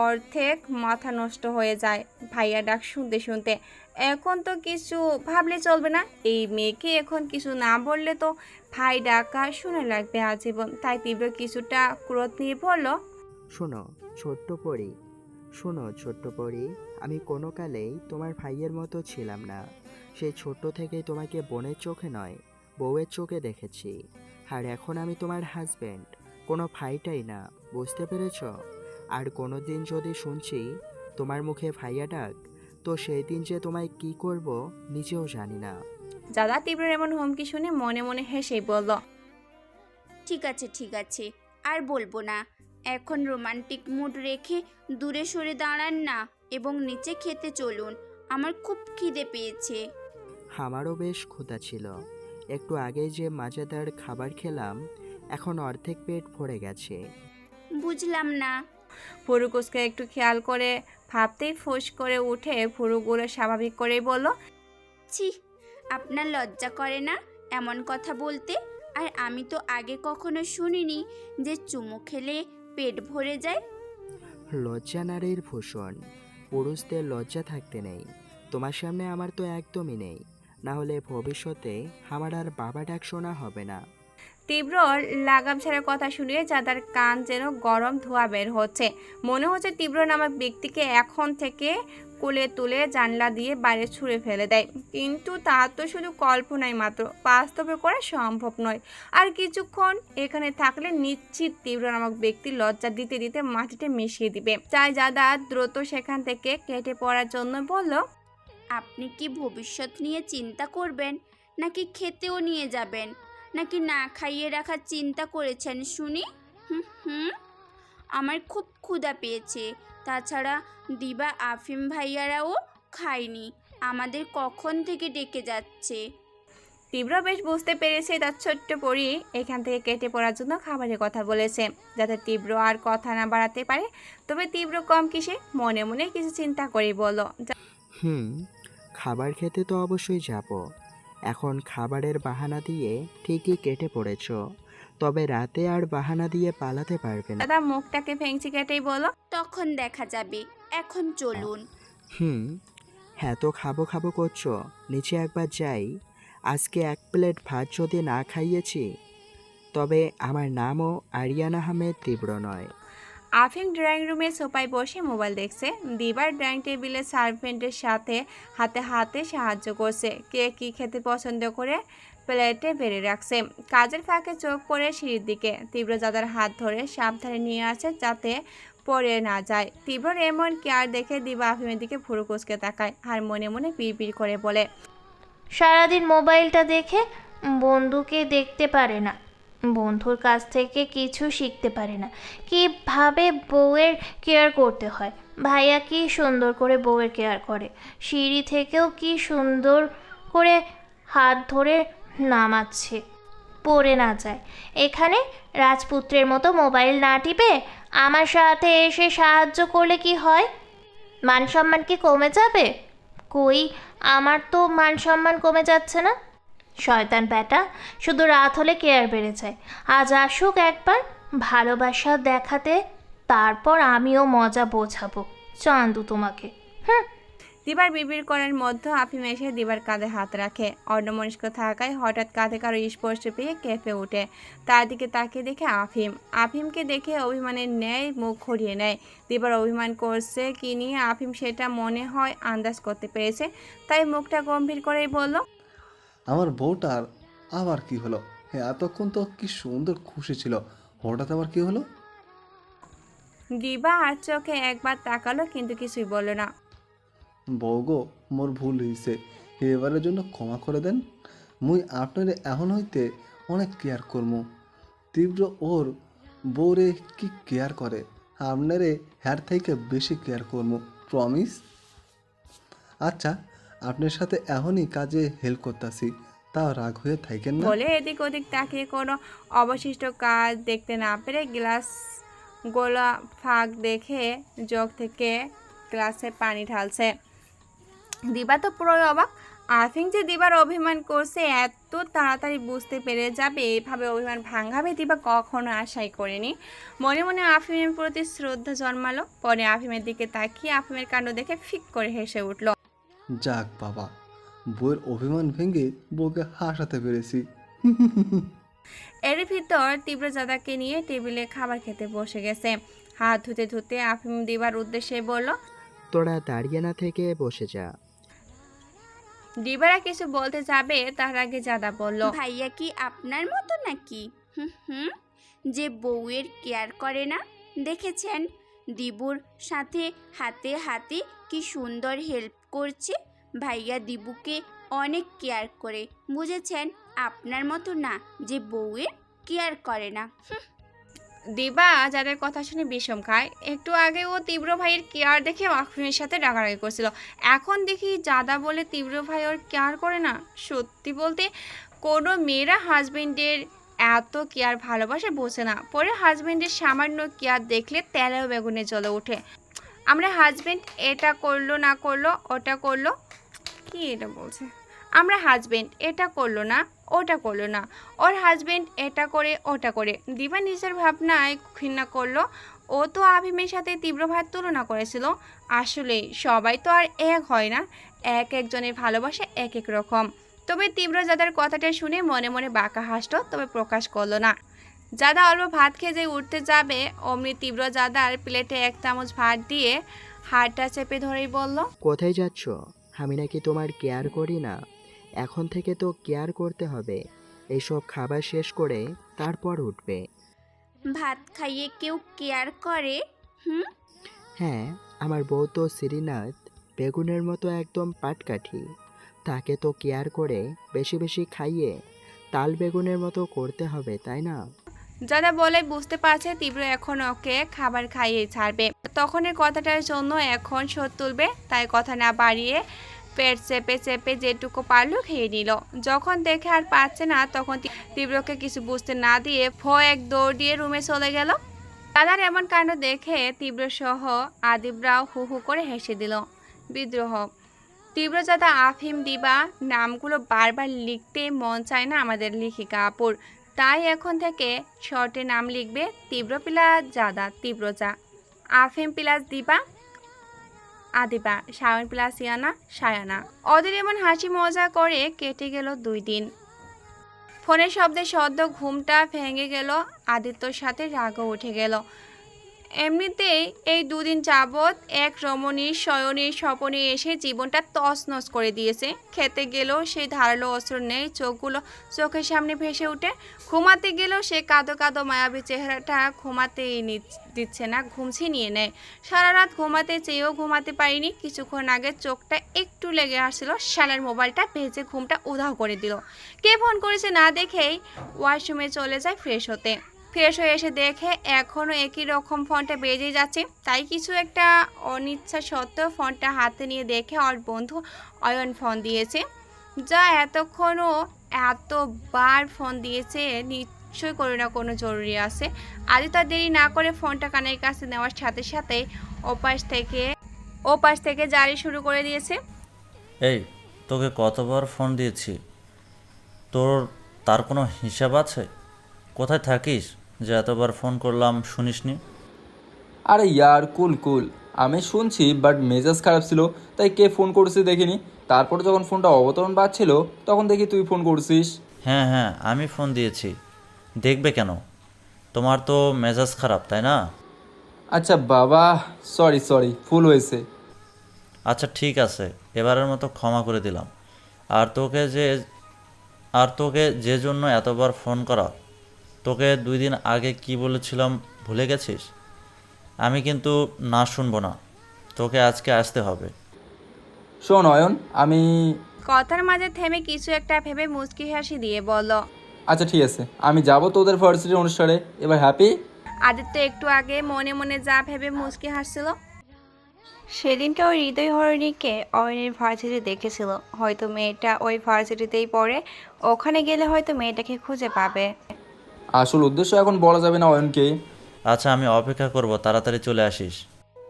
অর্ধেক মাথা নষ্ট হয়ে যায় ভাইয়া ডাক শুনতে শুনতে। এখন তো কিছু ভাবলে চলবে না, এই মেয়েকে এখন কিছু না বললে তো ভাই ডাকা শুনে লাগবে আজীবন। তাই তীব্র কিছুটা ক্রোধ নিয়ে বলল, শোনো ছোট্ট পরি, আমি কোনো কালেই তোমার ভাইয়ের মতো ছিলাম না। সেই ছোট্ট থেকেই তোমাকে বোনের চোখে নয়, বউয়ের চোখে দেখেছি। আর এখন আমি তোমার হাজবেন্ড, কোনো ভাইটাই না, বুঝতে পেরেছ? আর কোনো দিন যদি শুনছি তোমার মুখে ভাইয়া ডাক, তো সেই দিন যে তোমায় কি করব নিজেও জানি না। দাদা তীব্রের এমন হুমকি শুনে মনে মনে হেসেই বলল, ঠিক আছে, আর বলবো না। এখন রোমান্টিক মুড রেখে দূরে সরে দাঁড়ান না এবং নিচে খেতে চলুন, আমার খুব খিদে পেয়েছে। আমারও বেশ ক্ষুধা ছিল, একটু আগেই যে মজাদার খাবার খেলাম, এখন অর্ধেক পেট ভরে গেছে। বুঝলাম না। ফুরুকুসকে একটু খেয়াল করে ভাবতেই ফুস করে উঠে ফুরুগুলো স্বাভাবিক করেই বলল, ছি, আপনার লজ্জা করে না এমন কথা বলতে? আর আমি তো আগে কখনো শুনিনি যে চুমু খেলে পেট ভরে যায়। লজ্জা নারীর ভূষণ, পুরুষদের লজ্জা থাকতে নেই। তোমার সামনে আমার তো একদমই নেই, না হলে ভবিষ্যতে আমার আর বাবা ডাক শোনা হবে না। তীব্র লাগাম ছাড়ার কথা শুনিয়ে যাদার কান যেন গরম ধোঁয়া বের হচ্ছে। মনে হচ্ছে তীব্র নামক ব্যক্তিকে এখন থেকে কোলে তুলে জানলা দিয়ে বাইরে ছুঁড়ে ফেলে দেয়। কিন্তু তা তো শুধু কল্পনাই মাত্র, বাস্তবে করা সম্ভব নয়। আর কিছুক্ষণ এখানে থাকলে নিশ্চিত তীব্র নামক ব্যক্তি লজ্জা দিতে দিতে মাটিতে মিশিয়ে দিবে। তাই যাদা দ্রুত সেখান থেকে কেটে পড়ার জন্য বলল, আপনি কি ভবিষ্যৎ নিয়ে চিন্তা করবেন, নাকি খেতেও নিয়ে যাবেন, নাকি না খাইয়ে রাখার চিন্তা করেছেন শুনি? হুম, আমার খুব ক্ষুধা পেয়েছে। তাছাড়া দিবা আফিম ভাইয়ারাও খায়নি, আমাদের কখন থেকে ডেকে যাচ্ছে। তীব্র বেশ বুঝতে পেরেছে তার ছোট্ট পরি এখান থেকে কেটে পড়ার জন্য খাবারের কথা বলেছে, যাতে তীব্র আর কথা না বাড়াতে পারে। তবে তীব্র কম কিসে মনে মনে কিছু চিন্তা করে বলল, খাবার খেতে তো অবশ্যই যাব। এখন খাবারের বাহানা দিয়ে ঠিকই কেটে পড়েছ, তবে রাতে আর বাহানা দিয়ে পালাতে পারবে না। দাদা মুখটাকে ভেঙচি কেটেই বলল, তখন দেখা যাবে, এখন চলুন। হ্যাঁ, তো খাবো করছো, নিচে একবার যাই। আজকে 1 প্লেট ভাত যদি না খাইয়েছি, তবে আমার নামও আরিয়ান আহমেদ তীব্র নয়। আফিম ড্রয়িং রুমে সোফায় বসে মোবাইল দেখছে। দিবার ড্রয়িং টেবিলে সার্ভেন্টের সাথে হাতে হাতে সাহায্য করছে। কে কি খেতে পছন্দ করে প্লেটে বেড়ে রাখছে। কাজের ফাঁকে চোখ পড়ে সিঁড়ির দিকে। তীব্র দাদার হাত ধরে সাবধানে নিয়ে আসে যাতে পড়ে না যায়। তীব্রর এমন কেয়ার দেখে দিবা আফিমের দিকে ভুরু কুঁচকে তাকায় আর মনে মনে পিড় করে বলে, সারাদিন মোবাইলটা দেখে বন্ধুকে দেখতে পারে না, বন্ধুর কাছ থেকে কিছু শিখতে পারে না, কীভাবে বউয়ের কেয়ার করতে হয়। ভাইয়া কি সুন্দর করে বউয়ের কেয়ার করে, সিঁড়ি থেকেও কি সুন্দর করে হাত ধরে নামাচ্ছে, পড়ে না যায়। এখানে রাজপুত্রের মতো মোবাইল না টিপে আমার সাথে এসে সাহায্য করলে কি হয়? মান সম্মান কি কমে যাবে? কই, আমার তো মান সম্মান কমে যাচ্ছে না। শয়তান ব্যাটা, শুধু রাত হলে কেয়ার বেড়ে যায়। আজ আসুক একবার ভালোবাসা দেখাতে, তারপর আমিও মজা বোঝাবো চান্দু তোমাকে। দিবার বিড়বিড় করার মধ্যে আফিম এসে দিবার কাঁধে হাত রাখে। অন্যমনস্ক থাকায় হঠাৎ কাঁধে কারো স্পর্শ পেয়ে কেঁপে ওঠে। তার দিকে তাকিয়ে দেখে আফিমকে দেখে অভিমানের ন্যায় মুখ ঘুরিয়ে নেয়। দিবার অভিমান করছে কি নিয়ে আফিম সেটা মনে হয় আন্দাজ করতে পেরেছে, তাই মুখটা গম্ভীর করেই বলল, আমার বউটার আবার কি হলো? এতক্ষণ তো কি সুন্দর খুশি ছিল, হঠাৎ আবার কি হলো? দিবা আর চোখে একবার তাকালো কিন্তু কিছুই বলল না। বউ গো, মোর ভুল হয়েছে, এবারের জন্য ক্ষমা করে দেন। মুই আপনারে এখন হইতে অনেক কেয়ার করমু। তীব্র ওর বউরে কি কেয়ার করে, আপনারে হ্যার থেকে বেশি কেয়ার করমু, প্রমিস। আচ্ছা, আপনার সাথে এখনই কাজে হেল্প করতেছি, তাও রাগ হয়ে থাকেন না। বলে এদিক ওদিক তাকিয়ে কোনো অবশিষ্ট কাজ দেখতে না পেরে গ্লাস গোলা ফাঁক দেখে জগ থেকে গ্লাসে পানি ঢালছে। দিবা তো পুরোই অবাক। আফিম যে দিবার অভিমান করছে এত তাড়াতাড়ি বুঝতে পেরে যাবে এভাবে অভিমান ভাঙাবে দিবা কখনো আশাই করেনি। মনে মনে আফিমের প্রতি শ্রদ্ধা জন্মালো। পরে আফিমের দিকে তাকিয়ে আফিমের কাণ্ড দেখে ফিক করে হেসে উঠল। যাক বাবা, বউয়ের অভিমান ভেঙে বউকে হাসাতে পেরেছি। এর ভিতর তীব্রজাদাকে নিয়ে টেবিলে খাবার খেতে বসে গেছে। হাত ধুতে ধুতে আফিম দিবার উদ্দেশ্যে বলল। তোরা দাঁড়িয়ে না থেকে বসে যা। দিবারা কিছু বলতে যাবে তার আগে জাদা বলল। ভাইয়া কি আপনার মতো নাকি? হুম হুম, যে বউয়ের কেয়ার করে না। দেখেছেন দিবুর সাথে হাতে হাতে কি সুন্দর হেল্প করছে। ভাইয়া দিবুকে অনেক কেয়ার করে, বুঝেছেন? আপনার মতো না যে বউয়ের কেয়ার করে না। দিবা যাদের কথা শুনে বিষম খায়। একটু আগে ও তীব্র ভাইয়ের কেয়ার দেখে আফরিনের সাথে রাগারাগি করছিল, এখন দেখি জাদা বলে তীব্র ভাই ওর কেয়ার করে না। সত্যি বলতে কোনো মেয়েরা হাজবেন্ডের এত কেয়ার ভালোবাসে বোঝে না। পরে হাজবেন্ডের সামান্য কেয়ার দেখলে তেলেও বেগুনে জ্বলে ওঠে। আমরা হাজবেন্ড এটা করলো না করলো ওটা করলো, কি এটা বলছে, আমরা হাজবেন্ড এটা করলো না ওটা করলো না, ওর হাজবেন্ড এটা করে ওটা করে। দিবা নিজের ভাবনায় ঘৃণা করলো। ও তো আফিমের সাথে তীব্র ভাইয়ের তুলনা করেছিল। আসলে সবাই তো আর এক হয় না, এক একজনের ভালোবাসা এক এক রকম। তবে তীব্র জাদার কথাটা শুনে মনে মনে বাঁকা হাসলো, তবে প্রকাশ করলো না। জাদা অল্প ভাত খেয়ে যে উঠতে যাবে অমনি তীব্র জাদার প্লেটে 1 চামচ ভাত দিয়ে হাড়টা চেপে ধরেই বলল। কোথায় যাচ্ছ? আমি নাকি তোমার কেয়ার করি না? এখন থেকে তো কেয়ার করতে হবে। এইসব খাবার শেষ করে তারপর উঠবে। ভাত খাইয়ে কেউ কেয়ার করে? হুম, হ্যাঁ, আমার বউ তো শ্রীনাথ বেগুনের মতো একদম পাটকাঠি। তাকে তো কেয়ার করে বেশি বেশি খাইয়ে তাল বেগুনের মতো করতে হবে, তাই না? যারা বলে বুঝতে পারছে তীব্র এখন ওকে খাবার খাইয়ে ছাড়বে। তখনের কথাটার জন্য এখন শোধ তুলবে, তাই কথা না বাড়িয়ে পেট চেপে চেপে যেটুকু পারলো খেয়ে নিল। যখন দেখে আর পাচ্ছে না তখন তীব্রকে কিছু বুঝতে না দিয়ে এক দৌড় দিয়ে রুমে চলে গেল। দাদার এমন কাণ্ড দেখে তীব্র সহ আদিবরাও হু হু করে হেসে দিল। বিদ্রোহ। তীব্রজাদা, আফিম, দিবা নামগুলো বারবার লিখতে মন চায় না আমাদের লেখিকা আপুর, তাই এখন থেকে শর্টে নাম লিখবে তীব্র প্লাস জাদা তীব্রজা, আফিম প্লাস দিবা আদিবা, শাওন প্লাস ইয়ানা সায়ানা। ওদের এমন হাসি মজা করে কেটে গেল 2 দিন। ফোনের শব্দে সদ্য ঘুমটা ভেঙে গেল। আদিত্যর সাথে রাগও উঠে গেল। এমনিতেই এই 2 দিন যাবৎ এক রমণীর শয়নের স্বপনে এসে জীবনটা তছনছ করে দিয়েছে। খেতে গেলেও সেই ধারালো অস্ত্র নেই, চোখগুলো চোখের সামনে ভেসে উঠে। ঘুমাতে গেলেও সে কাঁদো কাঁদো মায়াবী চেহারাটা ঘুমাতেই দিচ্ছে না, ঘুম ছিনিয়ে নেয়। সারা রাত ঘুমাতে চেয়েও ঘুমাতে পারিনি। কিছুক্ষণ আগে চোখটা একটু লেগে আসছিল, শালার মোবাইলটা ভেজে ঘুমটা উধাও করে দিল। কে ফোন করেছে না দেখেই ওয়াশরুমে চলে যায় ফ্রেশ হতে। ফ্রেশ হয়ে এসে দেখে এখনও একই রকম ফোনটা বেজেই যাচ্ছে। তাই কিছু একটা অনিচ্ছা সত্ত্বেও ফোনটা হাতে নিয়ে দেখে ওর বন্ধু অয়ন ফোন দিয়েছে। যা এতক্ষণও এতবার ফোন দিয়েছে, নিশ্চয়ই কোনো না কোনো জরুরি আছে। আদি তার দেরি না করে ফোনটা কানের কাছে নেওয়ার সাথে সাথে ওপাশ থেকে জারি শুরু করে দিয়েছে। এই, তোকে কতবার ফোন দিয়েছি, তার কোনো হিসাব আছে? কোথায় থাকিস যে এতবার ফোন করলাম শুনিসনি? আরে ইয়ার কুল কুল, আমি শুনছি বাট মেজাজ খারাপ ছিল তাই কে ফোন করছে দেখিনি। তারপর যখন ফোনটা অবতরণ পাচ্ছিল তখন দেখি তুই ফোন করছিস। হ্যাঁ হ্যাঁ, আমি ফোন দিয়েছি, দেখবে কেন? তোমার তো মেজাজ খারাপ, তাই না? আচ্ছা বাবা, সরি ভুল হয়েছে। আচ্ছা ঠিক আছে, এবারের মতো ক্ষমা করে দিলাম। আর তোকে যে জন্য এতবার ফোন করা, তোকে 2 দিন আগে কি বলেছিলাম ভুলে গেছিস? আমি কিন্তু না শুনবো না, তোকে আজকে আসতে হবে। শোন অয়ন, আমি কথার মাঝে থেমে কিছু একটা ভেবে মুচকি হাসি দিয়ে বলল। আচ্ছা ঠিক আছে, আমি যাব তোদের ভার্সিটির অনুষ্ঠানে। এবার হ্যাপি? আদিত্য একটু আগে মনে মনে যা ভেবে মুচকি হাসছিল, সেদিনকে ওই হৃদয় হরিণীকে অয়নের ভার্সিটি দেখেছিল। হয়তো মেয়েটা ওই ভার্সিটিতেই পড়ে, ওখানে গেলে হয়তো মেয়েটাকে খুঁজে পাবে। আসল উদ্দেশ্য এখন বলা যাবে না অয়নকে। আচ্ছা আমি অপেক্ষা করব, তাড়াতাড়ি চলে আসিস।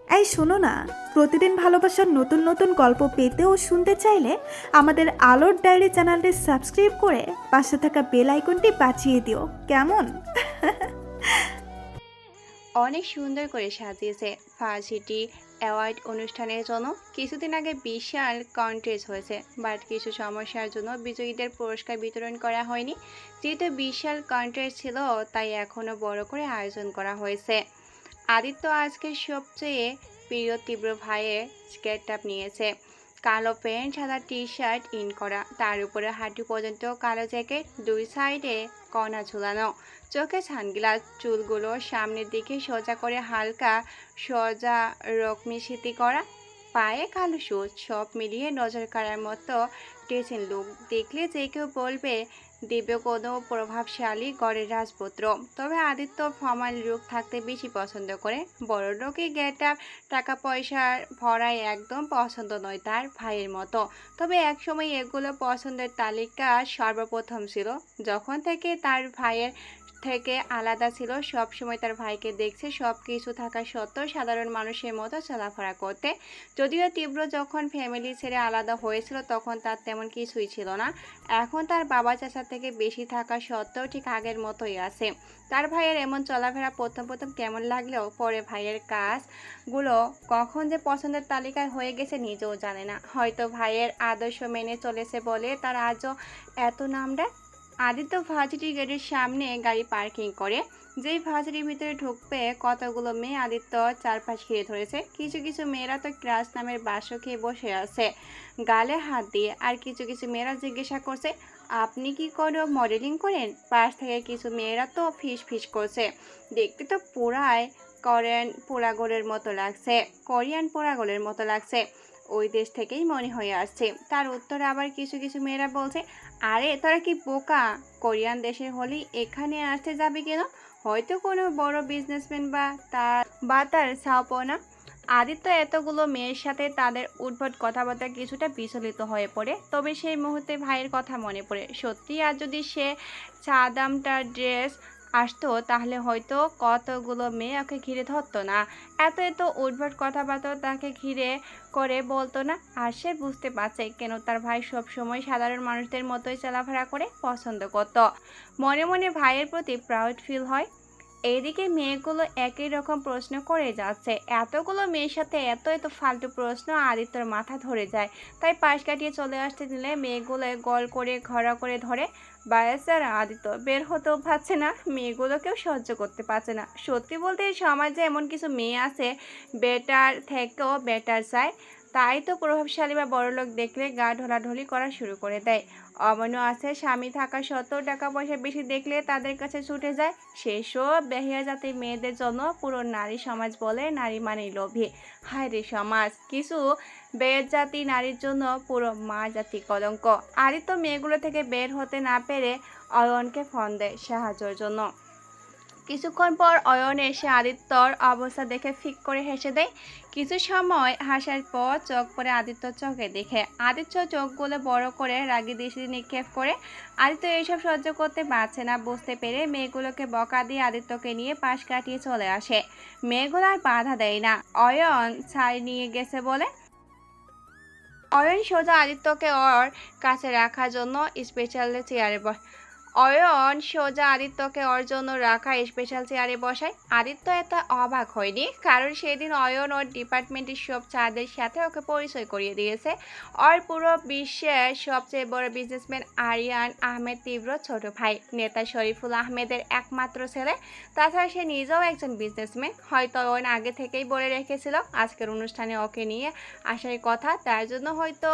এই শোনো না, প্রতিদিন ভালোবাসার নতুন নতুন গল্প পেতে ও শুনতে চাইলে আমাদের আলোর ডায়েরি চ্যানেলটি সাবস্ক্রাইব করে পাশে থাকা বেল আইকনটি বাজিয়ে দিও, কেমন? অনেক সুন্দর করে সাজিয়েছে। ভার্সিটি অ্যাওয়ার্ড অনুষ্ঠানের জন্য কিছুদিন আগে বিশাল কন্টেস্ট হয়েছে, বাট কিছু সমস্যার জন্য বিজয়ীদের পুরস্কার বিতরণ করা হয়নি। যেহেতু বিশাল কন্টেস্ট ছিল, তাই এখনও বড় করে আয়োজন করা হয়েছে। আদিত্য আজকে সবচেয়ে প্রিয় তীব্র ভাইয়ের গেট আপ নিয়েছে। কালো প্যান্ট, সাদা টি শার্ট ইন করা, তার উপরে হাঁটু পর্যন্ত কালো জ্যাকেট, দুই সাইডে কণা ঝুলানো, চোখে সানগ্লাস, চুলগুলো সামনের দিকে সোজা করে হালকা সোজা রকমি স্মৃতি করা, পায়ে কালো শুজ, সব মিলিয়ে নজর কাড়ার মতো ড্রেসিং লুক। দেখলে যে কেউ বলবে দিব্য কোনো প্রভাবশালী গড়ের রাজপুত্র। তবে আদিত্য ফর্মাল লুক থাকতে বেশি পছন্দ করে। বড় লোকে গেট আপ, টাকা পয়সার ভরাই একদম পছন্দ নয় তার ভাইয়ের মতো। তবে একসময় এগুলো পছন্দের তালিকা সর্বপ্রথম ছিল, যখন থেকে তার ভাইয়ের থেকে আলাদা ছিল। সব সময় তার ভাইকে দেখছে সব কিছু থাকা সত্ত্বেও সাধারণ মানুষের মতো চলাফেরা করতে। যদিও তীব্র যখন ফ্যামিলি ছেড়ে আলাদা হয়েছিল তখন তার তেমন কিছুই ছিল না। এখন তার বাবা চাচা থেকে বেশি থাকা সত্ত্বেও ঠিক আগের মতোই আছে। তার ভাইয়ের এমন চলাফেরা প্রথম প্রথম কেমন লাগলেও পরে ভাইয়ের কাজগুলো কখন যে পছন্দের তালিকায় হয়ে গেছে নিজেও জানে না। হয়তো ভাইয়ের আদর্শ মেনে চলেছে বলে তার আজও এত নামডাক। আদিত্য ভার্সিটি গেটের সামনে গাড়ি পার্কিং করে। যেই ভার্সিটির ভিতরে ঢুকবে কতগুলো মেয়ে আদিত্য চারপাশ ঘিরে ধরেছে। কিছু কিছু মেয়েরা তো ক্রাশ নামের বাসো খেয়ে বসে আছে গালে হাত দিয়ে, আর কিছু কিছু মেয়েরা জিজ্ঞাসা করছে আপনি কি কোনো মডেলিং করেন? পাশ থেকে কিছু মেয়েরা তো ফিস ফিস করছে, দেখতে তো পুরাই কোরিয়ান পোড়াগোলের মতো লাগছে, ওই দেশ থেকেই মনে হয়ে আসছে। তার উত্তরে আবার কিছু কিছু মেয়েরা বলছে আরে তোরা কি বোকা, কোরিয়ান দেশের হলেই এখানে আসতে যাবে কেন? হয়তো কোনো বড় বিজনেসম্যান বা তার সাওপনা। আদিত্য এতগুলো মেয়ের সাথে তাদের উদ্ভট কথাবার্তা কিছুটা বিচলিত হয়ে পড়ে। তবে সেই মুহূর্তে ভাইয়ের কথা মনে পড়ে। সত্যি আর যদি সে চাদামটার ড্রেস আসতো তাহলে হয়তো কতগুলো মেয়ে ওকে ঘিরে ধরতো না, এত উদ্ভট কথাবার্তা তাকে ঘিরে করে বলতো না। আর সে বুঝতে পারছে কেন তার ভাই সবসময় সাধারণ মানুষদের মতোই চলাফেরা করে পছন্দ করত। মনে মনে ভাইয়ের প্রতি প্রাউড ফিল হয়। এইদিকে মেয়েগুলো একই রকম প্রশ্ন করে যাচ্ছে। এতগুলো মেয়ের সাথে এত ফালতু প্রশ্ন আদিত্যর মাথা ধরে যায়। তাই পাশ কাটিয়ে চলে আসতে দিলে মেয়েগুলো গোল করে ঘোরা করে ধরে। বায়াসার আদিত্য বের হতেও পারছে না, মেয়েগুলোকেও সহ্য করতে পারছে না। সত্যি বলতে সমাজে এমন কিছু মেয়ে আছে বেটার থেকেও বেটার চায়, তাই তো প্রভাবশালী বা বড়লোক দেখলে গা ঢোলাঢুলি করা শুরু করে দেয়। অমনও আছে স্বামী থাকা সত্ত্বেও টাকা পয়সা বেশি দেখলে তাদের কাছে ছুটে যায়। সেসব বেহিয়া জাতির মেয়েদের জন্য পুরো নারী সমাজ বলে নারী মানেই লোভী। হায় রে সমাজ, কিছু বেজাতি নারীর জন্য পুরো মা জাতি কলঙ্ক। আদিত্য মেয়েগুলো থেকে বের হতে না পেরে অয়নকে ফোন দেয় সাহায্যের জন্য। কিছুক্ষণ পর অয়ন এসে আদিত্যর অবস্থা দেখে ফিক করে হেসে দেয়। কিছু সময় হাসার পর চোখ পড়ে আদিত্যর চোখে দেখে। আদিত্য চোখগুলো বড় করে রাগি দৃষ্টি নিক্ষেপ করে। আদিত্য এইসব সহ্য করতে পারছে না বুঝতে পেরে মেয়েগুলোকে বকা দিয়ে আদিত্যকে নিয়ে পাশ কাটিয়ে চলে আসে। মেয়েগুলো আর বাধা দেয় না। অয়ন ছাই নিয়ে গেছে বলে অয়ন সোজা আদিত্যকে ওর কাছে রাখার জন্য স্পেশাল চেয়ারে বসায়। আদিত্য এত অবাক হয়নি, কারণ সেদিন অয়ন ওর ডিপার্টমেন্টের সব ছাত্রদের সাথে ওকে পরিচয় করিয়ে দিয়েছে। ওর পুরো বিশ্বের সবচেয়ে বড় বিজনেসম্যান আরিয়ান আহমেদ তীব্র ছোট ভাই, নেতা শরীফুল আহমেদের একমাত্র ছেলে। তাছাড়া সে নিজেও একজন বিজনেসম্যান। হয়তো অয়ন আগে থেকেই বলে রেখেছিল আজকের অনুষ্ঠানে ওকে নিয়ে আসার কথা, তার জন্য হয়তো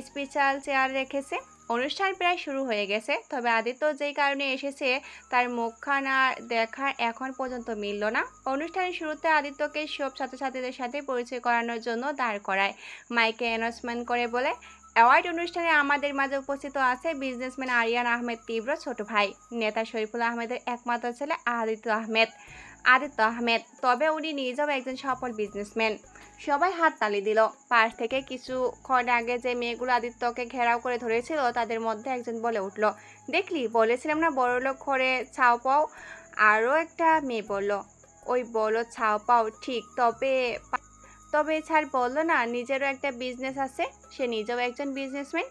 স্পেশাল চেয়ার রেখেছে। অনুষ্ঠান প্রায় শুরু হয়ে গেছে, তবে আদিত্য যেই কারণে এসেছে তার মুখখানা দেখার এখন পর্যন্ত মিলল না। অনুষ্ঠানের শুরুতে আদিত্যকে সব ছাত্রছাত্রীদের সাথে পরিচয় করানোর জন্য দাঁড় করায়। মাইকে অ্যানাউন্সমেন্ট করে বলে অ্যাওয়ার্ড অনুষ্ঠানে আমাদের মাঝে উপস্থিত আছে বিজনেসম্যান আরিয়ান আহমেদ তীব্র ছোট ভাই, নেতা শরীফুল আহমেদের একমাত্র ছেলে আদিত্য আহমেদ। তবে উনি নিজেও একজন সফল বিজনেসম্যান। সবাই হাততালি দিল। পাশ থেকে কিছুক্ষণ আগে যে মেয়েগুলো আদিত্যকে ঘেরাও করে ধরেছিল তাদের মধ্যে একজন বলে উঠল, দেখলি বলেছিলাম না বড়লোক ঘরে ছাও পাও। আরও একটা মেয়ে বলল, ওই বলো ছাও পাও ঠিক, তবে তবে ছাড় বললো না নিজেরও একটা বিজনেস আছে, সে নিজেও একজন বিজনেসম্যান।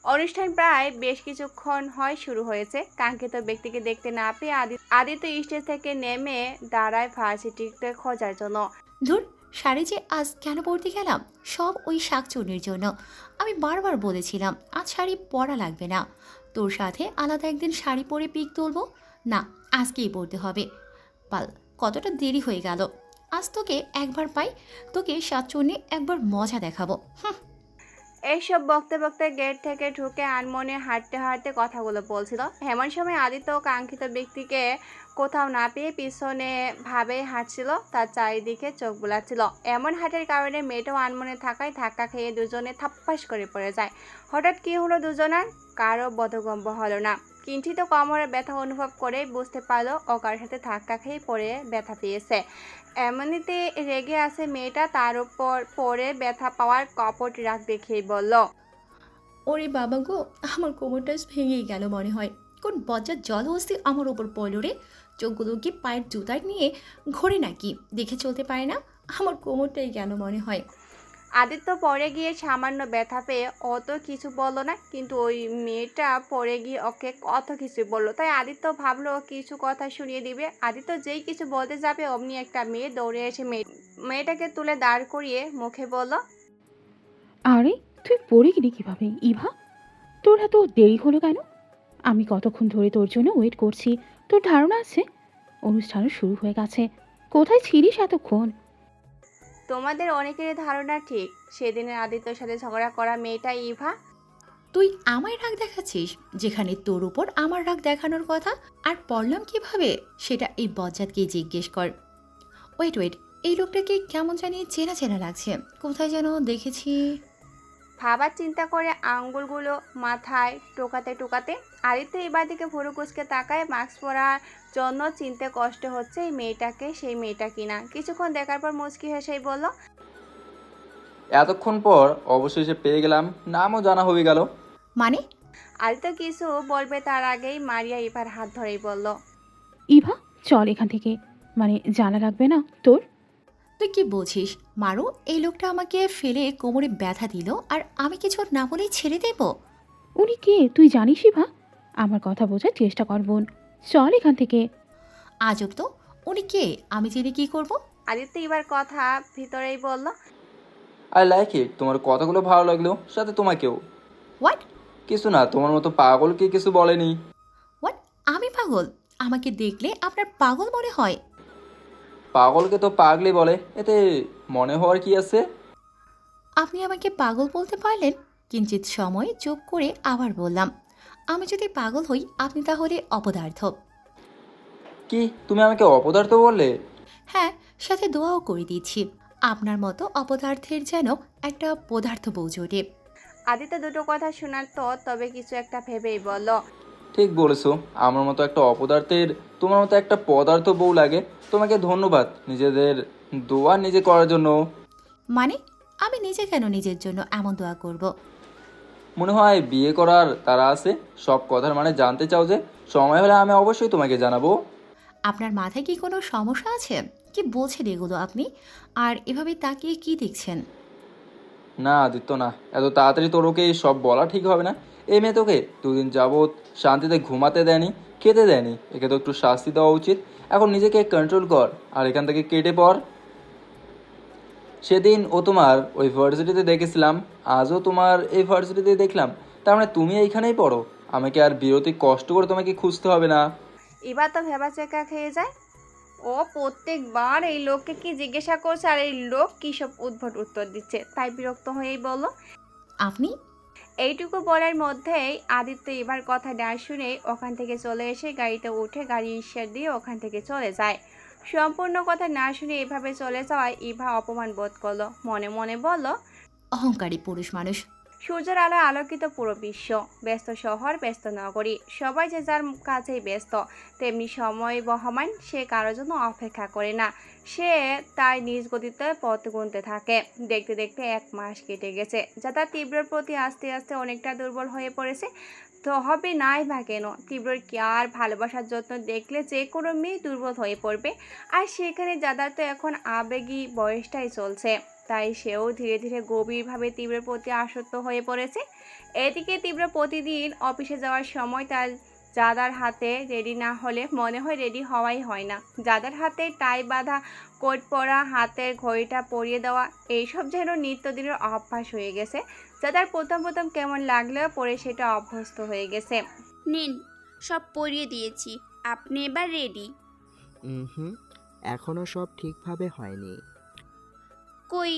অনুষ্ঠান প্রায় বেশ কিছুক্ষণ হয় শুরু হয়েছে। কাঙ্ক্ষিত ব্যক্তিকে দেখতে না পেয়ে আদিত্য স্টেজ থেকে নেমে দাঁড়ায় ভার্সিটিতে খোঁজার জন্য। ধুর, শাড়ি যে আজ কেন পরতে গেলাম, সব ওই শাকচুন্নির জন্য। আমি বারবার বলেছিলাম আজ শাড়ি পরা লাগবে না, তোর সাথে আলাদা একদিন শাড়ি পরে পিক তুলবো। না, আজকেই পরতে হবে। পাল, কতটা দেরি হয়ে গেল। আজ তোকে একবার পাই, তোকে শাকচুন্নি একবার মজা দেখাবো। এইসব বকতে বকতে গেট থেকে ঢুকে আনমনে হাঁটতে হাঁটতে কথাগুলো বলছিল। এমন সময় আদিত্য কাঙ্ক্ষিত ব্যক্তিকে কোথাও না পেয়ে পিছনে ভাবে হাঁটছিল, তার চারিদিকে চোখ বুলাচ্ছিল। এমন হাঁটার কারণে মেয়েটাও আনমনে থাকায় ধাক্কা খেয়ে দুজনে থাপ্পাস করে পড়ে যায়। হঠাৎ কি হলো দুজনার কারো বোধগম্য হলো না। কিঞ্চিত কোমরে ব্যথা অনুভব করে বুঝতে পারলো ও কার সাথে ধাক্কা খেয়ে পড়ে ব্যথা পেয়েছে। এমনিতে রেগে আছে মেয়েটা, তার উপর পরে ব্যথা পাওয়ার কপট রাগ দেখিয়ে বলল, ওরে বাবা গো, আমার কোমরটা ভেঙেই গেল মনে হয়। কোন বজ্জার জল হস্তি আমার ওপর পড়ল রে। চোখগুলো কি পায়ের জুতার নিয়ে ঘোরে নাকি, দেখে চলতে পারে না। আমার কোমরটাই গেল মনে হয়। আদিত্য পরে গিয়ে সামান্য ব্যথা পেয়ে অত কিছু বলল না, কিন্তু ওই মেয়েটা পরে গিয়ে ওকে কত কিছু বলল। তাই আদিত্য ভাবলো ও কিছু কথা শুনিয়ে দিবে। আদিত্য যেই কিছু বলতে যাবে অমনি একটা মেয়ে দৌড়ে এসে মেয়েটাকে তুলে দাঁড় করিয়ে মুখে বলল, আরে তুই পড়ে গেলি কিভাবে ইভা? তোর এত দেরি হলো কেন? আমি কতক্ষণ ধরে তোর জন্য ওয়েট করছি। তোর ধারণা আছে অনুষ্ঠানও শুরু হয়ে গেছে? কোথায় ছিলিস এতক্ষণ? তোমাদের অনেকেরই ধারণা ঠিক, সেদিনের আদিত্যর সাথে ঝগড়া করা মেয়েটা ইভা। তুই আমায় রাগ দেখাচ্ছিস, যেখানে তোর উপর আমার রাগ দেখানোর কথা। আর পড়লাম কিভাবে সেটা এই বজ্জাতকেই জিজ্ঞেস কর। ওয়েট ওয়েট, এই লোকটাকে কেমন জানি চেনা চেনা লাগছে, কোথায় যেন দেখেছি। ভাবার চিন্তা করে আঙ্গুলগুলো মাথায় টোকাতে টোকাতে আদিত্য এবার দিকে ভুরু কুচকে তাকায়। মাস্ক পরার জন্য চিনতে কষ্ট হচ্ছে এই মেয়েটাকে সেই মেয়েটা কিনা। কিছুক্ষণ দেখার পর মুচকি হেসেই বলল, এতক্ষণ পর অবশেষে পেয়ে গেলাম, নামও জানা হয়ে গেল। মানে? আদিত্য কিছু বলবে তার আগেই মারিয়া ইভার হাত ধরেই বলল, ইভা চল এখান থেকে, মানে জানা লাগবে না তোর? তুই কি বলছিস মারু? এই লোকটা আমাকে ফেলে কোমরে ব্যথা দিল আর আমি কিছু না বলেই ছেড়ে দেব? উনি কে তুই জানিস ইভা? আমার কথা বোঝার চেষ্টা কর বোন, চল এখান থেকে। আজব তো, উনি কে আমি জেনে কি করব? আদিত্য এবার কথা ভিতরেই বলল, আই লাইক ইট, তোমার কথাগুলো ভালো লাগলো, সাথে তোমাকেও। হোয়াট? কিছু না, তোমার মতো পাগলকে কিছু বলেনি। হোয়াট? আমি পাগল? আমাকে দেখলে আপনার পাগল মনে হয়? পাগলকে তো পাগলই বলে, এতে মনে হওয়ার কি আছে? আপনি আমাকে পাগল বলতে পারলেন? কিঞ্চিত সময় চুপ করে আবার বললাম, আমি যদি পাগল হই আপনি তাহলে অপদার্থ। কি তুমি আমাকে অপদার্থ বললে? হ্যাঁ, সাথে দোয়াও করে দিচ্ছি, আপনার মতো অপদার্থের যেন একটা পদার্থ বউ জোটে। আদিত্য দুটো কথা শোনার তো তবে কিছু একটা ভেবেই বলল, ঠিক বলেছো, আমার মতো একটা অপদার্থের তোমার মতো একটা পদার্থ বউ লাগে। তোমাকে ধন্যবাদ নিজেদের দোয়া নিজে করার জন্য। মানে আমি নিজে কেন নিজের জন্য এমন দোয়া করব? মনে হয় বিয়ে করার তারা আছে, সব কথার মানে জানতে চাও যে? সময় হলে আমি অবশ্যই তোমাকে জানাবো। আপনার মাথায় কি কোনো সমস্যা আছে? কি বলছেন এগুলো আপনি? আর এভাবে তাকিয়ে কি দেখছেন? না আদিত্য না, এত তাড়াতাড়ি তোর ওকে সব বলা ঠিক হবে না। এই মেয়ে তোকে দুদিন যাবৎ শান্তিতে ঘুমাতে দেয়নি, খেতে দেয়নি, একে তো একটু শাস্তি দেওয়া উচিত। এখন নিজেকে কন্ট্রোল কর আর এখান থেকে কেটে পড়। সেদিন ও তোমার ওই ভার্সিটিতে দেখেছিলাম, আজও তোমার এই ভার্সিটিতে দেখলাম, তার মানে তুমি এইখানেই পড়ো। আমাকে আর বিরতি কষ্ট করে তোমাকে খুঁজতে হবে না। এবার তো ভেবা চেকা খেয়ে যায়। ও প্রত্যেকবার এই লোককে কি জিজ্ঞাসা করছে আর এই লোক কী সব উদ্ভট উত্তর দিচ্ছে, তাই বিরক্ত হয়েই বলল, আপনি? এইটুকু বলার মধ্যেই আদিত্য এবার কথা না শুনে ওখান থেকে চলে এসে গাড়িতে উঠে গাড়ি ইশার দিয়ে ওখান থেকে চলে যায়। সম্পূর্ণ কথা না শুনে এভাবে চলে যাওয়ায় ইভা অপমান বোধ করলো। মনে মনে বলল, অহংকারী পুরুষ মানুষ। সূর্যের আলোয় আলোকিত পুরো বিশ্ব, ব্যস্ত শহর, ব্যস্ত নগরী, সবাই যে যার কাছেই ব্যস্ত। তেমনি সময় বহমান, সে কারোর জন্য অপেক্ষা করে না, সে তাই নিজ গতিতে পথ গুনতে থাকে। দেখতে দেখতে 1 মাস কেটে গেছে, যা তার তীব্রর প্রতি আস্তে আস্তে অনেকটা দুর্বল হয়ে পড়েছে। তো হবে নাই বা কেন, তীব্রর কেয়ার ভালোবাসার যত্ন দেখলে যে কোনো মেয়ে দুর্বল হয়ে পড়বে। আর সেখানে যাদার তো এখন আবেগী বয়সটাই চলছে। তাই সেও ধীরে ধীরে গভীরভাবে তীব্রের প্রতি আসক্ত হয়ে পড়েছে। এদিকে তীব্র প্রতিদিন অফিসে যাওয়ার সময় তার জাদার হাতে রেডি না হলে মনে হয় রেডি হওয়াই হয় না। জাদার হাতে টাই বাঁধা, কোট পরা, হাতের ঘড়িটা পরিয়ে দেওয়া, এইসব যেন নিত্যদিনের অভ্যাস হয়ে গেছে। জাদার প্রথম প্রথম কেমন লাগলেও পরে সেটা অভ্যস্ত হয়ে গেছে। নিন, সব পরিয়ে দিয়েছি, আপনি এবার রেডি। হুম, এখনও সব ঠিকভাবে হয়নি। কই,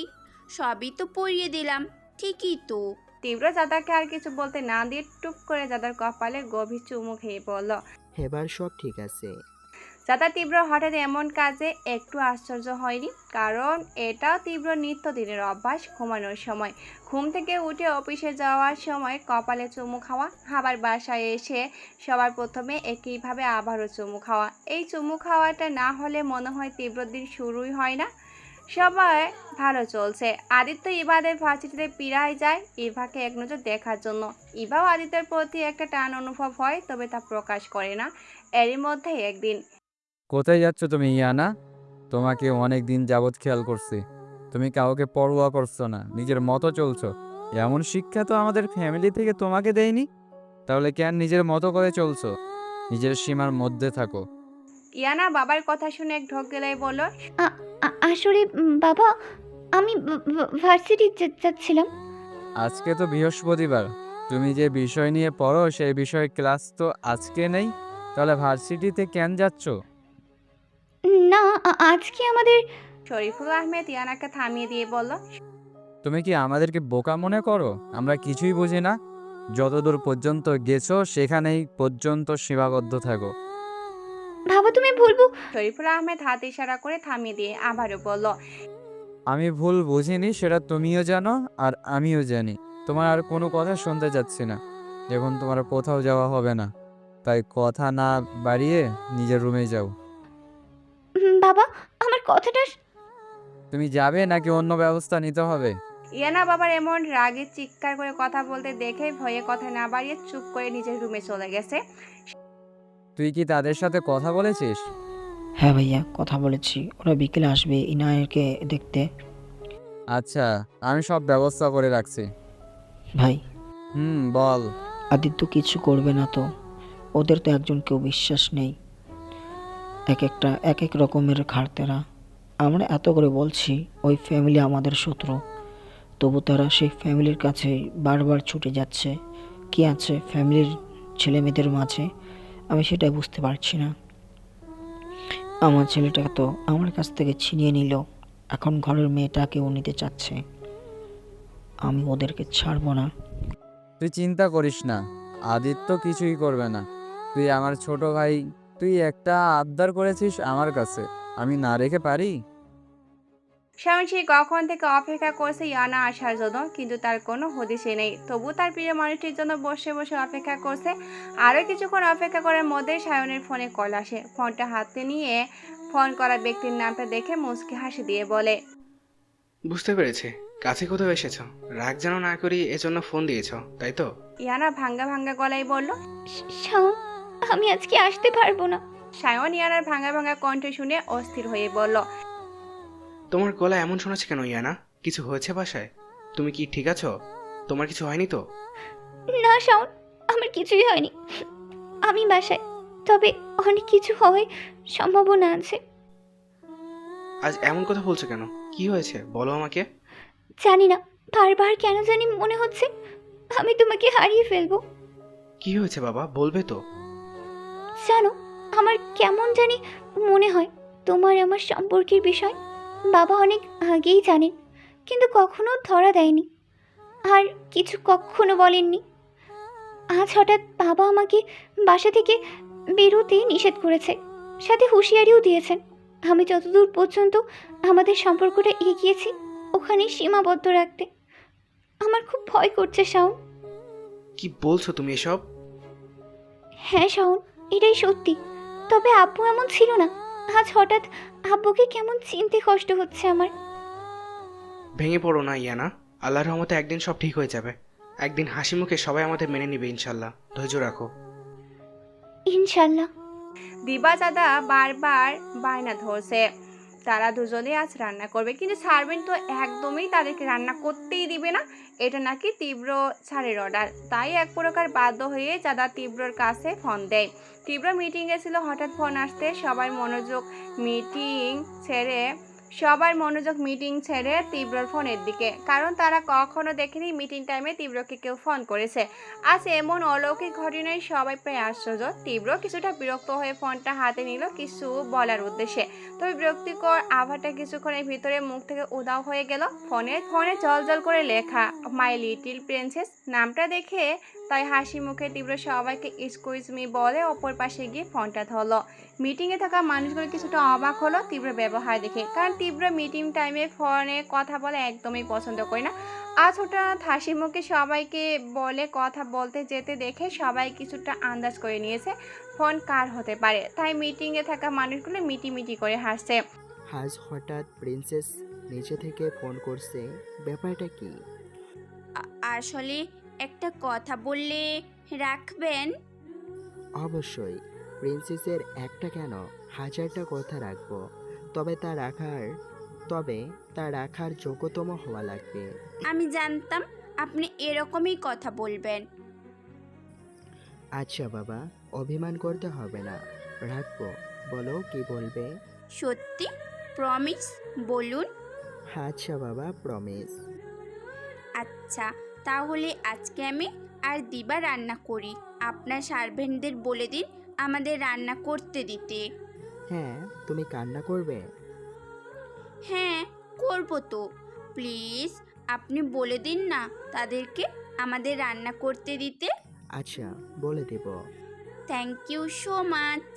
সবই তো পরিয়ে দিলাম, ঠিকই তো। তীব্র জাদাকে আর কিছু বলতে না দিয়ে টুপ করে জাদার কপালে গভীর চুমু খেয়ে পড়ল। এবার সব ঠিক আছে। জাদা তীব্র হঠাৎ এমন কাজে একটু আশ্চর্য হয়নি, কারণ এটাও তীব্র নিত্যদিনের অভ্যাস। ঘুমানোর সময়, ঘুম থেকে উঠে অফিসে যাওয়ার সময় কপালে চুমু খাওয়া, আবার বাসায় এসে সবার প্রথমে একইভাবে আবারও চুমু খাওয়া। এই চুমু খাওয়াটা না হলে মনে হয় তীব্র দিন শুরুই হয় না। সবাই ভালো চলছে। আদিত্য ইভাদের ভার্সিটিতে পিরায় যায় ইভাকে এক নজর দেখার জন্য। ইভাও আদিত্যের প্রতি একটা টান অনুভব হয়, তবে তা প্রকাশ করে না। এরই মধ্যে একদিন। কোথায় যাচ্ছ তুমি ইয়ানা? তোমাকে অনেক দিন যাবৎ খেয়াল করছি, তুমি কাউকে পরোয়া করছো না, নিজের মতো চলছো। এমন শিক্ষা তো আমাদের ফ্যামিলি থেকে তোমাকে দেয়নি। তাহলে কেন নিজের মতো করে চলছো? নিজের সীমার মধ্যে থাকো। ইয়ানা বাবার কথা শুনে এক ঢোক গেলেই বলল, আসলে বাবা, আমি ভার্সিটি যাচ্ছিলাম। আজকে তো বৃহস্পতিবার, তুমি যে বিষয় নিয়ে পড়ো সেই বিষয়ের ক্লাস তো আজকে নেই, তাহলে ভার্সিটিতে কেন যাচ্ছ? না, আজকে আমাদের। শরীফুল আহমেদ ইয়ানাকে থামিয়ে দিয়ে বলল, তুমি কি আমাদেরকে বোকা মনে করো? আমরা কিছুই বুঝি না। যতদূর পর্যন্ত গেছো সেখানেই পর্যন্ত সীমাবদ্ধ থাকো। বাবা তুমি ভুলবো। শরীফুল আহমেদ হাত ইশারা করে থামিয়ে দিয়ে আবারও বলল, আমি ভুল বুঝিনি, সেটা তুমিও জানো আর আমিও জানি। তোমার আর কোনো কথা শুনতে যাচ্ছি না। এখন তোমার কোথাও যাওয়া হবে না, তাই কথা না বাড়িয়ে নিজের রুমে যাও। বাবা, আমার কথাটা। তুমি যাবে নাকি অন্য ব্যবস্থা নিতে হবে? ইয়ানা বাবার এমন রাগে চিৎকার করে কথা বলতে দেখে ভয়ে কথা না বাড়িয়ে চুপ করে নিজের রুমে চলে গেছে। তুই কি তাদের সাথে কথা বলেছিস? হ্যাঁ ভাইয়া, কথা বলেছি। ওরা বিকেলে আসবে ইনায়েরকে দেখতে। আচ্ছা, আমি সব ব্যবস্থা করে রাখছি। ভাই, বল। আদিত্য কিছু করবে না তো? ওদের তো একজন কেউ বিশ্বাস নেই, এক এক রকমের খারতেরা। আমরা এত করে বলছি ওই ফ্যামিলি আমাদের শত্রু, তবু তারা সেই ফ্যামিলির কাছে বারবার ছুটে যাচ্ছে। কি আছে ফ্যামিলির ছেলে মেয়েদের মাঝে, আমি সেটা বুঝতে পারছি না। আমার ছেলেটাকে তো আমার কাছ থেকে ছিনিয়ে নিল, এখন ঘরের মেয়েটাকেও নিতে চাচ্ছে। আমি ওদেরকে ছাড়বো না। তুই চিন্তা করিস না, আদিত্য কিছুই করবে না। তুই আমার ছোট ভাই, তুই একটা আবদার করেছিস আমার কাছে, আমি না রেখে পারি? শাওন সেই কখন থেকে অপেক্ষা করছে ইয়ানা আসার জন্য, কিন্তু তার কোনো হদিশে নেই। তবু তার প্রিয় মানুষটির জন্য বসে বসে অপেক্ষা করছে। আরও কিছুক্ষণ অপেক্ষা করার মধ্যেই শাওনের ফোনে কল আসে। ফোনটা হাতে নিয়ে ফোন করা ব্যক্তির নামটা দেখে মুচকি হাসি দিয়ে বলে, বুঝতে পেরেছি, কাছে কোথাও এসেছ, রাগ যেন না করি এজন্য ফোন দিয়েছ, তাই তো? ইয়ানা ভাঙ্গা ভাঙ্গা গলায় বলল, শাওন, আমি আজকে আসতে পারবো না। শাওন ইয়ানার ভাঙ্গা ভাঙ্গা কণ্ঠ শুনে অস্থির হয়ে বলল, তোমার গলা এমন শোনাচ্ছে কেন ইয়ানা? কিছু হয়েছে বাসায়? তুমি কি ঠিক আছো? তোমার কিছু হয়নি তো? না শাওন, আমার কিছুই হয়নি। আমি বাসায়, তবে অনেক কিছু হওয়ার সম্ভাবনা আছে। আজ এমন কথা বলছো কেন? কি হয়েছে বলো আমাকে। জানি না, বারবার কেন জানি মনে হচ্ছে আমি তোমাকে হারিয়ে ফেলবো। কি হয়েছে বাবা, বলবে তো? জানো, আমার কেমন জানি মনে হয় তোমার আমার সম্পর্কের বিষয় বাবা অনেক আগেই জানেন, কিন্তু কখনো ধরা দেয়নি আর কিছু কখনো বলেননি। আজ হঠাৎ বাবা আমাকে বাসা থেকে বেরোতে নিষেধ করেছে, সাথে হুঁশিয়ারিও দিয়েছেন আমি যতদূর পর্যন্ত আমাদের সম্পর্কটা এগিয়েছি ওখানেই সীমাবদ্ধ রাখতে। আমার খুব ভয় করছে শাওন। কি বলছো তুমি এসব? হ্যাঁ শাওন, এটাই সত্যি। তবে আব্বু এমন ছিল না, আজ হঠাৎ আব্বুকে কেমন চিনতে কষ্ট হচ্ছে আমার। ভেঙে পড়ো না ইয়ানা, আল্লাহর রহমতে একদিন সব ঠিক হয়ে যাবে। একদিন হাসি মুখে সবাই আমাদের মেনে নিবে ইনশাল্লাহ, ধৈর্য রাখো। ইনশাল্লাহ। দিবা দাদা বারবার বায়না ধরছে তারা দুজনেই আজ রান্না করবে, কিন্তু সার্ভেন্ট তো একদমই তাদেরকে রান্না করতেই দিবে না। এটা নাকি তীব্র স্যারের অর্ডার। তাই এক প্রকার বাধ্য হয়ে চাঁদা তীব্রর কাছে ফোন দেয়। তীব্র মিটিংয়ে ছিল, হঠাৎ ফোন আসতে সবার মনোযোগ মিটিং ছেড়ে তীব্রর ফোনের দিকে, কারণ তারা কখনো দেখেনি মিটিং টাইমে তীব্রকে কেউ ফোন করেছে। আজ এমন অলৌকিক ঘটনায় সবাই প্রায় আশ্চর্য। তীব্র কিছুটা বিরক্ত হয়ে ফোনটা হাতে নিল কিছু বলার উদ্দেশ্যে, তবে বিরক্তিকর আভাটা কিছুক্ষণের ভিতরে মুখ থেকে উধাও হয়ে গেল। ফোনে জল করে লেখা মাই লিটিল প্রিন্সেস নামটা দেখে তাই হাসি মুখে তীব্র সবাইকে এক্সকিউজ মি বলে অপর পাশে গিয়ে ফোনটা ধরলো। মিটিংয়ে থাকা মানুষগুলো কিছুটা অবাক হলো তীব্র ব্যবহার দেখে, কারণ তীব্র মিটিং টাইমে ফোনে কথা বলা একদমই পছন্দ করে না। আজ হঠাৎ হাসি মুখে সবাইকে বলে কথা বলতে যেতে দেখে সবাই কিছুটা আন্দাজ করে নিয়েছে ফোন কার হতে পারে, তাই মিটিংয়ে থাকা মানুষগুলো মিটি করে হাসছে। আজ হঠাৎ প্রিন্সেস নিচে থেকে ফোন করছে, ব্যাপারটা কি? আসলে একটা কথা বললে রাখবেন? অবশ্যই, প্রিন্সেসের একটা কেন, হাজারটা কথা রাখবো, তবে তা রাখার যোগ্যতম হওয়া লাগবে। আমি জানতাম আপনি এরকমই কথা বলবেন। আচ্ছা বাবা, অভিমান করতে হবে না, রাখবো। বলো কি বলবে? সত্যি? প্রমিস বলুন। আচ্ছা বাবা, প্রমিস। আচ্ছা, তাহলে আজকে আমি আর দিবা রান্না করি। আপনার সার্ভেন্টদের বলে দিন আমাদের রান্না করতে দিতে। হ্যাঁ, তুমি কান্না করবে? হ্যাঁ, করবো তো। প্লিজ আপনি বলে দিন না তাদেরকে আমাদের রান্না করতে দিতে। আচ্ছা, বলে দেব। Thank you so much.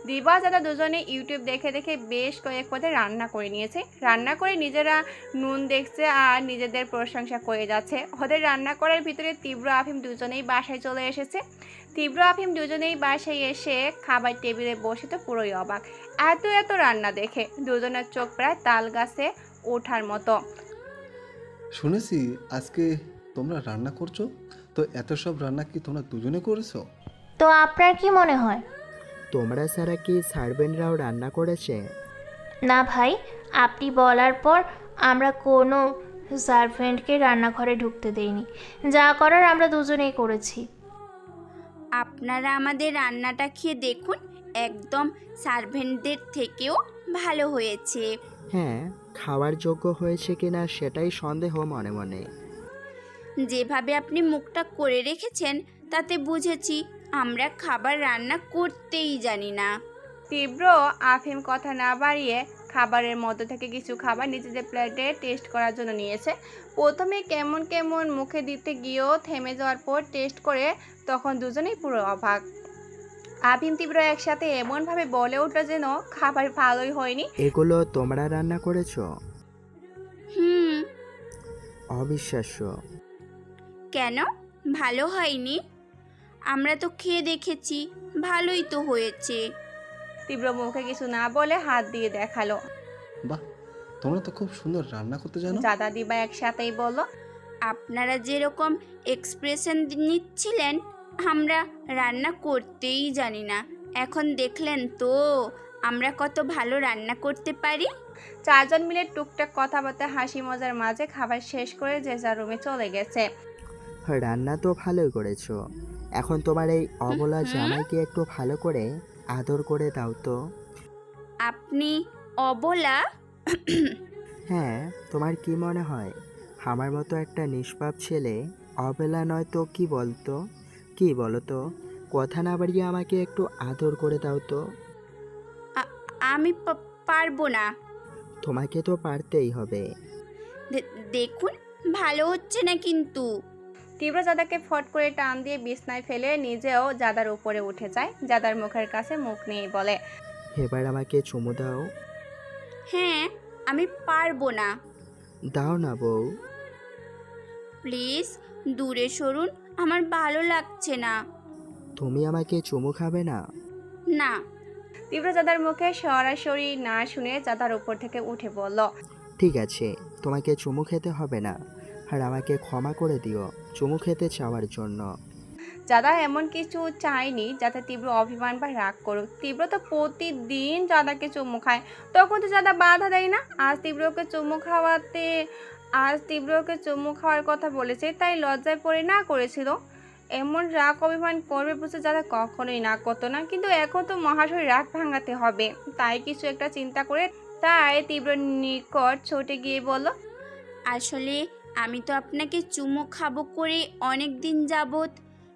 দিবা দাদা দুজনে ইউটিউব দেখে দেখে বেশ কয়েক পদে রান্না করে নিয়েছে। রান্না করে নিজেরা নুন দেখছে আর নিজেদের প্রশংসা করে যাচ্ছে। ওদের রান্না করার ভিতরে তীব্র আফিম দুজনেই বাসায় চলে এসেছে। তীব্র আফিম দুজনেই বাসায় এসে খাবার টেবিলে বসে তো পুরোই অবাক। এত রান্না দেখে দুজনের চোখ প্রায় তাল গাছে ওঠার মতো। শুনেছি আজকে তোমরা রান্না করছো, তো এত সব রান্না কি তোমরা দুজনে করেছো? তো আপনার কি মনে হয়? তোমরা ছাড়া কি সার্ভেন্টরাও রান্না করেছে? না ভাই, আপনি বলার পর আমরা কোনো সার্ভেন্টকে রান্নাঘরে ঢুকতে দেইনি। যা করার আমরা দুজনেই করেছি। আপনারা আমাদের রান্নাটা খেয়ে দেখুন, একদম সার্ভেন্টদের থেকেও ভালো হয়েছে। হ্যাঁ, খাওয়ার যোগ্য হয়েছে কিনা সেটাই সন্দেহ মনে মনে। যেভাবে আপনি মুখটা করে রেখেছেন তাতে বুঝেছি আমরা খাবার রান্না করতেই জানি না। তীব্র আফিম কথা না বাড়িয়ে খাবারের মধ্যে থেকে কিছু খাবার নিজেদের প্লেটে টেস্ট করার জন্য নিয়েছে। প্রথমে কেমন মুখে দিতে গিয়েও থেমে যাওয়ার পর টেস্ট করে তখন দুজনেই পুরো অবাক। আফিম তীব্র একসাথে এমনভাবে বলে উঠল যেন খাবার ভালোই হয়নি। এগুলো তোমরা রান্না করেছো? হুম। অবিশ্বাস্য। কেন ভালো হয়নি? আমরা তো খেয়ে দেখেছি, ভালোই তো হয়েছে। তীব্র মুখে কিছু না বলে হাত দিয়ে দেখালো। বাহ, তোমরা তো খুব সুন্দর রান্না করতে জানো। দাদা দিবা একসাথেই বলল। আপনারা যেরকম এক্সপ্রেশন নিচ্ছিলেন আমরা রান্না করতেই জানি না, এখন দেখলেন তো আমরা কত ভালো রান্না করতে পারি। চারজন মিলে টুকটাক কথাবার্তা হাসি মজার মাঝে খাবার শেষ করে যে যার রুমে চলে গেছে। রান্না তো ভালোই করেছো, এখন তোমার এই অবলা জামাইকে একটু ভালো করে আদর করে দাও তো। আপনি অবলা? হ্যাঁ, তোমার কি মনে হয় আমার মতো একটা নিষ্পাপ ছেলে অবলা নয় তো কি বলো তো? কথা না বাড়িয়ে আমাকে একটু আদর করে দাও তো। আমি পারবো না। তোমাকে তো পারতেই হবে। দেখুন ভালো হচ্ছে না কিন্তু। তীব্র জাদাকে ফট করে টান দিয়ে বিছনায় ফেলে নিজেও জাদার উপরে উঠে যায়। জাদার মুখের কাছে মুখ নিয়ে বলে, এবার আমাকে চুমু দাও। হ্যাঁ, আমি পারবো না। দাও না বউ। প্লিজ দূরে সরুন, আমার ভালো লাগছে না। তুমি আমাকে চুমু খাবে না? না। তীব্র জাদার মুখে সরাসরি না শুনে জাদার উপর থেকে উঠে বলল, ঠিক আছে, তোমাকে চুমু খেতে হবে না, আর আমাকে ক্ষমা করে দিও চুমু খেতে চাওয়ার জন্য। যাদা এমন কিছু চায়নি যাতে তীব্র অভিমান বা রাগ করুক। তীব্র তো প্রতিদিন যাদাকে চুমু খায়, তখন তো যাদা বাধা দেয় না। আজ তীব্রকে চুমু খাওয়ার কথা বলেছে, তাই লজ্জায় পড়ে না করেছিল। এমন রাগ অভিমান করবে বুঝে যারা কখনোই না করতো না, কিন্তু এখন তো মহাশয় রাগ ভাঙাতে হবে। তাই কিছু একটা চিন্তা করে তাই তীব্র নিকট ছুটে গিয়ে বলল, আসলে আমি তো আপনাকে চুমু খাবো করে অনেক দিন যাবত,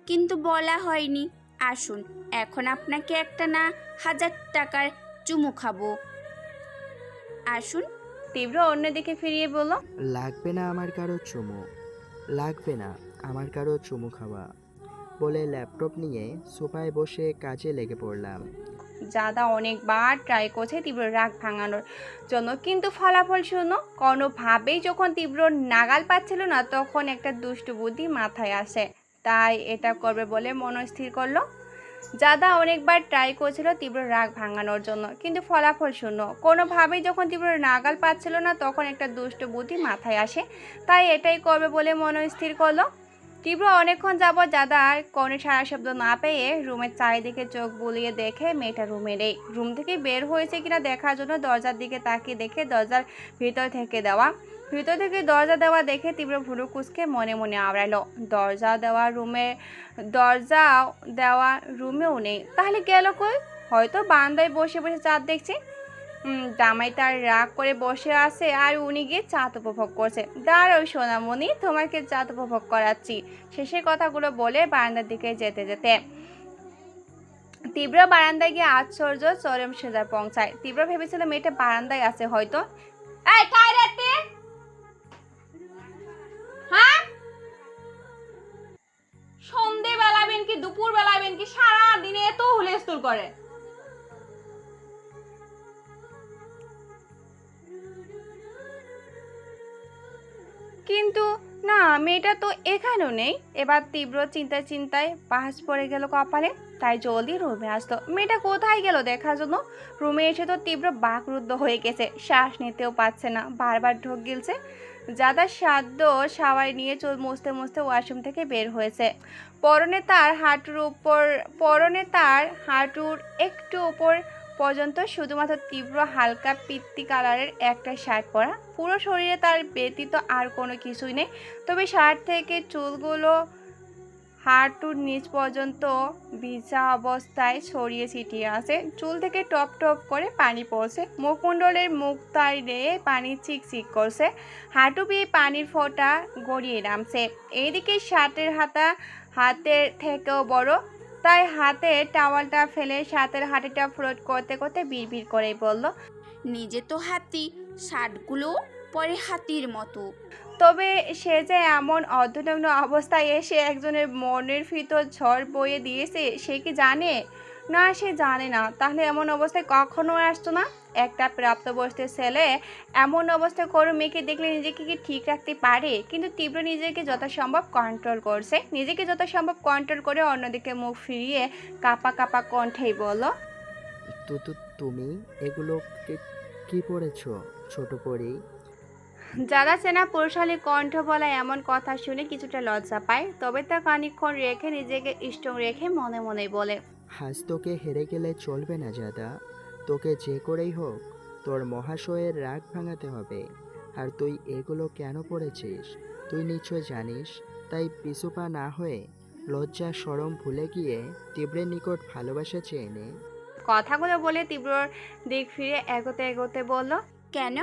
কিন্তু বলা হয়নি। আসুন, এখন আপনাকে একটা না 1000 টাকার চুমু খাবো। আসুন। তীব্র অন্যদিকে ফিরিয়ে বলল, লাগবে না আমার কারো চুমু, লাগবে না আমার কারো চুমু খাওয়া বলে ল্যাপটপ নিয়ে সোফায় বসে কাজে লেগে পড়লাম। যাদা অনেকবার ট্রাই করছে তীব্র রাগ ভাঙানোর জন্য, কিন্তু ফলাফল শূন্য। কোনোভাবেই যখন তীব্র নাগাল পাচ্ছিল না, তখন একটা দুষ্টু বুদ্ধি মাথায় আসে, তাই এটা করবে বলে মনস্থির করলো। যাদা অনেকবার ট্রাই করছিল তীব্র রাগ ভাঙানোর জন্য, কিন্তু ফলাফল শূন্য। কোনোভাবেই যখন তীব্র নাগাল পাচ্ছিল না, তখন একটা দুষ্টু বুদ্ধি মাথায় আসে, তাই এটাই করবে বলে মনস্থির করলো। তীব্র অনেকক্ষণ যাবৎ যাদার কোনো সারা শব্দ না পেয়ে রুমের চারিদিকে চোখ বুলিয়ে দেখে মেয়েটা রুমে নেই। রুম থেকে বের হয়েছে কিনা দেখার জন্য দরজার দিকে তাকিয়ে দেখে দরজার ভিতর থেকে দরজা দেখে তীব্র ভুরু কুঁচকে মনে মনে আওড়ালো। দরজা দেওয়া রুমেও নেই, তাহলে গেল কই? হয়তো বারান্দায় বসে বসে চাঁদ দেখছে। জামাই তার রাগ করে বসে আছে আর উনি গিয়ে চাঁদ উপভোগ করছে। দাঁড়াও সোনামণি, তোমাকে চাঁদ উপভোগ করাচ্ছি। শেষের কথাগুলো বলে বারান্দার দিকে যেতে যেতে তীব্র বারান্দায় গিয়ে আশ্চর্য চরম সেজার পৌঁছায়। তীব্র ভেবেছিল মেয়েটা বারান্দায় আছে হয়তো। এই কাই রাতে? হ্যাঁ, সন্ধে বেলাবেন কি দুপুর বেলাবেন কি, সারা দিনে এত হুলস্থুল করে। কিন্তু না, মেয়েটা তো এখানেও নেই। এবার তীব্র চিন্তায় বাস পড়ে গেল কপালে, তাই জলদি রুমে আসলো। মেয়েটা কোথায় গেল দেখার জন্য। রুমে এসে তো তীব্র বাকরুদ্ধ হয়ে গেছে, শ্বাস নিতেও পারছে না, বারবার ঢোক গিলছে। যাদা সাধ্য সাওয়ার নিয়ে চুল মুছতে মুছতে ওয়াশরুম থেকে বের হয়েছে। পরনে তার হাঁটুর একটু উপর পর্যন্ত শুধুমাত্র তীব্র হালকা পিত্তি কালারের একটা শার্ট পরা। পুরো শরীরে তার ব্যতীত আর কোনো কিছুই নেই, তবে শার্ট থেকে চুলগুলো হাঁটুর নিচ পর্যন্ত ভিজা অবস্থায় ছড়িয়ে ছিটিয়ে আছে। চুল থেকে টপ টপ করে পানি পড়ছে, মুখমণ্ডলের মুখ তাইরে পানি চিকচিক করছে, হাঁটু বেয়ে পানির ফোঁটা গড়িয়ে নামছে। এইদিকে শার্টের হাতের থেকেও বড়, তাই হাতে টাওয়ালটা ফেলে শার্টের হাঁটিটা ফ্লোট করতে করতে বিড়বিড় করে বলল, নিজে তো হাতি, শার্টগুলো পরে হাতির মতো। তবে সে যে এমন অর্ধনগ্ন অবস্থায় এসে একজনের মনের ভিতর ঝড় বয়ে দিয়েছে, সে কি জানে? না, সে জানে না। তাহলে এমন অবস্থায় কখনো আসতো না। একটা প্রাপ্তবয়স্ক ছেলে এমন অবস্থায় কোনো মেয়েকে দেখলে নিজেকে কি ঠিক রাখতে পারে? কিন্তু তীব্র নিজেকে যথাসম্ভব কন্ট্রোল করে অন্যদিকে মুখ ফিরিয়ে কাপা কাপা কণ্ঠেই বলল, তুমি এগুলো কি পড়েছো ছোট পরি? যারা চেনা পুরুষালী কণ্ঠ বলা এমন কথা শুনে কিছুটা লজ্জা পায়, তবে তা খানিকক্ষণ রেখে নিজেকে স্ট্রং রেখে মনে মনে বলে, হাজ তোকে হেরে গেলে চলবে না যাদা। তোকে যে করেই হোক তোর মহাশয়ের রাগ ভাঙাতে হবে। আর তুই এগুলো কেন পড়েছিস তুই নিশ্চয় জানিস। তাই পিছুপা না হয়ে লজ্জা শরম ভুলে গিয়ে তীব্রের নিকট ভালোবাসা চেয়ে নে। কথাগুলো বলে তীব্রর দিক ফিরে এগোতে এগোতে বলল, কেন,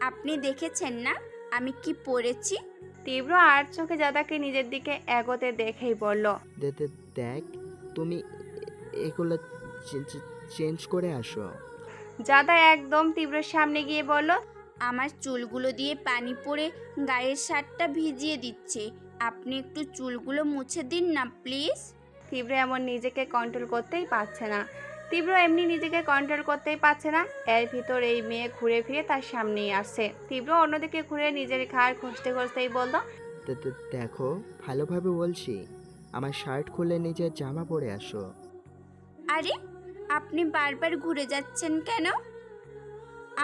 আপনি দেখেছেন না আমি কি পড়েছি? তীব্র আর চোখে যাদাকে নিজের দিকে এগোতে দেখেই বলল, দেখ তুমি এগুলো চেঞ্জ করে আসো। যাদা একদম তীব্রের সামনে গিয়ে বলল, আমার চুলগুলো দিয়ে পানি পড়ে গায়ের শার্টটা ভিজিয়ে দিচ্ছে, আপনি একটু চুলগুলো মুছে দিন না প্লিজ। তীব্র নিজেকে কন্ট্রোল করতেই পারছে না। এর ভিতর এই মেয়ে ঘুরে ফিরে তার সামনেই আসছে। তীব্র অন্যদিকে ঘুরে নিজের ঘাড় খুঁজতে খুঁজতেই বলল, দেখো ভালোভাবে বলছি, আমার শার্ট খুলে নিজের জামা পরে আসো। আরে, আপনি বারবার ঘুরে যাচ্ছেন কেন?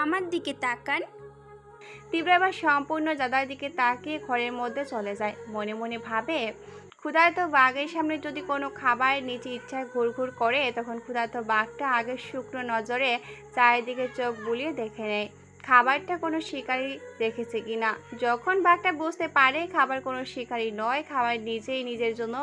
আমার দিকে তাকান। তীব্র এবার সম্পূর্ণ যাদার দিকে তাকিয়ে ঘরের মধ্যে চলে যায়। মনে মনে ভাবে, ক্ষুধার্ত বাঘের সামনে যদি কোনো খাবারের নিচে ইচ্ছায় ঘুরঘুর করে, তখন ক্ষুধার্ত বাঘটা আগে শুকনো নজরে চারিদিকে চোখ বুলিয়ে দেখে নেয় খাবারটা কোনো শিকারী রেখেছে কিনা। যখন বাঘটা বুঝতে পারে খাবার কোনো শিকারী নয়, খাবার নিজেই নিজের জন্য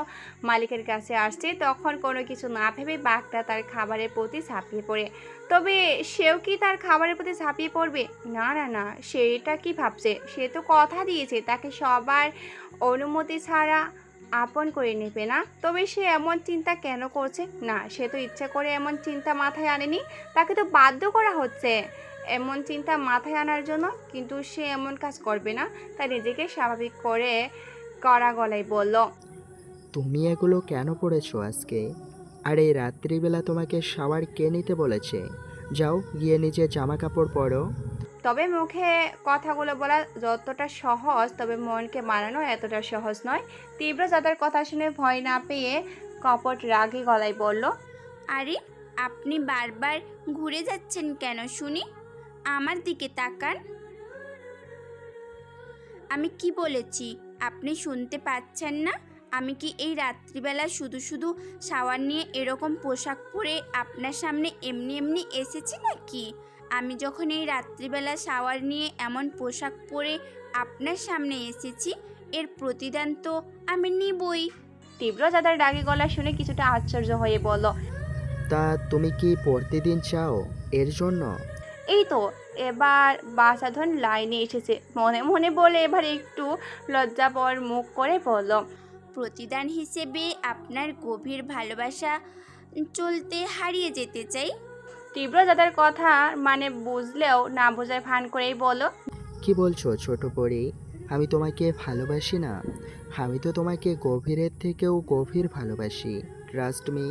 মালিকের কাছে আসছে, তখন কোনো কিছু না ভেবে বাঘটা তার খাবারের প্রতি ঝাঁপিয়ে পড়ে। তবে সেও কি তার খাবারের প্রতি ঝাঁপিয়ে পড়বে? না না না, সেটা কি ভাবছে? সে তো কথা দিয়েছে তাকে সবার অনুমতি ছাড়া আপন করে নেবে না। তবে সে এমন চিন্তা কেন করছে? না, সে তো ইচ্ছা করে এমন চিন্তা মাথায় আনেনি, তাকে তো বাধ্য করা হচ্ছে এমন চিন্তা মাথায় আনার জন্য। কিন্তু সে এমন কাজ করবে না, তাই নিজেকে স্বাভাবিক করে কড়া গলায় বলল, তুমি এগুলো কেন পড়েছো আজকে? আর এই রাত্রিবেলা তোমাকে শাওয়ার কে নিতে বলেছে? যাও গিয়ে নিজে জামা কাপড় পরো। তবে মুখে কথাগুলো বলা যতটা সহজ, তবে মনকে মানানো এতটা সহজ নয়। তীব্র যাদের কথা শুনে ভয় না পেয়ে কপট রাগী গলায় বলল, আরে আপনি বারবার ঘুরে যাচ্ছেন কেন শুনি? আমার দিকে তাকান। আমি কি বলেছি আপনি শুনতে পাচ্ছেন না? আমি কি এই রাত্রিবেলা শুধু শুধু শাওয়ার নিয়ে এরকম পোশাক পরে আপনার সামনে এমনি এমনি এসেছি নাকি? আমি যখন এই রাত্রিবেলা শাওয়ার নিয়ে এমন পোশাক পরে আপনার সামনে এসেছি, এর প্রতিদান তো আমি নিবই। তীব্র যাদের রাগী গলা শুনে কিছুটা আশ্চর্য হয়ে বলল, তা তুমি কি প্রতিদিন চাও এর জন্য? এই তো এবার বাসাধন লাইনে এসেছে মনে মনে বলে এবার একটু লজ্জাপর মুখ করে বলল, প্রতিদান হিসেবে আপনার গভীর ভালোবাসা চলতে হারিয়ে যেতে চাই। তীব্র যাদের কথা মানে বুঝলেও না বোঝার ভান করেই বলল, কি বলছো ছোট পরি? আমি তোমাকে ভালোবাসি না? আমি তো তোমাকে গভীরের থেকেও গভীর ভালোবাসি, ট্রাস্ট মি।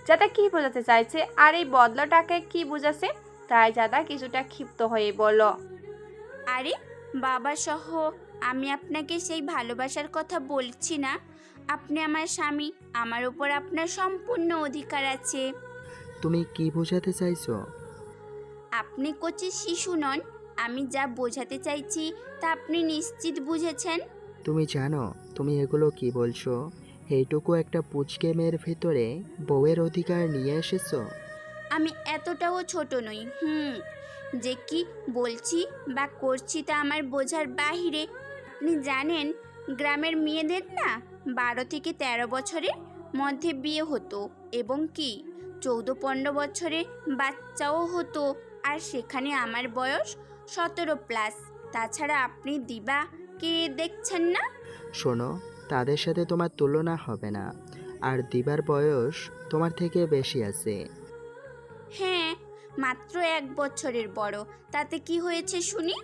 যাদা কি বোঝাতে চাইছে আর এই বদলাটাকে কি বুঝাছে? তাই যাদা কিছুটা ক্ষিপ্ত হয়ে বলল, আরে বাবা সহ আমি আপনাকে সেই ভালোবাসার কথা বলছি না। আপনি আমার স্বামী, আমার উপর আপনার সম্পূর্ণ অধিকার আছে। তুমি কি বোঝাতে চাইছো? আপনি কচি শিশু নন। আমি যা বোঝাতে চাইছি তা আপনি নিশ্চিত বুঝেছেন। তুমি জানো তুমি এগুলো কি বলছো? এইটুকু একটা পুচকে মেয়ের ভেতরে বউয়ের অধিকার নিয়ে এসেছো? আমি এতটাও ছোট নই। যে কি বলছি বা করছি তা আমার বোঝার বাহিরে। আপনি জানেন গ্রামের মেয়েদের না 12 থেকে 13 বছরের মধ্যে বিয়ে হতো, এবং কি 14-15 বছরে বাচ্চাও হতো। আর সেখানে আমার বয়স 17+। তাছাড়া আপনি দিবা কে দেখছেন না? শোনো, তাদের সাথে তোমার তুলনা হবে না। আর দিবার বয়স তোমার থেকে বেশি আছে। হ্যাঁ, মাত্র 1 বছরের বড়। তাতে কি হয়েছে শুনি?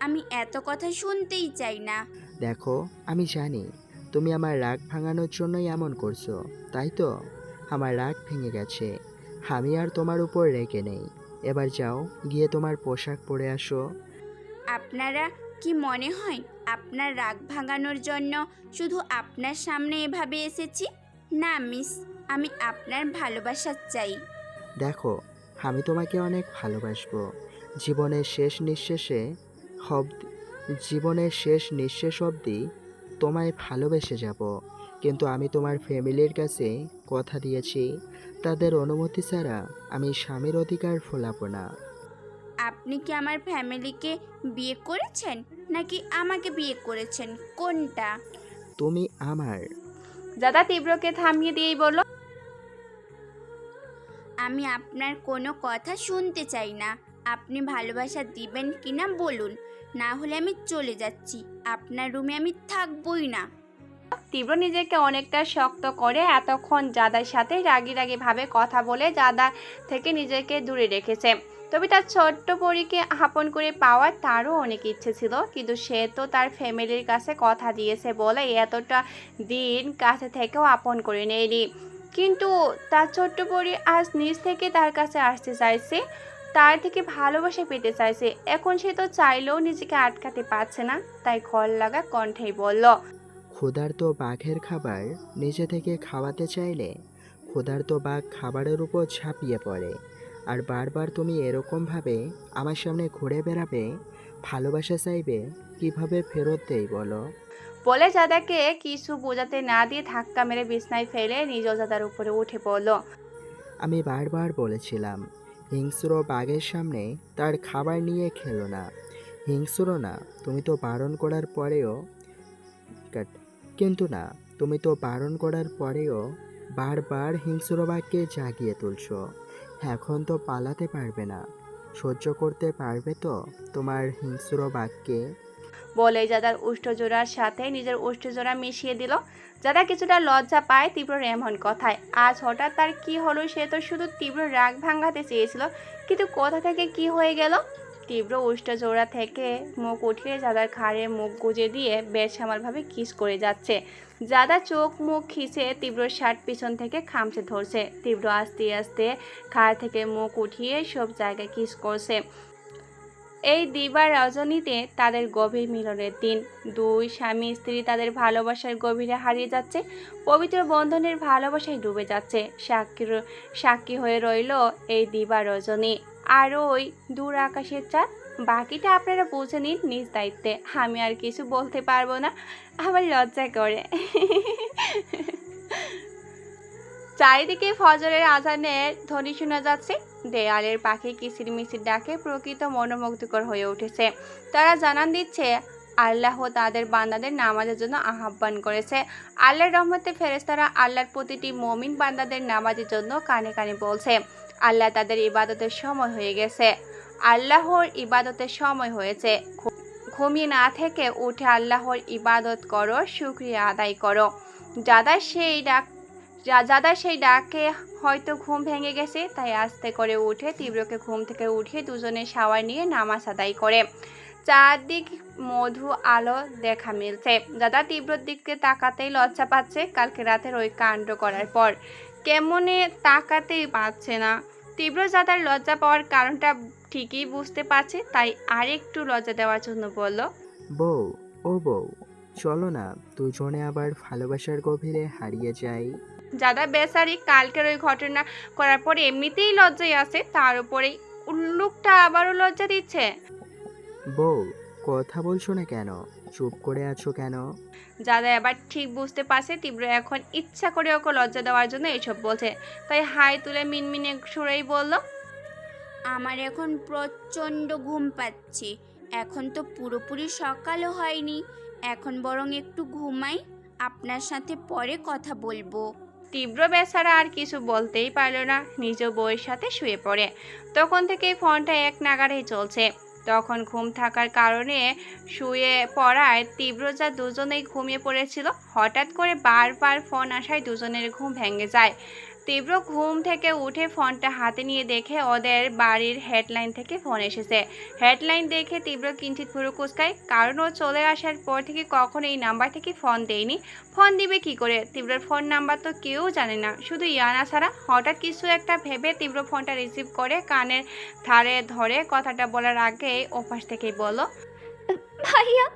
আমি এত কথা শুনতেই চাই না। দেখো, আমি জানি তুমি আমার রাগ ভাঙানোর জন্যই এমন করছো, তাই তো? আমার রাগ ভেঙে গেছে, আমি আর তোমার উপর রেগে নেই। এবার যাও গিয়ে তোমার পোশাক পরে আসো। আপনারা কি মনে হয় আপনার রাগ ভাঙানোর জন্য শুধু আপনার সামনে এভাবে এসেছি? না মিস, আমি আপনার ভালোবাসা চাই। দেখো, আমি তোমাকে অনেক ভালোবাসবো। জীবনের শেষ নিঃশ্বাসে জীবনের শেষ নিঃশ্বাস অবধি তোমায় ভালোবেসে যাব। কিন্তু আমি তোমার ফ্যামিলির কাছে কথা দিয়েছি, তাদের অনুমতি ছাড়া আমি স্বামীর অধিকার ফোলাবো না। আপনি কি আমার ফ্যামিলিকে বিয়ে করেছেন নাকি আমাকে বিয়ে করেছেন? কোনটা? তুমি আমার। যাদা তীব্রকে থামিয়ে দিয়েই বলল, আমি আপনার কোনো কথা শুনতে চাই না। আপনি ভালোবাসা দিবেন কিনা বলুন, না হলে আমি চলে যাচ্ছি। আপনার রুমে আমি থাকবই না। তীব্র নিজেকে অনেকটা শক্ত করে এতক্ষণ যাদার সাথে রাগী রাগী ভাবে কথা বলে যাদা থেকে নিজেকে দূরে রেখেছে। তবে তার ছোট্ট পরীকে আপন করে পাওয়ার তারও অনেক ইচ্ছে ছিল, কিন্তু সে তো তার ফ্যামিলির কাছে কথা দিয়েছে বলে এতটা দিন কাছে থেকেও আপন করে নেয়নি। কিন্তু তার ছোট্ট পরী আজ নিজ থেকে তার কাছে আসতে চাইছে, তার থেকে ভালোবাসা পেতে চাইছে। এখন সে তো চাইলেও নিজেকে আটকাতে পারছে না, তাই ঘর লাগা কণ্ঠেই বলল, ক্ষুধার্ত বাঘের খাবার নিজে থেকে খাওয়াতে চাইলে ক্ষুধার্ত বাঘ খাবারের উপর ঝাঁপিয়ে পড়ে। আর বারবার তুমি এরকমভাবে আমার সামনে ঘুরে বেড়াবে, ভালোবাসা চাইবে, কিভাবে ফেরত দেই বলো? বলে জাদাকে কিছু বোঝাতে না দিয়ে ধাক্কা মেরে বিছনায় ফেলে নিজেও জাদার উপরে উঠে পড়ল। আমি বারবার বলেছিলাম হিংস্র বাঘের সামনে তার খাবার নিয়ে খেলো না। হিংস্র না, তুমি তো বারণ করার পরেও কিন্তু না, তুমি তো বারণ করার পরেও বারবার হিংস্র বাঘকে জাগিয়ে তুলছো। এখন তো পালাতে পারবে না, সহ্য করতে পারবে তো তোমার হিংস্র বাঘকে? বলে জাদার উষ্ঠজোড়ার সাথে নিজের উষ্ঠজোড়া মিশিয়ে দিল। জাদা কিছুটা লজ্জা পায় তীব্রর এমন কথায়। আজ হঠাৎ তার কি হলো, সে তো শুধু তীব্র রাগ ভাঙাতে চেয়েছিল, কিন্তু কোথা থেকে কি হয়ে গেল। তীব্র উষ্ঠজোড়া থেকে মুখ উঠিয়ে জাদার ঘাড়ে মুখ গুজে দিয়ে বেসামালভাবে কিস করে যাচ্ছে। জাদা চোখ মুখ খিচে তীব্রর শার্ট পিছন থেকে খামচে ধরছে। তীব্র আস্তে আস্তে ঘাড় থেকে মুখ উঠিয়ে সব জায়গায় কিস করছে। এই দিবা রজনীতে তাদের গভীর মিলনের দিন। দুই স্বামী স্ত্রী তাদের ভালোবাসার গভীরে হারিয়ে যাচ্ছে, পবিত্র বন্ধনের ভালোবাসায় ডুবে যাচ্ছে। সাক্ষী হয়ে রইল এই দিবা রজনী আর ওই দূর আকাশের চাঁদ। বাকিটা আপনারা বুঝে নিন নিজ দায়িত্বে। আমি আর কিছু বলতে পারবো না, আমার লজ্জা করে। চারিদিকে ফজরের আজানের ধ্বনি শোনা যাচ্ছে। দেয়ালের পাখি কিচিরমিচির ডাকে প্রকৃত মনোমুগ্ধকর হয়ে উঠেছে। তারা জানান দিচ্ছে আল্লাহ তাদের বান্দাদের নামাজের জন্য আহ্বান করেছে। আল্লাহর রহমতে ফেরেশতারা আল্লাহর প্রতিটি মুমিন বান্দাদের নামাজের জন্য কানে কানে বলছে, আল্লাহ তাদের ইবাদতের সময় হয়ে গেছে, আল্লাহর ইবাদতের সময় হয়েছে। ঘুমিয়ে না থেকে উঠে আল্লাহর ইবাদত করো, শুকরিয়া আদায় করো। যাদার সেই ডাকে হয়তো ঘুম ভেঙে গেছে, তাই আস্তে করে উঠে তীব্রকে ঘুম থেকে উঠিয়ে দুজনে শাওয়ার নিয়ে নামাজ আদায় করে। চারদিক মধু আলো দেখা মিলছে। দাদা তীব্রর দিকে তাকাতেই লজ্জা পাচ্ছে। কালকে রাতের ওই কাণ্ড করার পর কেমনে তাকাতেই পাচ্ছে না। তীব্র দাদার লজ্জা পাওয়ার কারণটা ঠিকই বুঝতে পারছে, তাই আরেকটু লজ্জা দেওয়ার জন্য বলল, বউ, ও বউ, চলো না দুজনে আবার ভালোবাসার গভীরে হারিয়ে যাই। দাদা বেচারি কালকের ওই ঘটনা করার পর এমনিতেই লজ্জায় আছে, তার উপরে উল্লুকটা আবারও লজ্জা দিচ্ছে। বউ, কথা বলছো না কেন? চুপ করে আছো কেন? দাদা এবার ঠিক বুঝতে পারছে তীব্র এখন ইচ্ছা করে ওকে লজ্জা দেওয়ার জন্য এইসব বলছে, তাই হাই তুলে মিনমিনে সুরেই বলল, আমার এখন প্রচণ্ড ঘুম পাচ্ছে। এখন তো পুরোপুরি সকালও হয়নি, এখন বরং একটু ঘুমাই, আপনার সাথে পরে কথা বলবো। তীব্র বেচারা আর কিছু বলতেই পারল না, নিজ বউয়ের সাথে শুয়ে পড়ে। তখন থেকে ফোনটা এক নাগাড়েই চলছে। তখন ঘুম থাকার কারণে শুয়ে পড়ায় তীব্র যা দুজনেই ঘুমিয়ে পড়েছিল। হঠাৎ করে বারবার ফোন আসায় দুজনের ঘুম ভেঙে যায়। তীব্র ঘুম থেকে উঠে ফোনটা হাতে নিয়ে দেখে ওদের বাড়ির হেডলাইন থেকে ফোন এসেছে। হেডলাইন দেখে তীব্র কিঞ্চিত ভুরু কুঁচকায়, কারণ ও চলে আসার পর থেকে কখনো এই নাম্বার থেকে ফোন দেয়নি। ফোন দিবে কি করে? তীব্রর ফোন নাম্বার তো কেউ জানে না, শুধু ইয়ানা ছাড়া। হঠাৎ কিছু একটা ভেবে তীব্র ফোনটা রিসিভ করে কানের ধারে ধরে কথাটা বলার আগেই ওপাশ থেকেই বলল, ভাইয়া